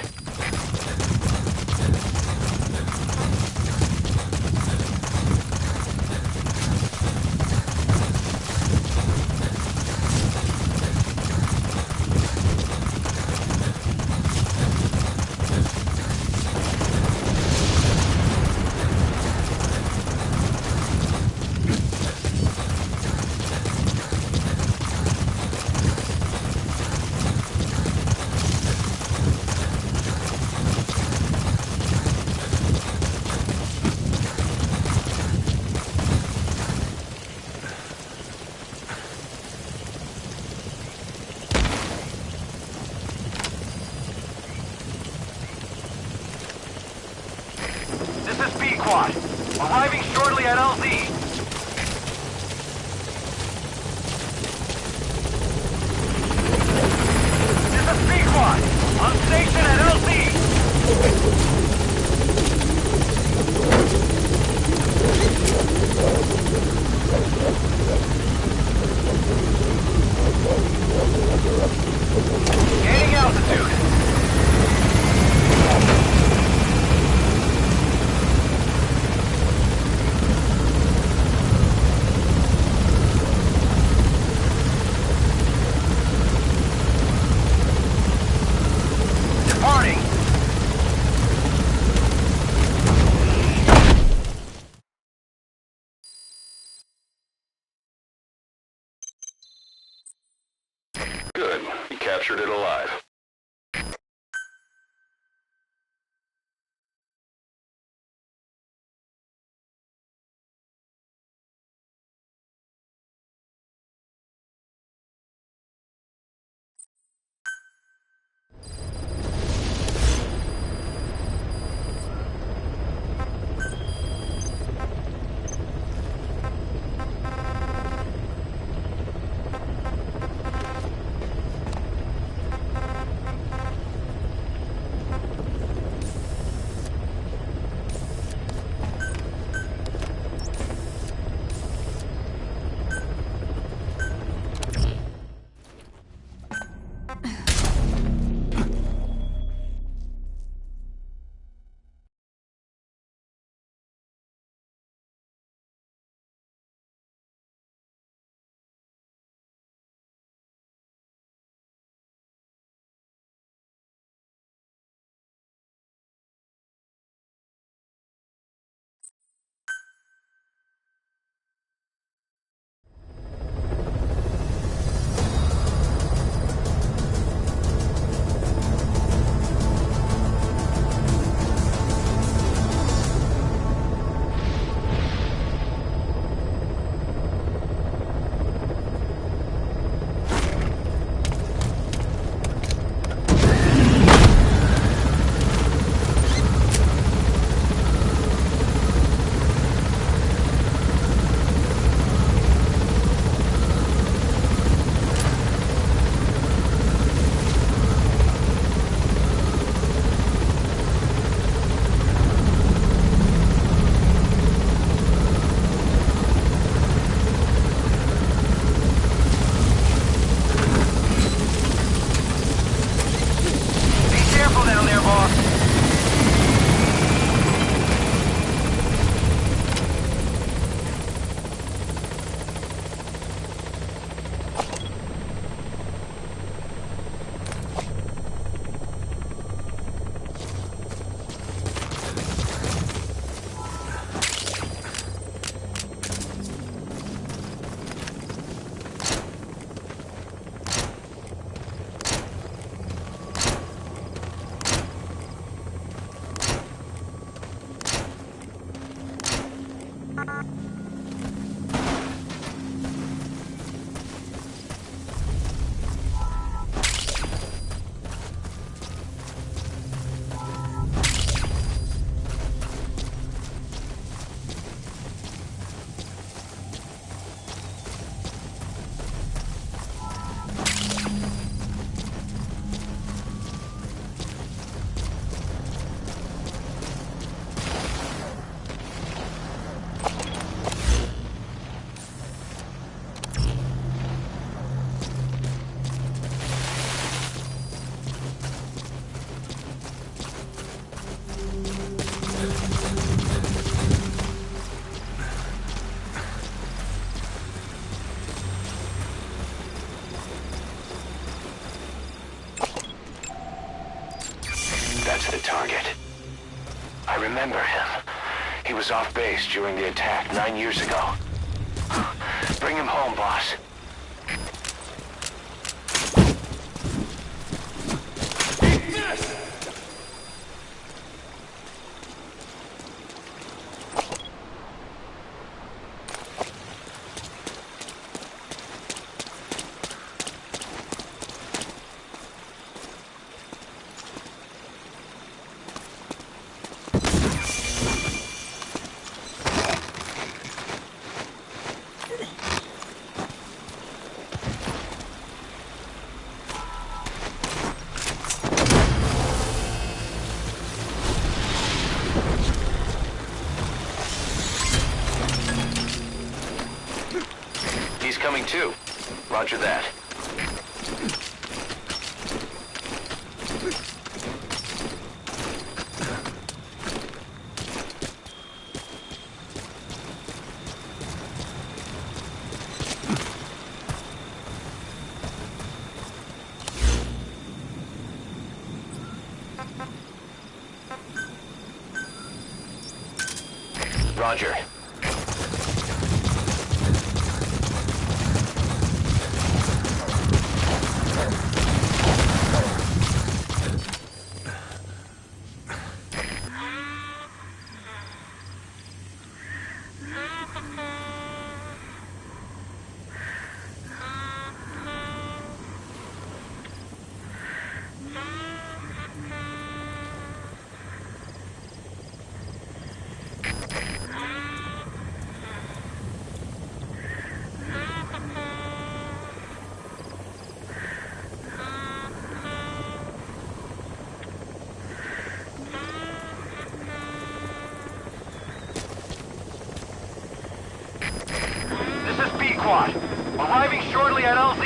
Arriving shortly at LZ. This is B-Quad. On station at LZ. Gaining altitude. Good. You captured it alive. to the target. I remember him. He was off base during the attack 9 years ago. Bring him home, boss. Coming too. Roger that. Roger. Arriving shortly at LZ.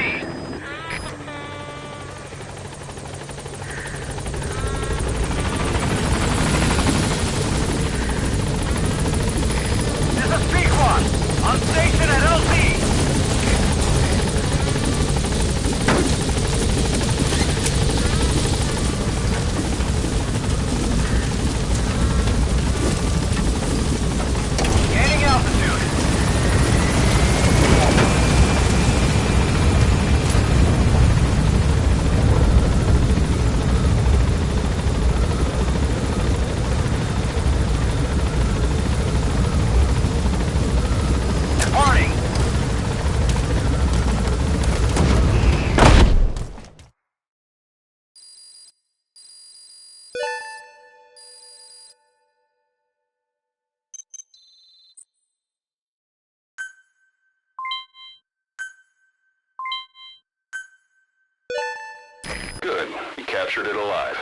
This is Pequod, on station at LZ. Gaining altitude. Good. You captured it alive.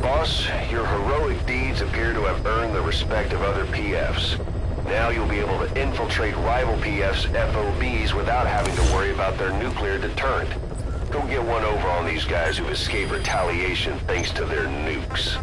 Boss, your heroic deeds appear to have earned the respect of other PFs. Now you'll be able to infiltrate rival PFs' FOBs without having to worry about their nuclear deterrent. Go get one over on these guys who've escaped retaliation thanks to their nukes.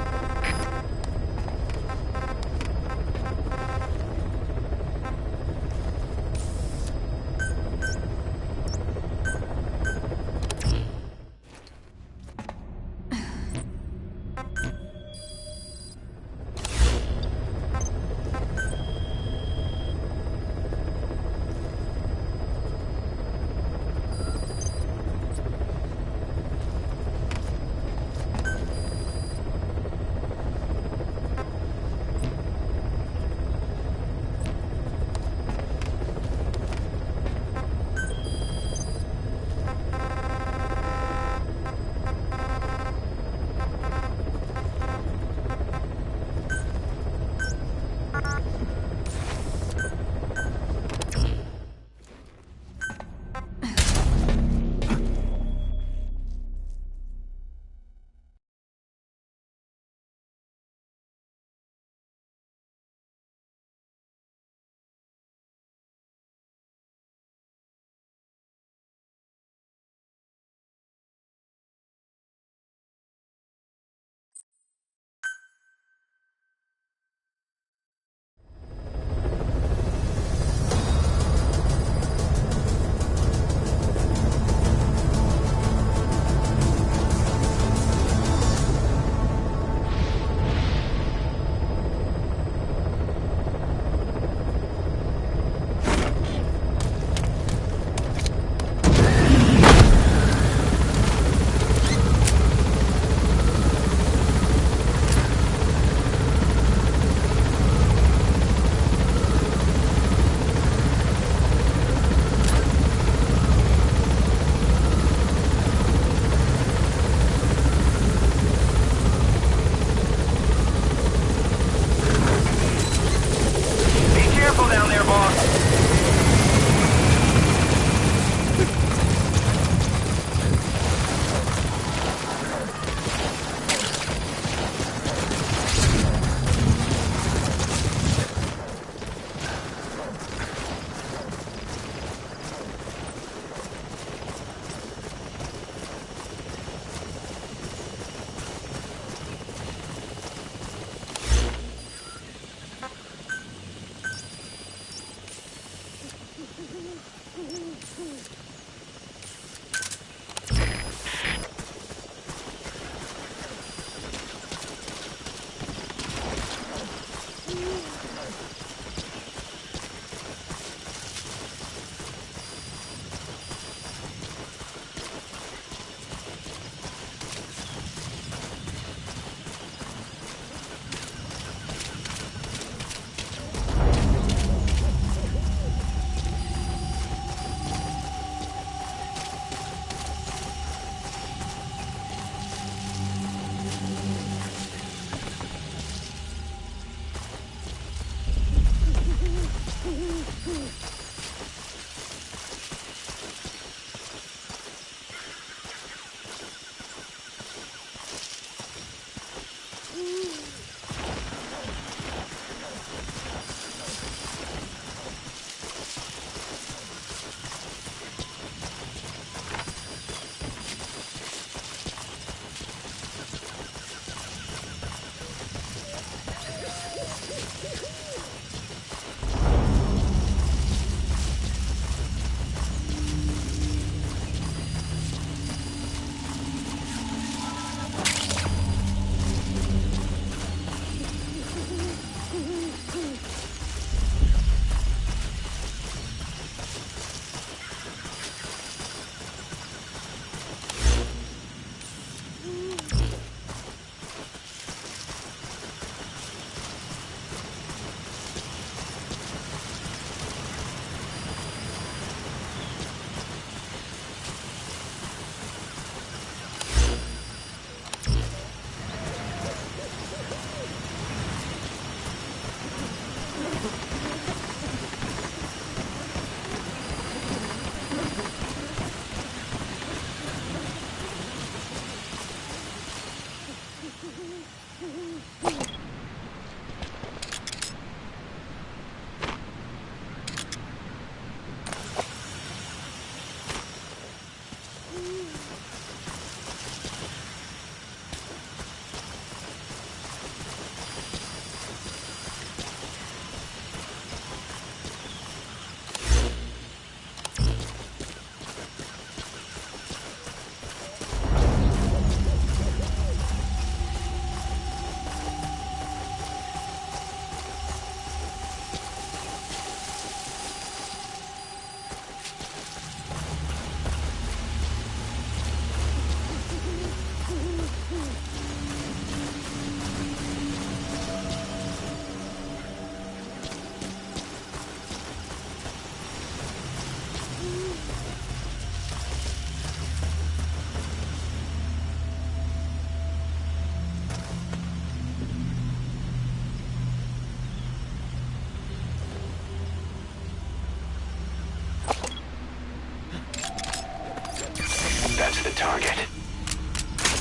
That's the target.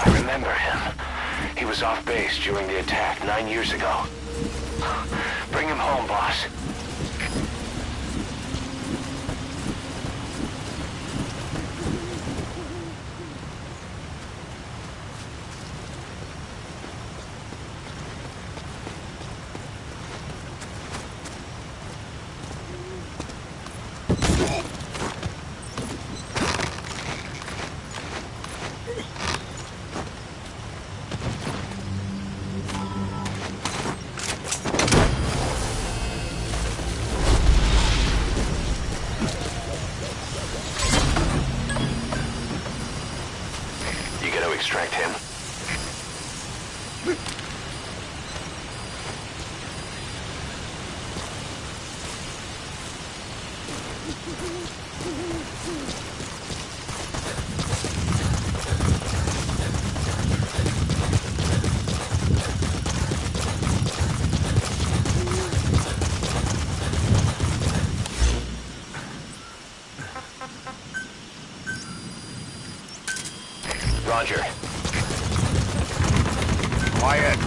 I remember him. He was off base during the attack 9 years ago. Bring him home, boss. Extract him. Roger. Quiet.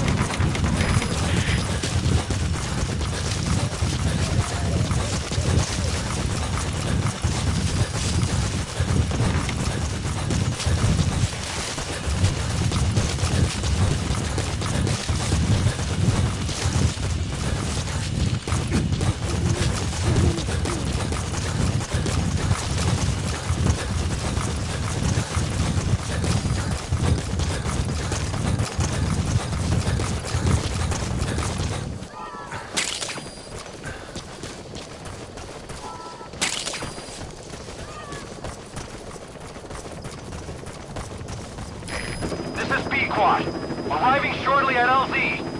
This is B-Quad. Arriving shortly at LZ.